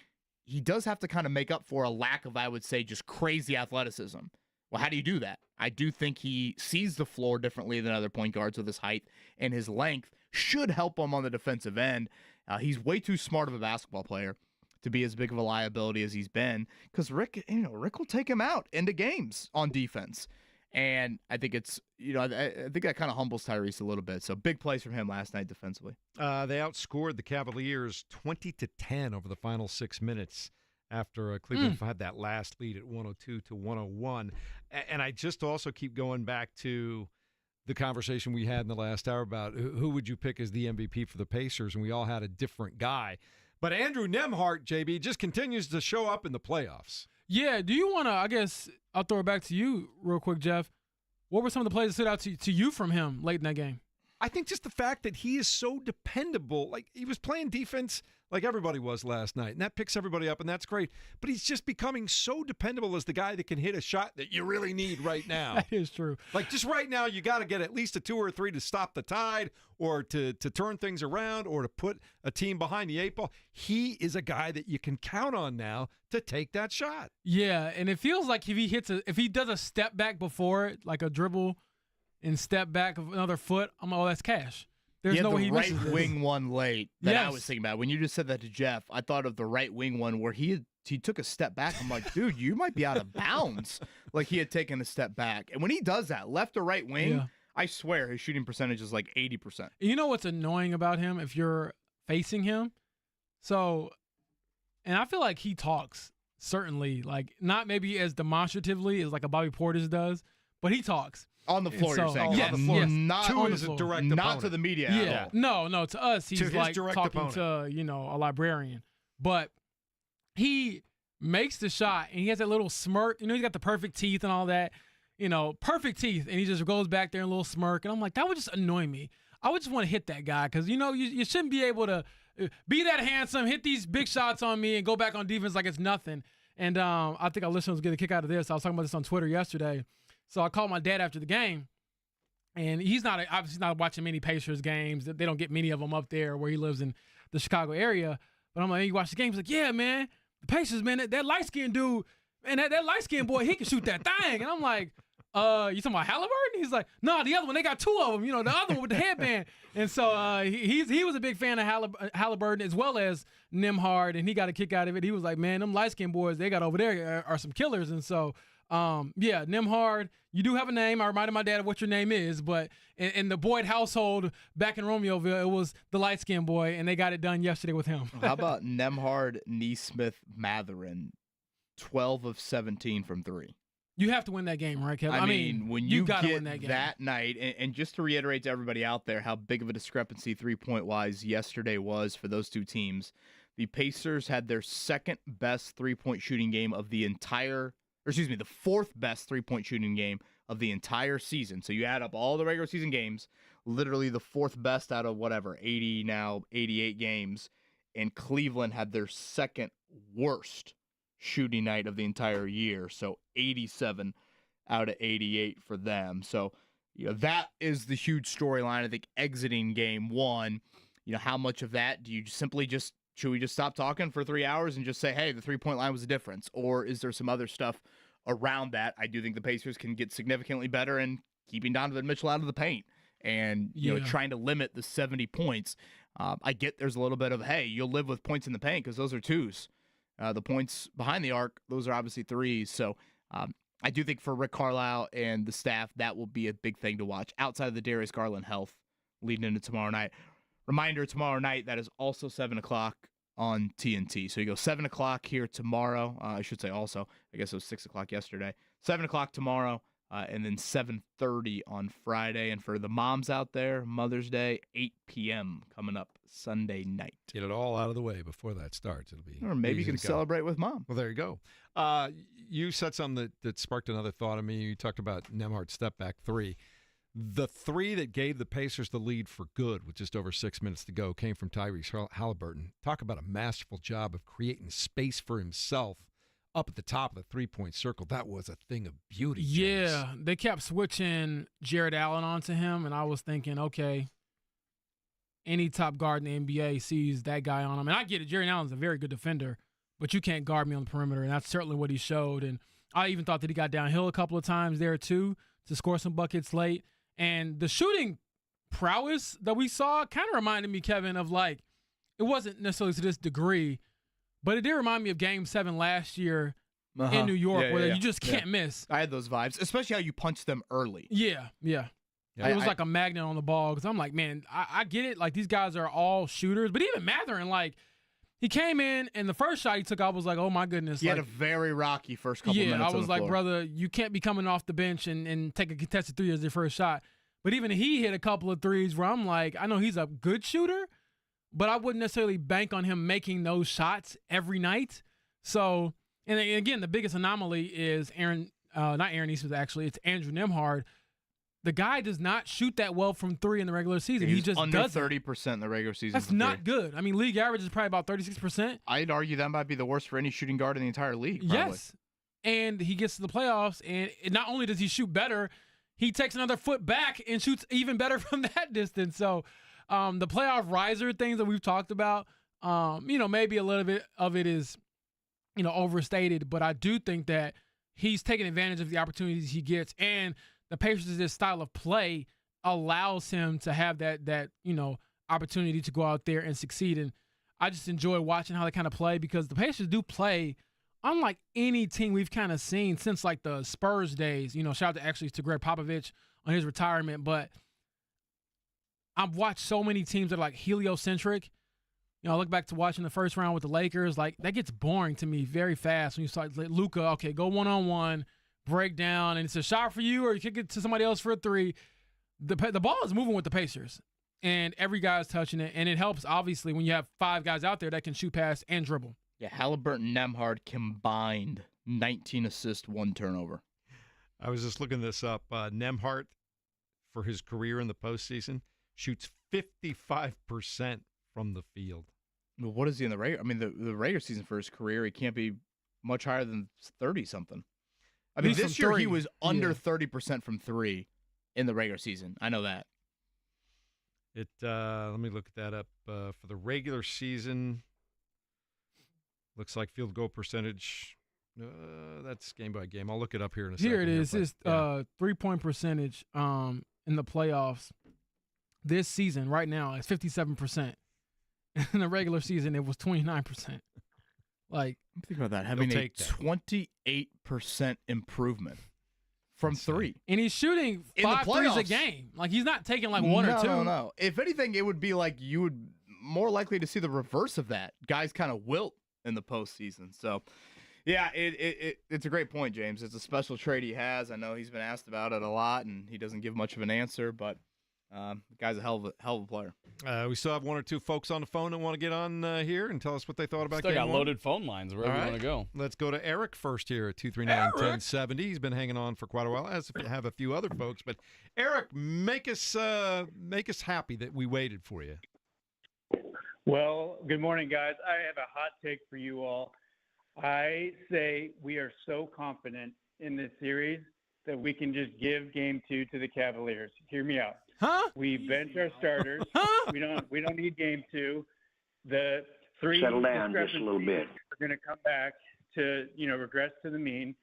he does have to kind of make up for a lack of, I would say, just crazy athleticism. Well, how do you do that? I do think he sees the floor differently than other point guards with his height, and his length should help him on the defensive end. He's way too smart of a basketball player to be as big of a liability as he's been, because Rick will take him out into games on defense. And I think it's, I think that kind of humbles Tyrese a little bit. So big plays from him last night defensively. They outscored the Cavaliers 20-10 over the final 6 minutes after Cleveland had that last lead at 102-101. And I just also keep going back to the conversation we had in the last hour about who would you pick as the MVP for the Pacers, and we all had a different guy. But Andrew Nembhard, JB, just continues to show up in the playoffs. Yeah, do you want to, I guess, I'll throw it back to you real quick, Jeff. What were some of the plays that stood out to you from him late in that game? I think just the fact that he is so dependable. Like, he was playing defense like everybody was last night, and that picks everybody up, and that's great. But he's just becoming so dependable as the guy that can hit a shot that you really need right now. That is true. Like, just right now, you got to get at least a 2 or 3 to stop the tide or to turn things around or to put a team behind the 8 ball. He is a guy that you can count on now to take that shot. Yeah, and it feels like if he does a step back before it, like a dribble and step back of another foot, that's cash. There's no way he misses right wing one late that Yes. I was thinking about. When you just said that to Jeff, I thought of the right wing one where he took a step back. I'm like, dude, you might be out of bounds. Like, he had taken a step back. And when he does that, left or right wing, I swear his shooting percentage is like 80%. You know what's annoying about him if you're facing him? So, and I feel like he talks, certainly, like not maybe as demonstratively as like a Bobby Portis does, but he talks. On the floor, you're saying? Yes, on the floor. yes. Not to on his the floor. direct Not opponent. to the media Yeah. at all. No, to us, he's To his like direct talking opponent. to, a librarian. But he makes the shot, and he has that little smirk. He's got the perfect teeth and all that, perfect teeth. And he just goes back there and a little smirk. And I'm like, that would just annoy me. I would just want to hit that guy because, you shouldn't be able to be that handsome, hit these big shots on me, and go back on defense like it's nothing. And I think our listeners get a kick out of this. I was talking about this on Twitter yesterday. So I called my dad after the game. And he's obviously not watching many Pacers games. They don't get many of them up there where he lives in the Chicago area. But I'm like, you watch the game? He's like, yeah, man. The Pacers, man, that light-skinned dude, and that light-skinned boy, he can shoot that thing. And I'm like, you talking about Halliburton? He's like, no, the other one. They got 2 of them, the other one with the headband. And so he was a big fan of Halliburton as well as Nembhard, and he got a kick out of it. He was like, man, them light-skinned boys they got over there are some killers. And so, Nembhard, you do have a name. I reminded my dad of what your name is, but in the Boyd household back in Romeoville, it was the light-skinned boy, and they got it done yesterday with him. How about Nembhard, Neesmith, Matherin, 12 of 17 from 3? You have to win that game, right, Kevin? I mean, when you gotta get win that game. that night, and just to reiterate to everybody out there how big of a discrepancy 3-point-wise yesterday was for those two teams, the Pacers had their second best 3-point shooting game of the the 4th best 3-point shooting game of the entire season. So you add up all the regular season games, literally the 4th best out of 88 games. And Cleveland had their second worst shooting night of the entire year. So 87 out of 88 for them. So, that is the huge storyline. I think exiting game 1, how much of that do you should we just stop talking for 3 hours and just say, hey, the 3-point line was the difference? Or is there some other stuff around that? I do think the Pacers can get significantly better in keeping Donovan Mitchell out of the paint and trying to limit the 70 points. I get there's a little bit of, hey, you'll live with points in the paint because those are 2s. The points behind the arc, those are obviously 3s. So I do think for Rick Carlisle and the staff, that will be a big thing to watch outside of the Darius Garland health leading into tomorrow night. Reminder, tomorrow night, that is also 7 o'clock on TNT. So you go 7 o'clock here tomorrow. I should say also, I guess it was 6 o'clock yesterday. 7 o'clock tomorrow, and then 7:30 on Friday. And for the moms out there, Mother's Day, 8 p.m. coming up Sunday night. Get it all out of the way before that starts. It'll be Or maybe you easy can to go. celebrate with mom. Well, there you go. You said something that sparked another thought in me. You talked about Nembhard's step back 3. The 3 that gave the Pacers the lead for good with just over 6 minutes to go came from Tyrese Halliburton. Talk about a masterful job of creating space for himself up at the top of the 3-point circle. That was a thing of beauty. James. Yeah, they kept switching Jared Allen onto him, and I was thinking, okay, any top guard in the NBA sees that guy on him. And I get it. Jared Allen's a very good defender, but you can't guard me on the perimeter, and that's certainly what he showed. And I even thought that he got downhill a couple of times there too to score some buckets late. And the shooting prowess that we saw kind of reminded me, Kevin, of like, it wasn't necessarily to this degree, but it did remind me of Game 7 last year in New York, where you just can't miss. I had those vibes, especially how you punched them early. Yeah. It was like a magnet on the ball, because I'm like, man, I get it. Like, these guys are all shooters. But even Mathurin, like, he came in, and the first shot he took, I was like, oh, my goodness. He had a very rocky first couple minutes. Yeah, I was on the like, floor. brother, you can't be coming off the bench and take a contested three as your first shot. But even he hit a couple of threes where I'm like, I know he's a good shooter, but I wouldn't necessarily bank on him making those shots every night. So, and again, the biggest anomaly is not Aaron Eastwood, actually. It's Andrew Nembhard. The guy does not shoot that well from three in the regular season. He just under doesn't. 30% in the regular season. That's not good. I mean, league average is probably about 36%. I'd argue that might be the worst for any shooting guard in the entire league. Probably. Yes. And he gets to the playoffs, and not only does he shoot better, he takes another foot back and shoots even better from that distance. So the playoff riser things that we've talked about, maybe a little bit of it is, overstated, but I do think that he's taking advantage of the opportunities he gets, and the Pacers' style of play allows him to have that opportunity to go out there and succeed. And I just enjoy watching how they kind of play, because the Pacers do play unlike any team we've kind of seen since like the Spurs days. Shout out to Greg Popovich on his retirement. But I've watched so many teams that are like heliocentric. I look back to watching the first round with the Lakers. Like, that gets boring to me very fast when you start like, Luka, okay, go one-on-one, break down, and it's a shot for you, or you kick it to somebody else for a three. The ball is moving with the Pacers, and every guy's touching it, and it helps, obviously, when you have five guys out there that can shoot, pass, and dribble. Yeah, Halliburton and Nembhard combined 19 assists, 1 turnover. I was just looking this up. Nembhard, for his career in the postseason, shoots 55% from the field. Well, what is he in the regular? I mean, the regular season for his career, he can't be much higher than 30-something. I mean, this year he was under 30% from three in the regular season. I know that. Let me look that up. For the regular season, looks like field goal percentage. That's game by game. I'll look it up here in a second. Here it is. It's 3-point percentage in the playoffs this season right now is 57%. In the regular season, it was 29%. Like, think about that, having a 28% improvement from three. And he's shooting 5 threes a game. Like, he's not taking like one or two. No. If anything, it would be like you would more likely to see the reverse of that. Guys kind of wilt in the postseason. So, yeah, it's a great point, James. It's a special trait he has. I know he's been asked about it a lot, and he doesn't give much of an answer, but the guy's a hell of a player. We still have one or two folks on the phone that want to get on here and tell us what they thought about Still game got one. loaded phone lines wherever you want to go. Let's go to Eric first here at 239-1070. He's been hanging on for quite a while, as have a few other folks. But Eric, make us happy that we waited for you. Well, good morning, guys. I have a hot take for you all. I say we are so confident in this series that we can just give Game 2 to the Cavaliers. Hear me out. Huh? We bench our starters. We don't need Game 2. The three settle down just a little bit. We're going to come back to regress to the mean.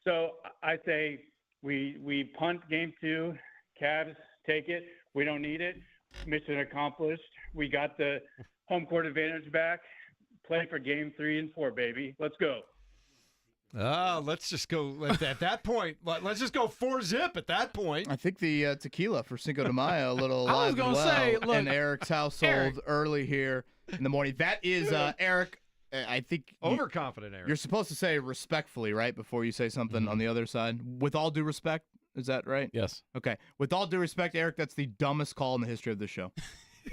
So I say we punt Game 2. Cavs take it. We don't need it. Mission accomplished. We got the home court advantage back. Play for Game 3 and 4, baby. Let's go. Let's just go at that point. Let's just go 4-zip at that point. I think the tequila for Cinco de Mayo a little I was alive gonna and well say, look, in Eric's household early here in the morning. That is Eric. I think overconfident, Eric. You're supposed to say respectfully, right, before you say something on the other side. With all due respect, is that right? Yes. Okay. With all due respect, Eric, that's the dumbest call in the history of the show.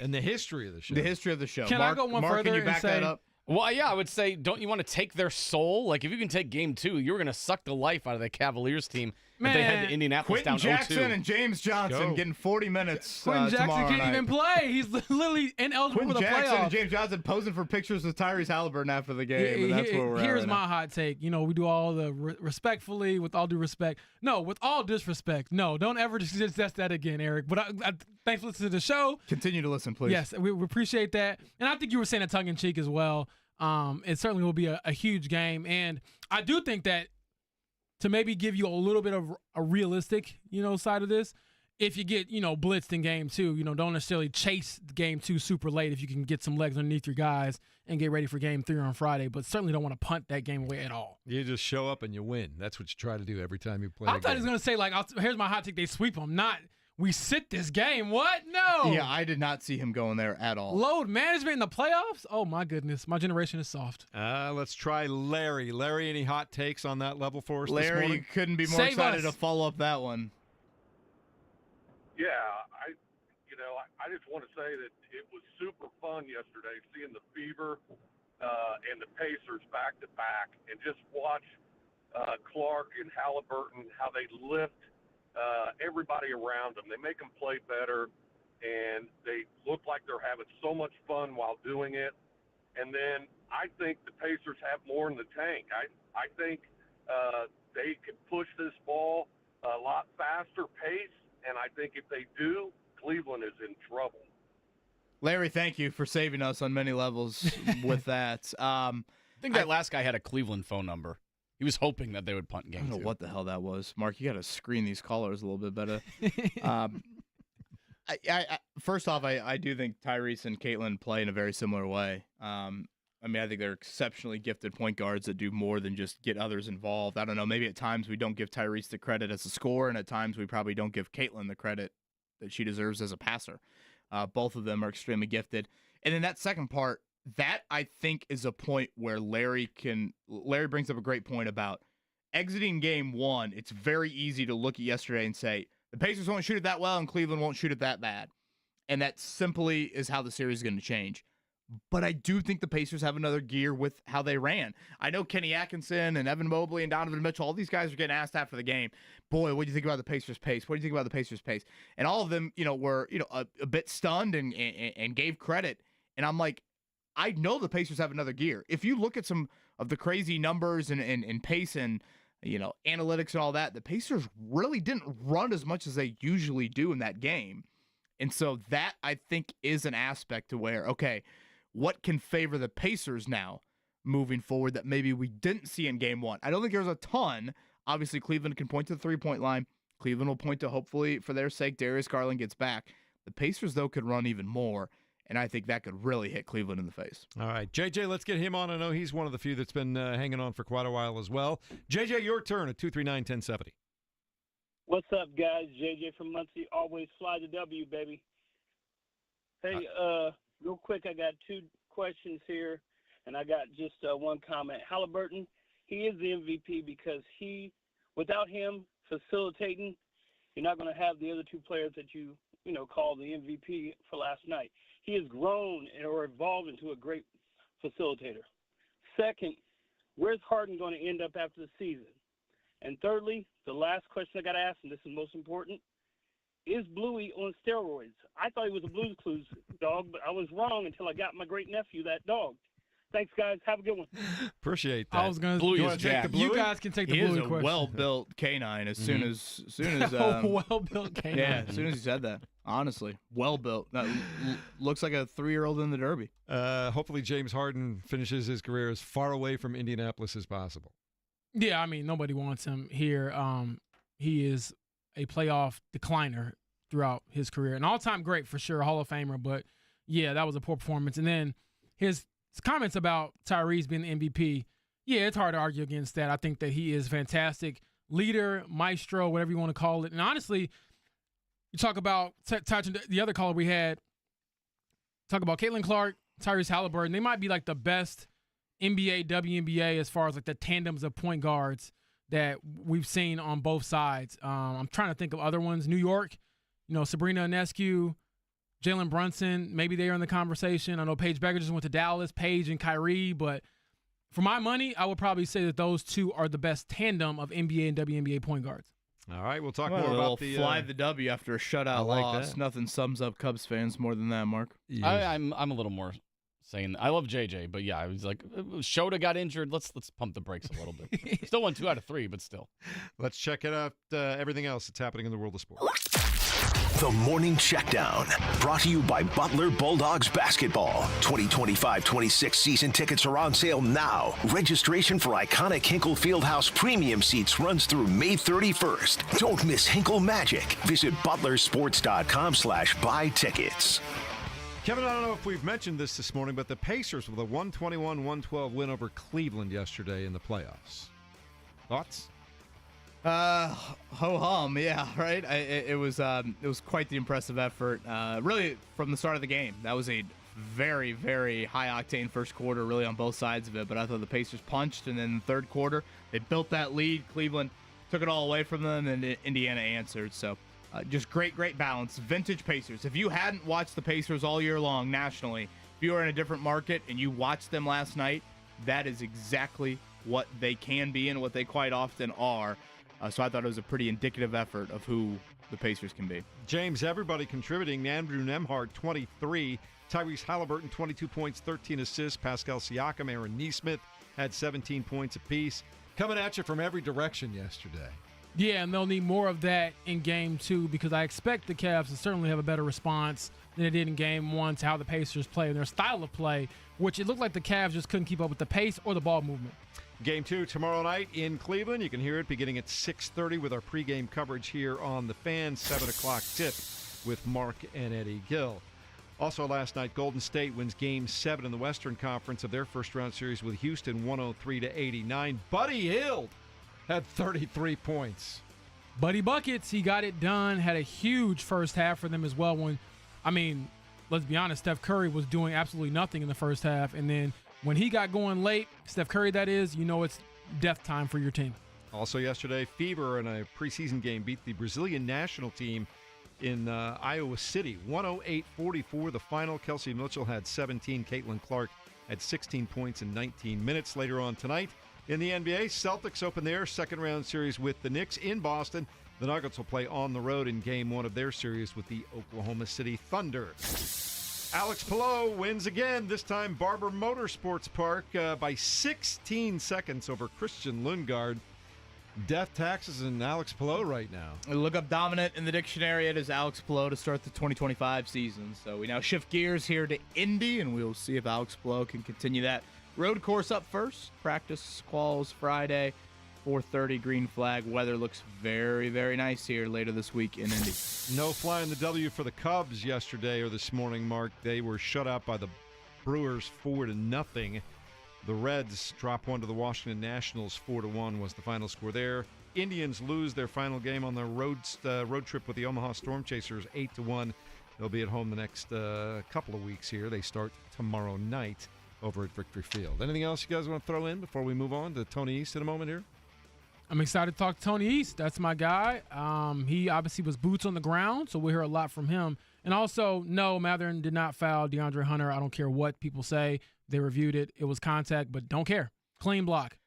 In the history of the show. The history of the show. Can I go one Mark, further can you and back say, that up? Well, yeah, I would say, don't you want to take their soul? Like, if you can take Game 2, you're going to suck the life out of the Cavaliers team if they head to Indianapolis Quentin down 0-2. Jackson and James Johnson getting 40 minutes Quentin Jackson tomorrow can't night. even play. He's literally ineligible for the Jackson playoffs. and James Johnson posing for pictures with Tyrese Halliburton after the game, and that's where we're at. Here's right my now. hot take. We do all the respectfully, with all due respect. No, with all disrespect. No, don't ever suggest that again, Eric. But thanks for listening to the show. Continue to listen, please. Yes, we appreciate that. And I think you were saying it tongue-in-cheek as well. It certainly will be a huge game. And I do think that to maybe give you a little bit of a realistic, side of this, if you get, blitzed in game 2, don't necessarily chase game 2 super late if you can get some legs underneath your guys and get ready for game 3 on Friday, but certainly don't want to punt that game away at all. You just show up and you win. That's what you try to do every time you play. I thought he was going to say, here's my hot take, they sweep them, not we sit this game. What? No. Yeah, I did not see him going there at all. Load management in the playoffs? Oh, my goodness. My generation is soft. Let's try Larry. Larry, any hot takes on that level for us this morning? Larry couldn't be more excited to follow up that one. Yeah, I just want to say that it was super fun yesterday seeing the Fever and the Pacers back to back, and just watch Clark and Halliburton, how they lift everybody around them. They make them play better, and they look like they're having so much fun while doing it. And then I think the Pacers have more in the tank. I think they could push this ball a lot faster pace. And I think if they do, Cleveland is in trouble. Larry, thank you for saving us on many levels with that. I think that last guy had a Cleveland phone number. He was hoping that they would punt game 2. I don't know what the hell that was. Mark, you got to screen these callers a little bit better. First off, I do think Tyrese and Caitlin play in a very similar way. I think they're exceptionally gifted point guards that do more than just get others involved. I don't know. Maybe at times we don't give Tyrese the credit as a scorer, and at times we probably don't give Caitlin the credit that she deserves as a passer. Both of them are extremely gifted. And then that second part, that I think is a point where Larry brings up a great point about exiting game 1. It's very easy to look at yesterday and say, the Pacers won't shoot it that well and Cleveland won't shoot it that bad. And that simply is how the series is going to change. But I do think the Pacers have another gear with how they ran. I know Kenny Atkinson and Evan Mobley and Donovan Mitchell, all these guys are getting asked after the game, boy, what do you think about the Pacers' pace? What do you think about the Pacers' pace? And all of them, were, a bit stunned and gave credit. And I'm like, I know the Pacers have another gear. If you look at some of the crazy numbers and pace and, analytics and all that, the Pacers really didn't run as much as they usually do in that game. And so that, I think, is an aspect to where, okay, what can favor the Pacers now moving forward that maybe we didn't see in game 1? I don't think there's a ton. Obviously, Cleveland can point to the three-point line. Cleveland will point to, hopefully, for their sake, Darius Garland gets back. The Pacers, though, could run even more, and I think that could really hit Cleveland in the face. All right, JJ, let's get him on. I know he's one of the few that's been hanging on for quite a while as well. JJ, your turn at 239-1070. What's up, guys? JJ from Muncie. Always fly the W, baby. Hey, real quick, I got 2 questions here, and I got just one comment. Halliburton, he is the MVP because without him facilitating, you're not going to have the other 2 players that you call the MVP for last night. He has grown or evolved into a great facilitator. Second, where's Harden going to end up after the season? And thirdly, the last question I got to ask, and this is most important, is Bluey on steroids? I thought he was a Blues Clues dog, but I was wrong until I got my great nephew that dog. Thanks, guys. Have a good one. Appreciate that. I was going to take the Bluey. You guys can take the Bluey question. He is a well-built canine as soon as well-built canine. Yeah, as soon as he said that. Honestly, well-built. That looks like a 3-year-old in the Derby. Hopefully James Harden finishes his career as far away from Indianapolis as possible. Yeah, nobody wants him here. He is a playoff decliner throughout his career. An all-time great for sure, Hall of Famer, but yeah, that was a poor performance. And then his comments about Tyrese being the MVP, yeah, it's hard to argue against that. I think that he is fantastic leader, maestro, whatever you want to call it. And honestly, you talk about touching the other caller we had, talk about Caitlin Clark, Tyrese Halliburton. They might be like the best NBA, WNBA as far as like the tandems of point guards that we've seen on both sides. I'm trying to think of other ones. New York, Sabrina Ionescu, Jalen Brunson, maybe they're in the conversation. I know Paige Becker just went to Dallas, Paige and Kyrie, but for my money, I would probably say that those 2 are the best tandem of NBA and WNBA point guards. All right, we'll talk more about the fly the W after a shutout like loss. That. Nothing sums up Cubs fans more than that, Mark. I'm a little more saying I love JJ, but yeah, I was like, Shota got injured. Let's pump the brakes a little bit. Still won 2 out of 3, but still. Let's check it out. Everything else that's happening in the world of sports. The Morning Checkdown, brought to you by Butler Bulldogs Basketball. 2025-26 season tickets are on sale now. Registration for iconic Hinkle Fieldhouse premium seats runs through May 31st. Don't miss Hinkle Magic. Visit butlersports.com/buy tickets. Kevin, I don't know if we've mentioned this morning, but the Pacers with a 121-112 win over Cleveland yesterday in the playoffs. Thoughts? Ho-hum, yeah, right? It was quite the impressive effort, really, from the start of the game. That was a very, very high-octane first quarter, really, on both sides of it, but I thought the Pacers punched, and then in the third quarter, they built that lead. Cleveland took it all away from them, and Indiana answered, so just great balance. Vintage Pacers. If you hadn't watched the Pacers all year long nationally, if you were in a different market and you watched them last night, that is exactly what they can be and what they quite often are. So I thought it was a pretty indicative effort of who the Pacers can be. James, everybody contributing. Andrew Nembhard, 23. Tyrese Halliburton, 22 points, 13 assists. Pascal Siakam, Aaron Nesmith had 17 points apiece. Coming at you from every direction yesterday. Yeah, and they'll need more of that in Game 2 because I expect the Cavs to certainly have a better response than they did in Game 1 to how the Pacers play and their style of play, which it looked like the Cavs just couldn't keep up with the pace or the ball movement. Game 2 tomorrow night in Cleveland. You can hear it beginning at 6:30 with our pregame coverage here on The Fan. 7 o'clock tip with Mark and Eddie Gill. Also last night, Golden State wins Game 7 in the Western Conference of their first-round series with Houston 103-89. Buddy Hield had 33 points. Buddy Buckets, he got it done. Had a huge first half for them as well. Let's be honest, Steph Curry was doing absolutely nothing in the first half, and then when he got going late, Steph Curry that is, it's death time for your team. Also yesterday, Fever in a preseason game beat the Brazilian national team in Iowa City. 108-44 the final. Kelsey Mitchell had 17. Caitlin Clark had 16 points in 19 minutes. Later on tonight in the NBA, Celtics open their second-round series with the Knicks in Boston. The Nuggets will play on the road in Game 1 of their series with the Oklahoma City Thunder. Alex Palou wins again, this time Barber Motorsports Park by 16 seconds over Christian Lundgaard. Death, taxes, and Alex Palou right now. Look up dominant in the dictionary. It is Alex Palou to start the 2025 season. So we now shift gears here to Indy, and we'll see if Alex Palou can continue that. Road course up first. Practice quals Friday. 4:30 green flag. Weather looks very, very nice here later this week in Indy. No flying the W for the Cubs yesterday or this morning, Mark. They were shut out by the Brewers 4-0. The Reds drop one to the Washington Nationals. 4-1 was the final score there. Indians lose their final game on their road trip with the Omaha Storm Chasers 8-1. They'll be at home the next couple of weeks here. They start tomorrow night over at Victory Field. Anything else you guys want to throw in before we move on to Tony East in a moment here? I'm excited to talk to Tony East. That's my guy. He obviously was boots on the ground, so we'll hear a lot from him. And also, no, Matherin did not foul DeAndre Hunter. I don't care what people say. They reviewed it. It was contact, but don't care. Clean block.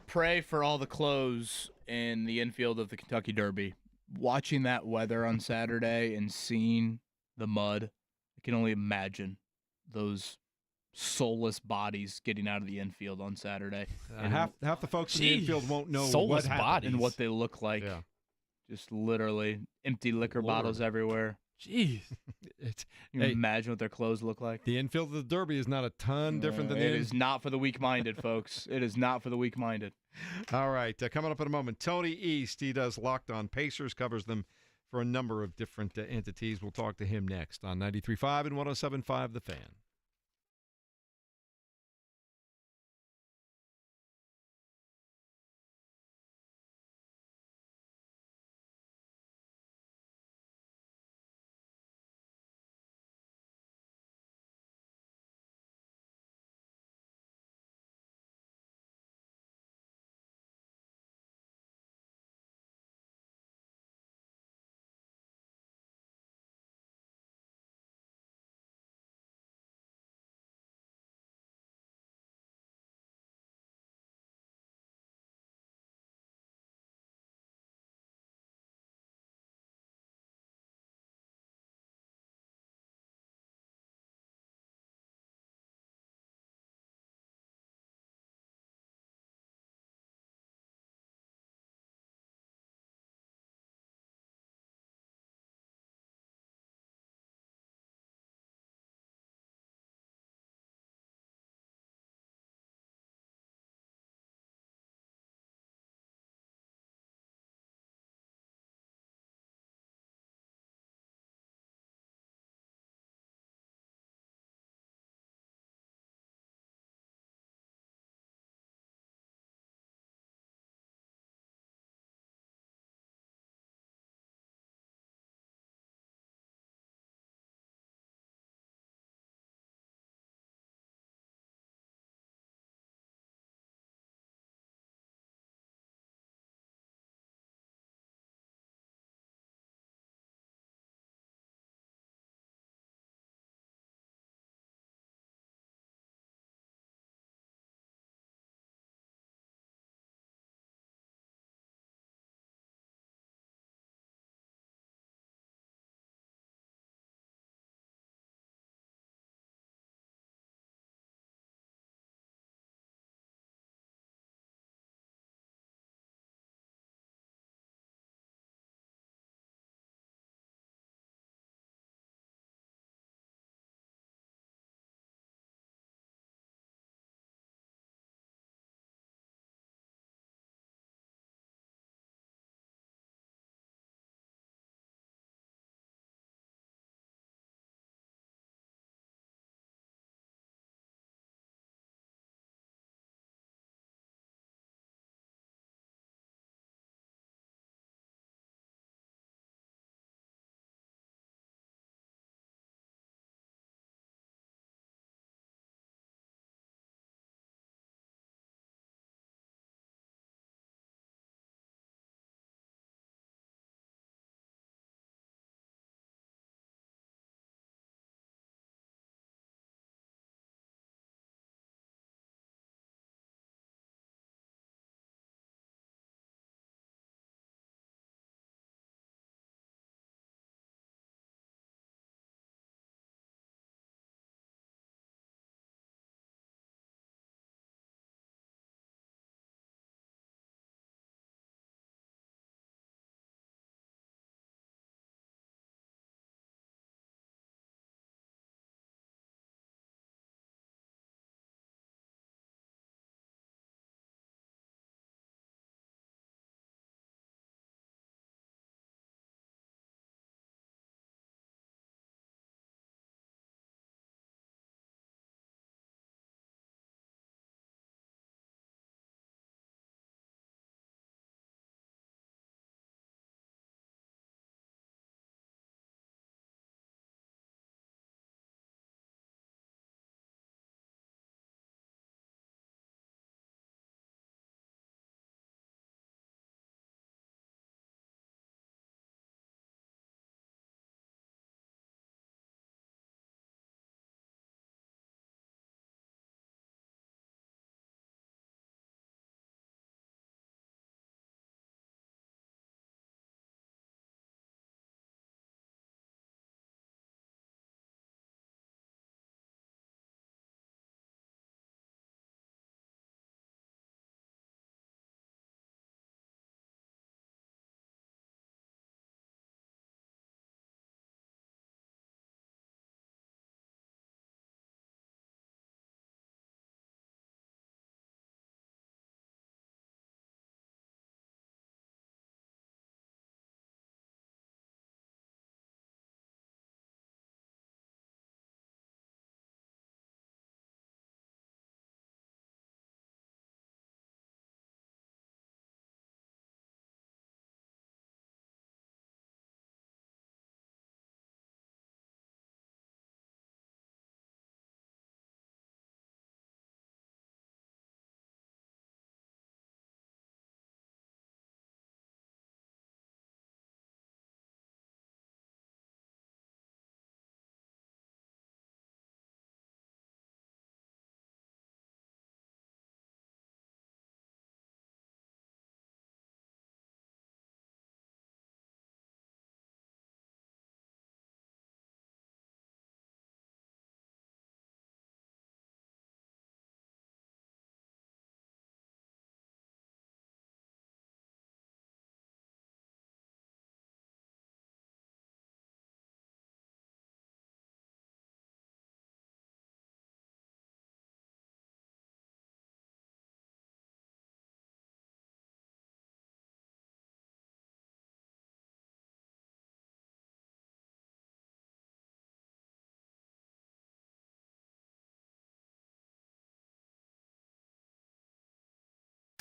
Pray for all the clothes in the infield of the Kentucky Derby. Watching that weather on Saturday and seeing the mud, I can only imagine those soulless bodies getting out of the infield on Saturday. Half the folks in the infield won't know soulless what happened bodies and what they look like. Yeah. Just literally empty liquor bottles everywhere. Jeez. You imagine what their clothes look like? The infield of the Derby is not a ton different than it is not for the weak-minded, folks. It is not for the weak-minded. All right, coming up in a moment, Tony East. He does Locked On Pacers, covers them for a number of different entities. We'll talk to him next on 93.5 and 107.5 The Fan.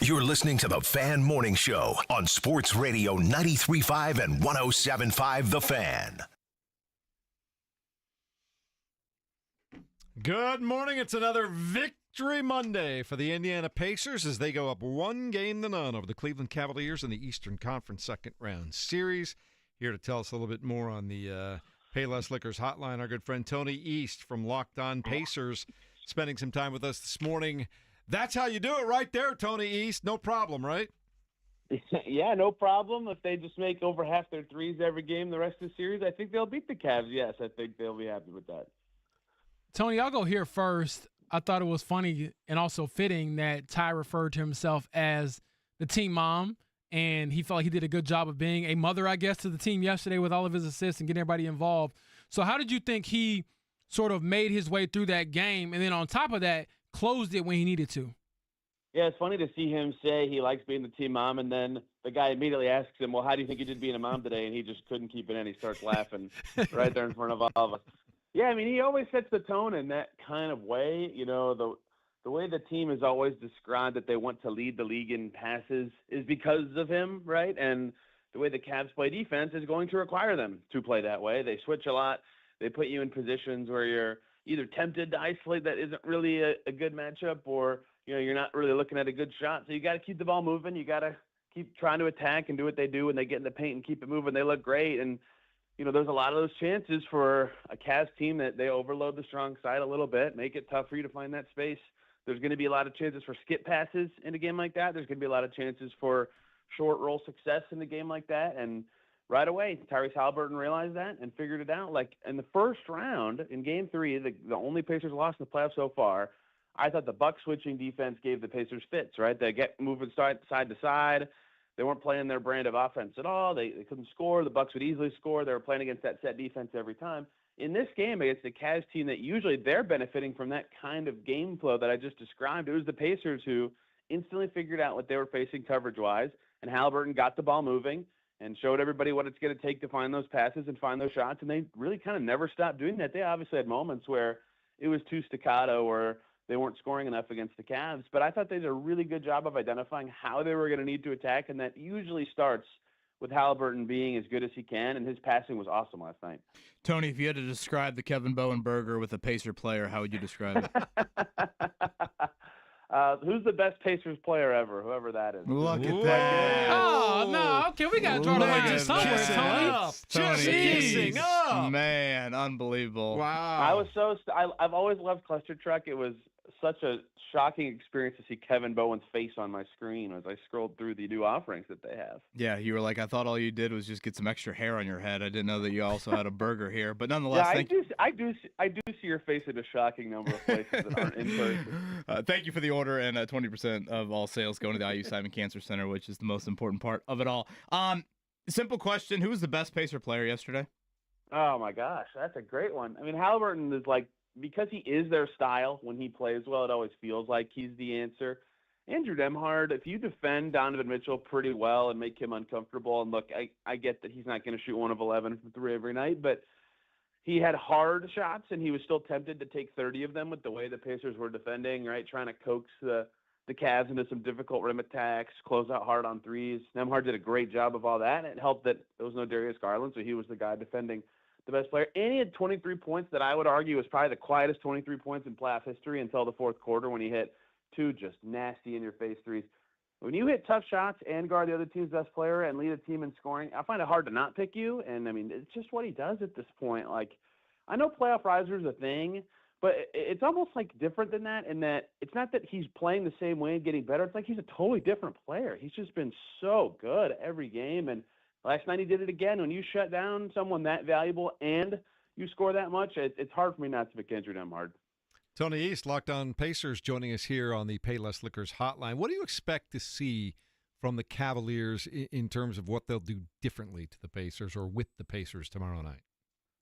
You're listening to the Fan Morning Show on Sports Radio 93.5 and 107.5 The Fan. Good morning. It's another Victory Monday for the Indiana Pacers as they go up 1-0 over the Cleveland Cavaliers in the Eastern Conference second round series. Here to tell us a little bit more on the Payless Liquors hotline, our good friend Tony East from Locked On Pacers, spending some time with us this morning. That's how you do it right there, Tony East. No problem, right? Yeah, no problem. If they just make over half their threes every game the rest of the series, I think they'll beat the Cavs. Yes, I think they'll be happy with that. Tony, I'll go here first. I thought it was funny and also fitting that Ty referred to himself as the team mom, and he felt like he did a good job of being a mother, I guess, to the team yesterday with all of his assists and getting everybody involved. So how did you think he sort of made his way through that game, and then on top of that, closed it when he needed to? Yeah, it's funny to see him say he likes being the team mom, and then the guy immediately asks him, well, how do you think you did being a mom today? And he just couldn't keep it in. He starts laughing right there in front of all of us. Yeah, I mean, he always sets the tone in that kind of way. You know, the way the team is always described that they want to lead the league in passes is because of him, right? And the way the Cavs play defense is going to require them to play that way. They switch a lot. They put you in positions where you're either tempted to isolate that isn't really a good matchup, or, you know, you're not really looking at a good shot. So you got to keep the ball moving. You got to keep trying to attack and do what they do when they get in the paint and keep it moving. They look great. And, you know, there's a lot of those chances for a Cavs team that they overload the strong side a little bit, make it tough for you to find that space. There's going to be a lot of chances for skip passes in a game like that. There's going to be a lot of chances for short roll success in a game like that. And right away, Tyrese Haliburton realized that and figured it out. Like in the first round, in Game 3, the only Pacers lost in the playoffs so far, I thought the Bucks switching defense gave the Pacers fits, right? They get moving side to side. They weren't playing their brand of offense at all. They couldn't score. The Bucks would easily score. They were playing against that set defense every time. In this game against the Cavs team that usually they're benefiting from that kind of game flow that I just described, it was the Pacers who instantly figured out what they were facing coverage-wise, and Haliburton got the ball moving and showed everybody what it's going to take to find those passes and find those shots, and they really kind of never stopped doing that. They obviously had moments where it was too staccato or they weren't scoring enough against the Cavs, but I thought they did a really good job of identifying how they were going to need to attack, and that usually starts with Haliburton being as good as he can, and his passing was awesome last night. Tony, if you had to describe the Kevin Bowen burger with a Pacer player, how would you describe it? Who's the best Pacers player ever, whoever that is? Look at that. Oh, no. Okay, we got to draw the line to somewhere, Tony. Tony. Kissing up. Man, unbelievable. Wow. I was I've always loved Cluster Truck. It was such a shocking experience to see Kevin Bowen's face on my screen as I scrolled through the new offerings that they have. Yeah, you were like, I thought all you did was just get some extra hair on your head. I didn't know that you also had a burger here. But nonetheless, I do see your face in a shocking number of places that aren't in person. Thank you for the order, and 20% of all sales going to the IU Simon Cancer Center, which is the most important part of it all. Simple question: who was the best Pacer player yesterday? Oh my gosh, that's a great one. I mean, Haliburton is like, because he is their style when he plays well, it always feels like he's the answer. Andrew Demhard, if you defend Donovan Mitchell pretty well and make him uncomfortable, and look, I get that he's not going to shoot 1 of 11 from 3 every night, but he had hard shots, and he was still tempted to take 30 of them with the way the Pacers were defending, right, trying to coax the Cavs into some difficult rim attacks, close out hard on threes. Demhard did a great job of all that, and it helped that there was no Darius Garland, so he was the guy defending the best player. And he had 23 points that I would argue was probably the quietest 23 points in playoff history until the fourth quarter when he hit 2 just nasty in-your-face threes. When you hit tough shots and guard the other team's best player and lead a team in scoring, I find it hard to not pick you. And, I mean, it's just what he does at this point. Like, I know playoff risers are a thing, but it's almost like different than that, in that it's not that he's playing the same way and getting better. It's like he's a totally different player. He's just been so good every game. And last night he did it again. When you shut down someone that valuable and you score that much, it's hard for me not to pick Andrew Demhard. Tony East, Locked On Pacers, joining us here on the Payless Liquors hotline. What do you expect to see from the Cavaliers in terms of what they'll do differently to the Pacers or with the Pacers tomorrow night?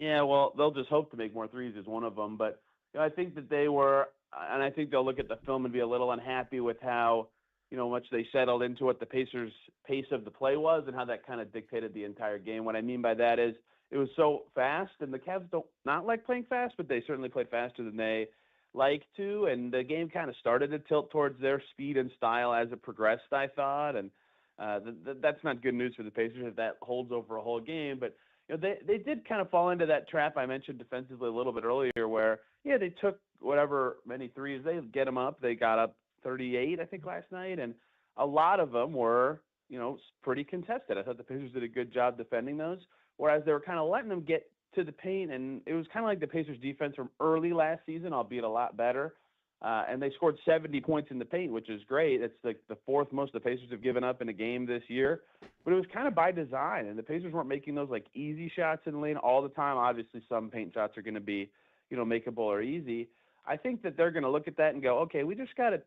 Yeah, well, they'll just hope to make more threes is one of them. But you know, I think that they were, and I think they'll look at the film and be a little unhappy with how, you know, much they settled into what the Pacers' pace of the play was and how that kind of dictated the entire game. What I mean by that is it was so fast, and the Cavs don't not like playing fast, but they certainly played faster than they like to, and the game kind of started to tilt towards their speed and style as it progressed, I thought, and that's not good news for the Pacers if that holds over a whole game. But they did kind of fall into that trap I mentioned defensively a little bit earlier, where they took whatever many threes they get them up. They got up 38, I think, last night, and a lot of them were pretty contested. I thought the Pacers did a good job defending those, whereas they were kind of letting them get to the paint, and it was kind of like the Pacers defense from early last season, albeit a lot better. And they scored 70 points in the paint, which is great. It's like the fourth most the Pacers have given up in a game this year. But it was kind of by design, and the Pacers weren't making those like easy shots in the lane all the time. Obviously, some paint shots are going to be, makeable or easy. I think that they're going to look at that and go, okay, we just got to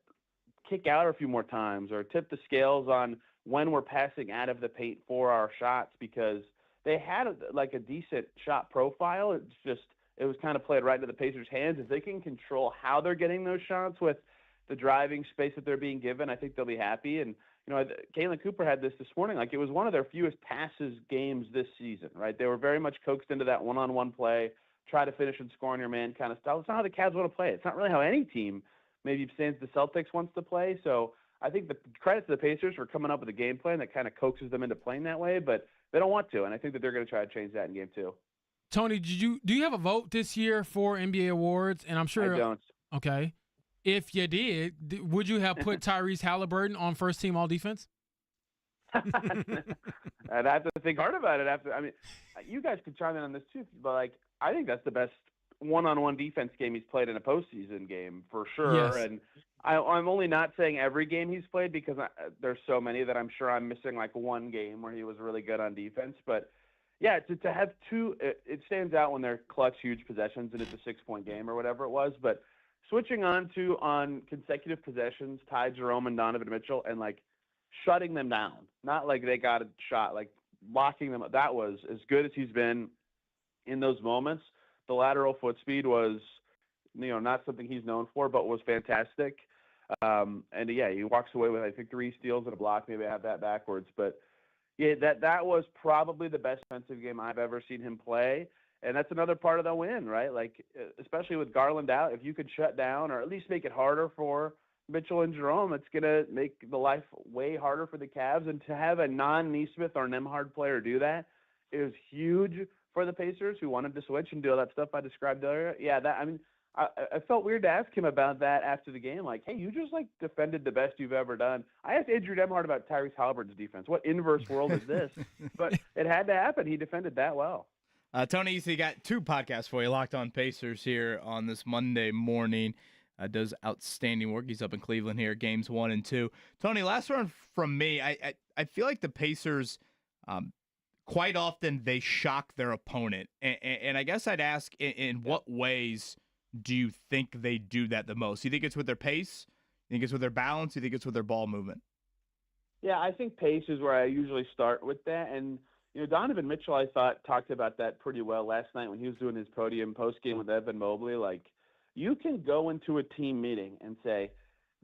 kick out a few more times or tip the scales on when we're passing out of the paint for our shots, because they had a decent shot profile. It was kind of played right into the Pacers' hands. If they can control how they're getting those shots with the driving space that they're being given, I think they'll be happy. And, Caitlin Cooper had this morning. Like, it was one of their fewest passes games this season, right? They were very much coaxed into that one-on-one play, try to finish and score on your man kind of style. It's not how the Cavs want to play. It's not really how any team, maybe since the Celtics, wants to play. So I think the credit to the Pacers for coming up with a game plan that kind of coaxes them into playing that way, but they don't want to. And I think that they're going to try to change that in game 2. Tony, do you have a vote this year for NBA awards? And I'm sure I don't. Okay. If you did, would you have put Tyrese Halliburton on first team all defense? I'd have to think hard about it. You guys could chime in on this too, but I think that's the best one-on-one defense game he's played in a postseason game for sure. Yes. And I'm only not saying every game he's played, because there's so many that I'm sure I'm missing one game where he was really good on defense. But yeah, to have two, it stands out when they're clutch, huge possessions and it's a 6-point game or whatever it was. But switching on consecutive possessions, Ty Jerome and Donovan Mitchell, and shutting them down, not like they got a shot, locking them up. That was as good as he's been in those moments. The lateral foot speed was, not something he's known for, but was fantastic. And yeah, he walks away with, I think, 3 steals and a block. Maybe I have that backwards, but yeah, that was probably the best defensive game I've ever seen him play. And that's another part of the win, right? Especially with Garland out, if you could shut down or at least make it harder for Mitchell and Jerome, it's going to make the life way harder for the Cavs. And to have a non-Nesmith or Nembhard player do that is huge for the Pacers, who wanted to switch and do all that stuff I described earlier. Yeah, I felt weird to ask him about that after the game. Hey, you just defended the best you've ever done. I asked Andrew Nembhard about Tyrese Halliburton's defense. What inverse world is this? But it had to happen. He defended that well. Tony, so you got 2 podcasts for you. Locked On Pacers here on this Monday morning. Does outstanding work. He's up in Cleveland here, games 1 and 2. Tony, last one from me. I feel like the Pacers, quite often they shock their opponent. And I guess I'd ask, in what ways do you think they do that the most? Do you think it's with their pace? Do you think it's with their balance? Do you think it's with their ball movement? Yeah, I think pace is where I usually start with that. And, Donovan Mitchell, I thought, talked about that pretty well last night when he was doing his podium postgame with Evan Mobley. You can go into a team meeting and say,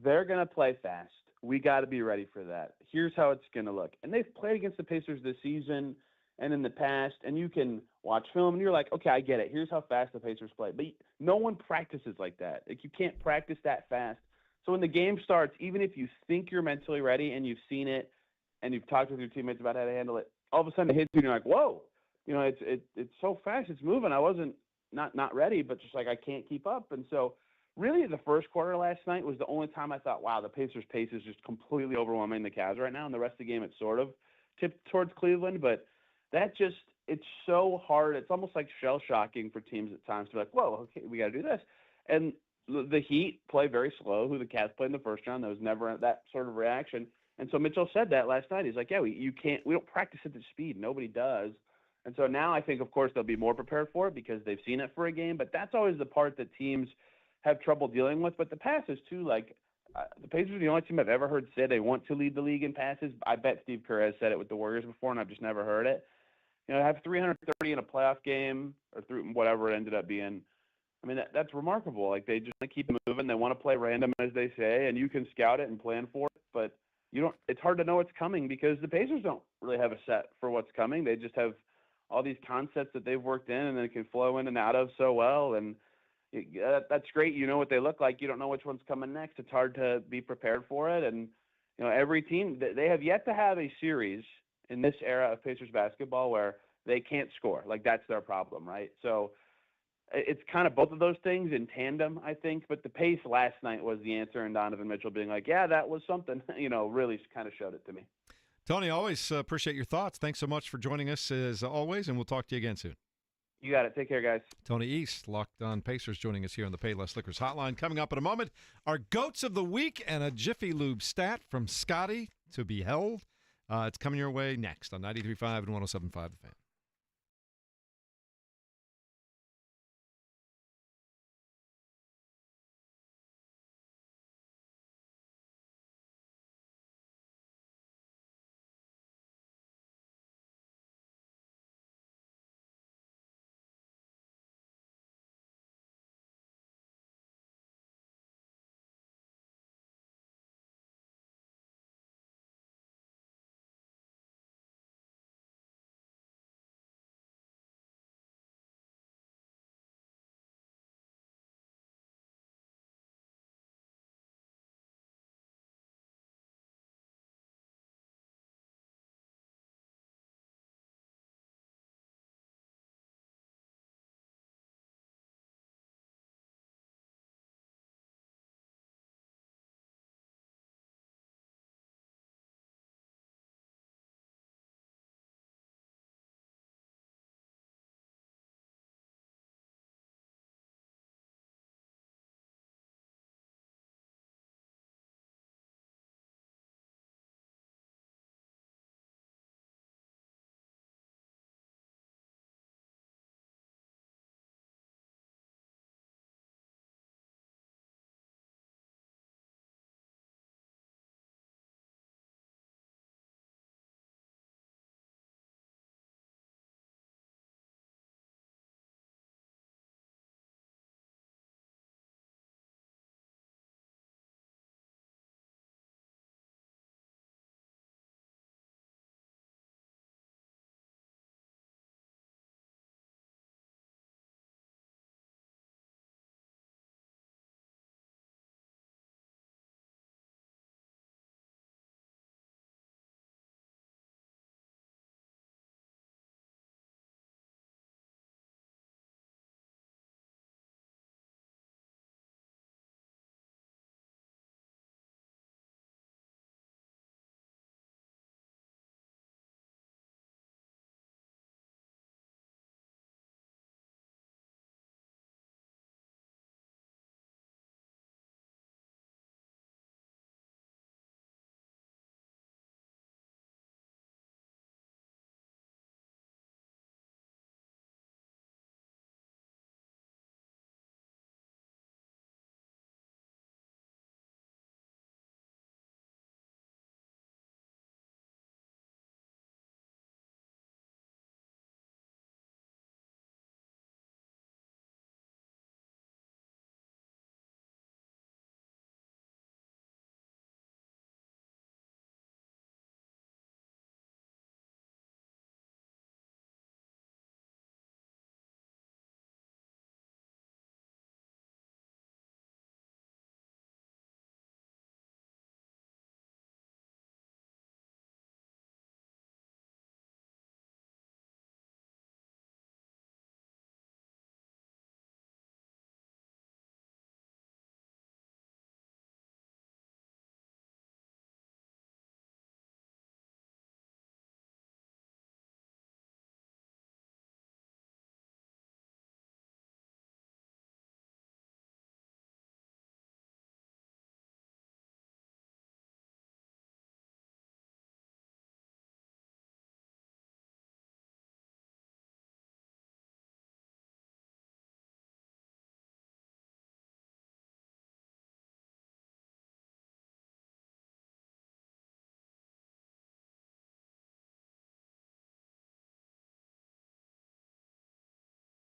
they're going to play fast. We got to be ready for that. Here's how it's going to look. And they've played against the Pacers this season and in the past, and you can watch film and you're like, okay, I get it. Here's how fast the Pacers play. But no one practices like that. You can't practice that fast. So when the game starts, even if you think you're mentally ready and you've seen it and you've talked with your teammates about how to handle it, all of a sudden it hits you and you're like, whoa, it's so fast, it's moving. I wasn't not ready, but just I can't keep up. And so really the first quarter last night was the only time I thought, wow, the Pacers' pace is just completely overwhelming the Cavs right now. And the rest of the game, it's sort of tipped towards Cleveland, but it's so hard. It's almost like shell shocking for teams at times to be like, whoa, okay, we got to do this. And the Heat play very slow, who the Cavs played in the first round. There was never that sort of reaction. And so Mitchell said that last night. He's like, yeah, we don't practice at the speed. Nobody does. And so now I think, of course, they'll be more prepared for it because they've seen it for a game. But that's always the part that teams have trouble dealing with. But the passes, too, the Pacers are the only team I've ever heard say they want to lead the league in passes. I bet Steve Kerr has said it with the Warriors before, and I've just never heard it. Have 330 in a playoff game or through whatever it ended up being. I mean, that's remarkable. They just keep moving. They want to play random, as they say, and you can scout it and plan for it. But it's hard to know what's coming because the Pacers don't really have a set for what's coming. They just have all these concepts that they've worked in and then can flow in and out of so well. And That's great. You know what they look like. You don't know which one's coming next. It's hard to be prepared for it. And, every team, they have yet to have a series in this era of Pacers basketball where they can't score. Like, that's their problem, right? So it's kind of both of those things in tandem, I think. But the pace last night was the answer, and Donovan Mitchell being like, yeah, that was something, really kind of showed it to me. Tony, always appreciate your thoughts. Thanks so much for joining us as always, and we'll talk to you again soon. You got it. Take care, guys. Tony East, Locked On Pacers, joining us here on the Payless Liquors Hotline. Coming up in a moment, our Goats of the Week and a Jiffy Lube stat from Scotty to be held. It's coming your way next on 93.5 and 107.5 The Fan.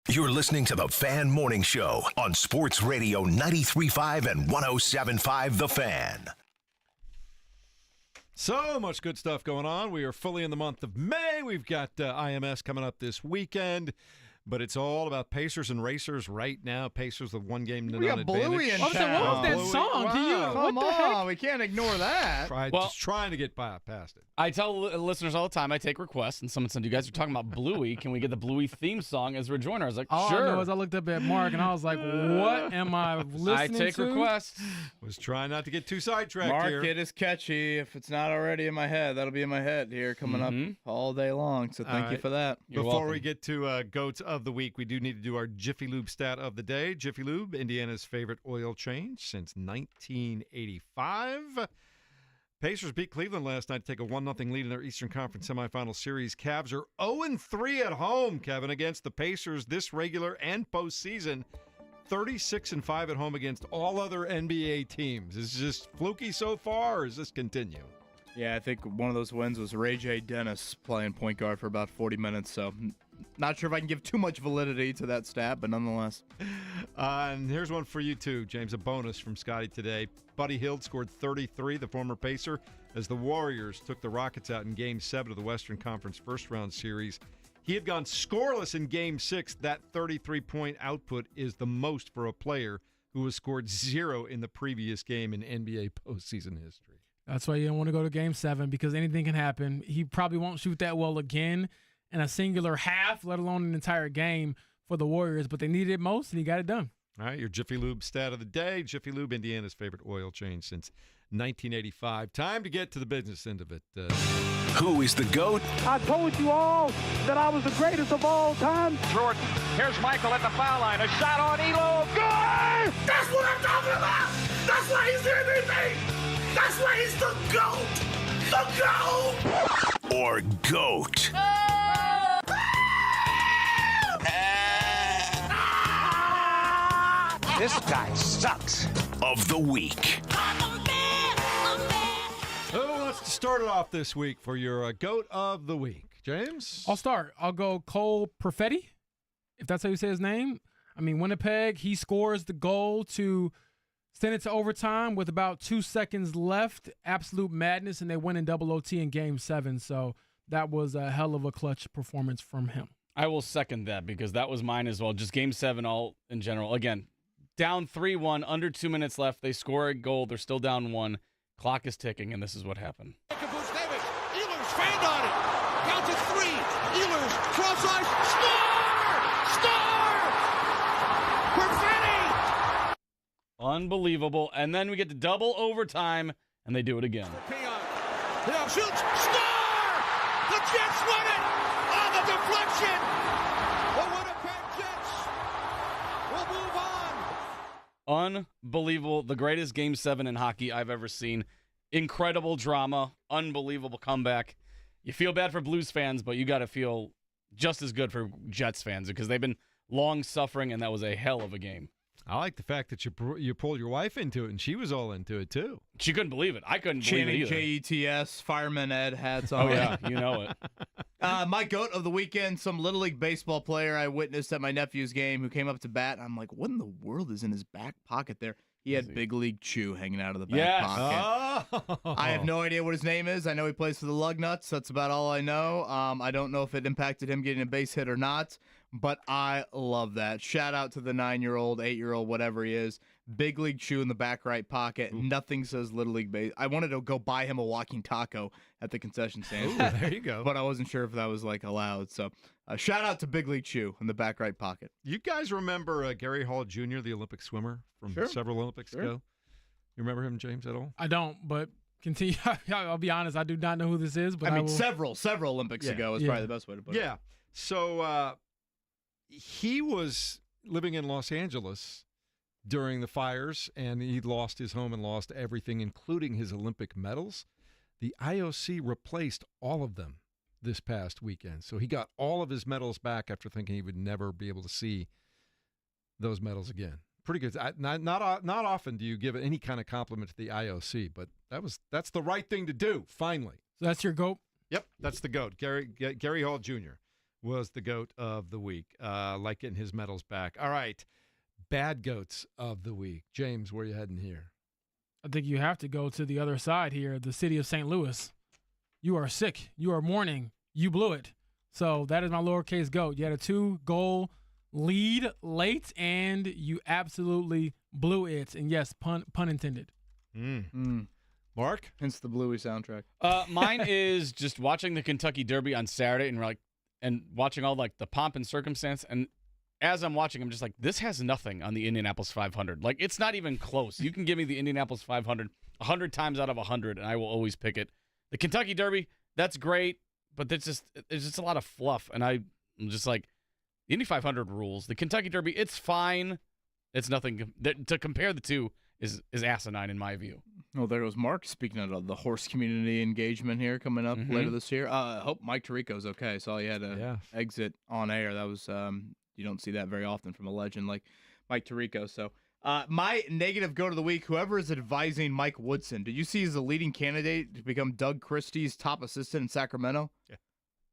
You're listening to the Fan Morning Show on Sports Radio 93.5 and 107.5 The Fan. So much good stuff going on. We are fully in the month of May. We've got IMS coming up this weekend. But it's all about Pacers and Racers right now. Pacers with 1 game to We none got advantage. Bluey in What was that Bluey. song? Wow. Come on, we can't ignore that. Just trying to get past it. I tell listeners all the time, I take requests, and someone said, "You guys are talking about Bluey. Can we get the Bluey theme song as a rejoinder?" I was like, All "Sure." I know is I looked up at Mark and I was like, what am I listening I take to? requests. Was trying not to get too sidetracked Mark, here. it is catchy. If it's not already in my head, that'll be in my head here coming up all day long. So thank you for that. Before we get to Goats of the Week, we do need to do our Jiffy Lube stat of the day. Jiffy Lube, Indiana's favorite oil change since 1985. Pacers beat Cleveland last night to take a 1-0 lead in their Eastern Conference semifinal series. Cavs are 0-3 at home, Kevin, against the Pacers this regular and postseason. 36-5 at home against all other NBA teams. Is this fluky so far, or does this continue? Yeah, I think one of those wins was Ray J. Dennis playing point guard for about 40 minutes. So not sure if I can give too much validity to that stat, but nonetheless. And here's one for you, too, James, a bonus from Scotty today. Buddy Hield scored 33, the former Pacer, as the Warriors took the Rockets out in Game 7 of the Western Conference first-round series. He had gone scoreless in Game 6. That 33-point output is the most for a player who has scored 0 in the previous game in NBA postseason history. That's why you don't want to go to Game 7 because anything can happen. He probably won't shoot that well again in a singular half, let alone an entire game for the Warriors, but they needed it most, and he got it done. All right, your Jiffy Lube stat of the day. Jiffy Lube, Indiana's favorite oil change since 1985. Time to get to the business end of it. Who is the GOAT? I told you all that I was the greatest of all time. Jordan, here's Michael at the foul line. A shot on Elo. Good! That's what I'm talking about. That's why he's MVP. That's why he's the GOAT. The GOAT. Or GOAT? This guy sucks. Of the week. Who wants to start it off this week for your GOAT of the week? James? I'll start. I'll go Cole Perfetti, if that's how you say his name. I mean, Winnipeg, he scores the goal to send it to overtime with about 2 seconds left. Absolute madness, and they win in double OT in Game 7. So that was a hell of a clutch performance from him. I will second that because that was mine as well. Just Game 7 all in general. Again, down 3-1, under 2 minutes left. They score a goal. They're still down 1. Clock is ticking, and this is what happened. Ehlers fanned on it. Count to 3. Ehlers, cross ice, score! Perfetti! Unbelievable. And then we get to double overtime, and they do it again. Now shoots, score! The Jets win it on the deflection. The Winnipeg Jets will move on. Unbelievable. The greatest Game 7 in hockey I've ever seen. Incredible drama. Unbelievable comeback. You feel bad for Blues fans, but you got to feel just as good for Jets fans because they've been long suffering, and that was a hell of a game. I like the fact that you pulled your wife into it, and she was all into it, too. She couldn't believe it. I couldn't believe it either. JETS, Fireman Ed hats on. Oh, yeah. You know it. My GOAT of the weekend, some Little League baseball player I witnessed at my nephew's game who came up to bat. I'm like, what in the world is in his back pocket there? He had Big League Chew hanging out of the back pocket. Oh. I have no idea what his name is. I know he plays for the Lugnuts. That's about all I know. I don't know if it impacted him getting a base hit or not, but I love that. Shout out to the 9-year-old, 8-year-old, whatever he is. Big League Chew in the back right pocket. Ooh. Nothing says Little League base. I wanted to go buy him a walking taco at the concession stand. Ooh, there you go. But I wasn't sure if that was allowed. So shout out to Big League Chew in the back right pocket. You guys remember Gary Hall Jr., the Olympic swimmer from several Olympics ago? You remember him, James, at all? I don't, but continue. I'll be honest, I do not know who this is. But I mean, several Olympics ago is probably the best way to put it. Yeah. So he was living in Los Angeles during the fires, and he lost his home and lost everything, including his Olympic medals. The IOC replaced all of them this past weekend. So he got all of his medals back after thinking he would never be able to see those medals again. Pretty good. Not often do you give any kind of compliment to the IOC, but that's the right thing to do, finally. So that's your GOAT? Yep, that's the GOAT. Gary Hall Jr. was the GOAT of the week, like getting his medals back. All right, bad GOATs of the week. James, where are you heading here? I think you have to go to the other side here, the city of St. Louis. You are sick. You are mourning. You blew it. So that is my lowercase goat. You had a 2-goal lead late, and you absolutely blew it. And yes, pun intended. Mark? Hence the Bluey soundtrack. Mine is just watching the Kentucky Derby on Saturday and watching all the pomp and circumstance. And as I'm watching, I'm just like, this has nothing on the Indianapolis 500. Like, it's not even close. You can give me the Indianapolis 500 100 times out of 100, and I will always pick it. The Kentucky Derby, that's great, but there's just a lot of fluff. And I'm just like, the Indy 500 rules. The Kentucky Derby, it's fine. It's nothing. To compare the two is asinine in my view. Oh, there goes Mark. Speaking of the horse community engagement here coming up later this year. I hope Mike Tirico's okay. Saw he had to exit on air. That was you don't see that very often from a legend like Mike Tirico. So my negative goat of the week, whoever is advising Mike Woodson. Did you see he's the leading candidate to become Doug Christie's top assistant in Sacramento? Yeah.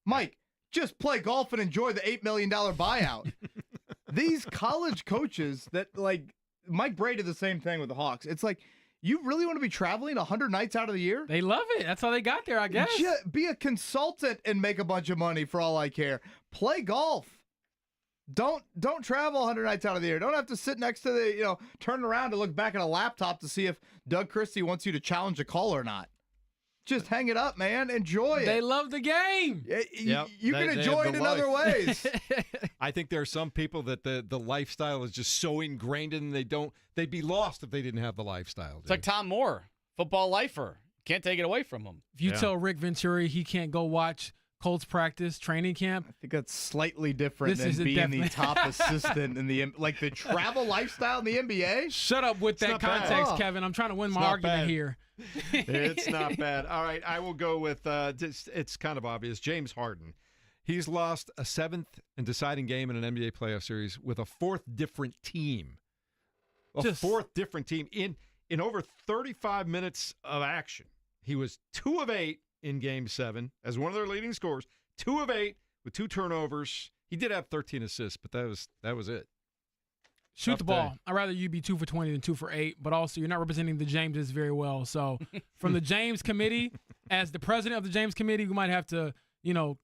Mike, just play golf and enjoy the $8 million buyout. These college coaches that Mike Bray did the same thing with the Hawks. It's like, you really want to be traveling 100 nights out of the year? They love it. That's how they got there, I guess. Be a consultant and make a bunch of money for all I care. Play golf. Don't travel 100 nights out of the year. Don't have to sit next to turn around to look back at a laptop to see if Doug Christie wants you to challenge a call or not. Just hang it up, man. Enjoy it. They love the game. You can enjoy it in other ways. I think there are some people that the lifestyle is just so ingrained in them, they'd be lost if they didn't have the lifestyle. It's like Tom Moore, football lifer. Can't take it away from him. If you tell Rick Venturi he can't go watch Colts practice training camp, I think that's slightly different than being the top assistant in the the travel lifestyle in the NBA. Shut up with that context, Kevin. I'm trying to win my argument here. It's not bad. All right, I will go with it's kind of obvious. James Harden. He's lost a 7th and deciding game in an NBA playoff series with a 4th different team. Fourth different team in over 35 minutes of action. He was 2 of 8 in Game 7 as one of their leading scorers. 2 of 8 with 2 turnovers. He did have 13 assists, but that was it. Shoot the ball. I'd rather you be 2 for 20 than 2 for 8, but also you're not representing the Jameses very well. So from the James Committee, as the president of the James Committee, we might have to,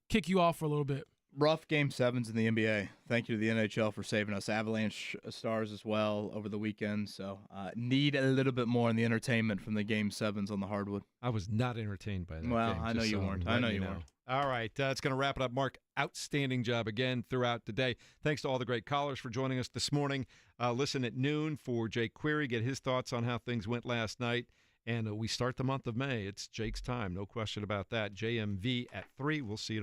kick you off for a little bit. Rough Game 7s in the NBA. Thank you to the NHL for saving us. Avalanche stars as well over the weekend. So need a little bit more in the entertainment from the Game 7s on the hardwood. I was not entertained by that. Well, game, I know you weren't. I know you weren't. All right, it's going to wrap it up. Mark, outstanding job again throughout today. Thanks to all the great callers for joining us this morning. Listen at noon for Jake Query, get his thoughts on how things went last night. And we start the month of May. It's Jake's time, no question about that. JMV at 3. We'll see you tomorrow.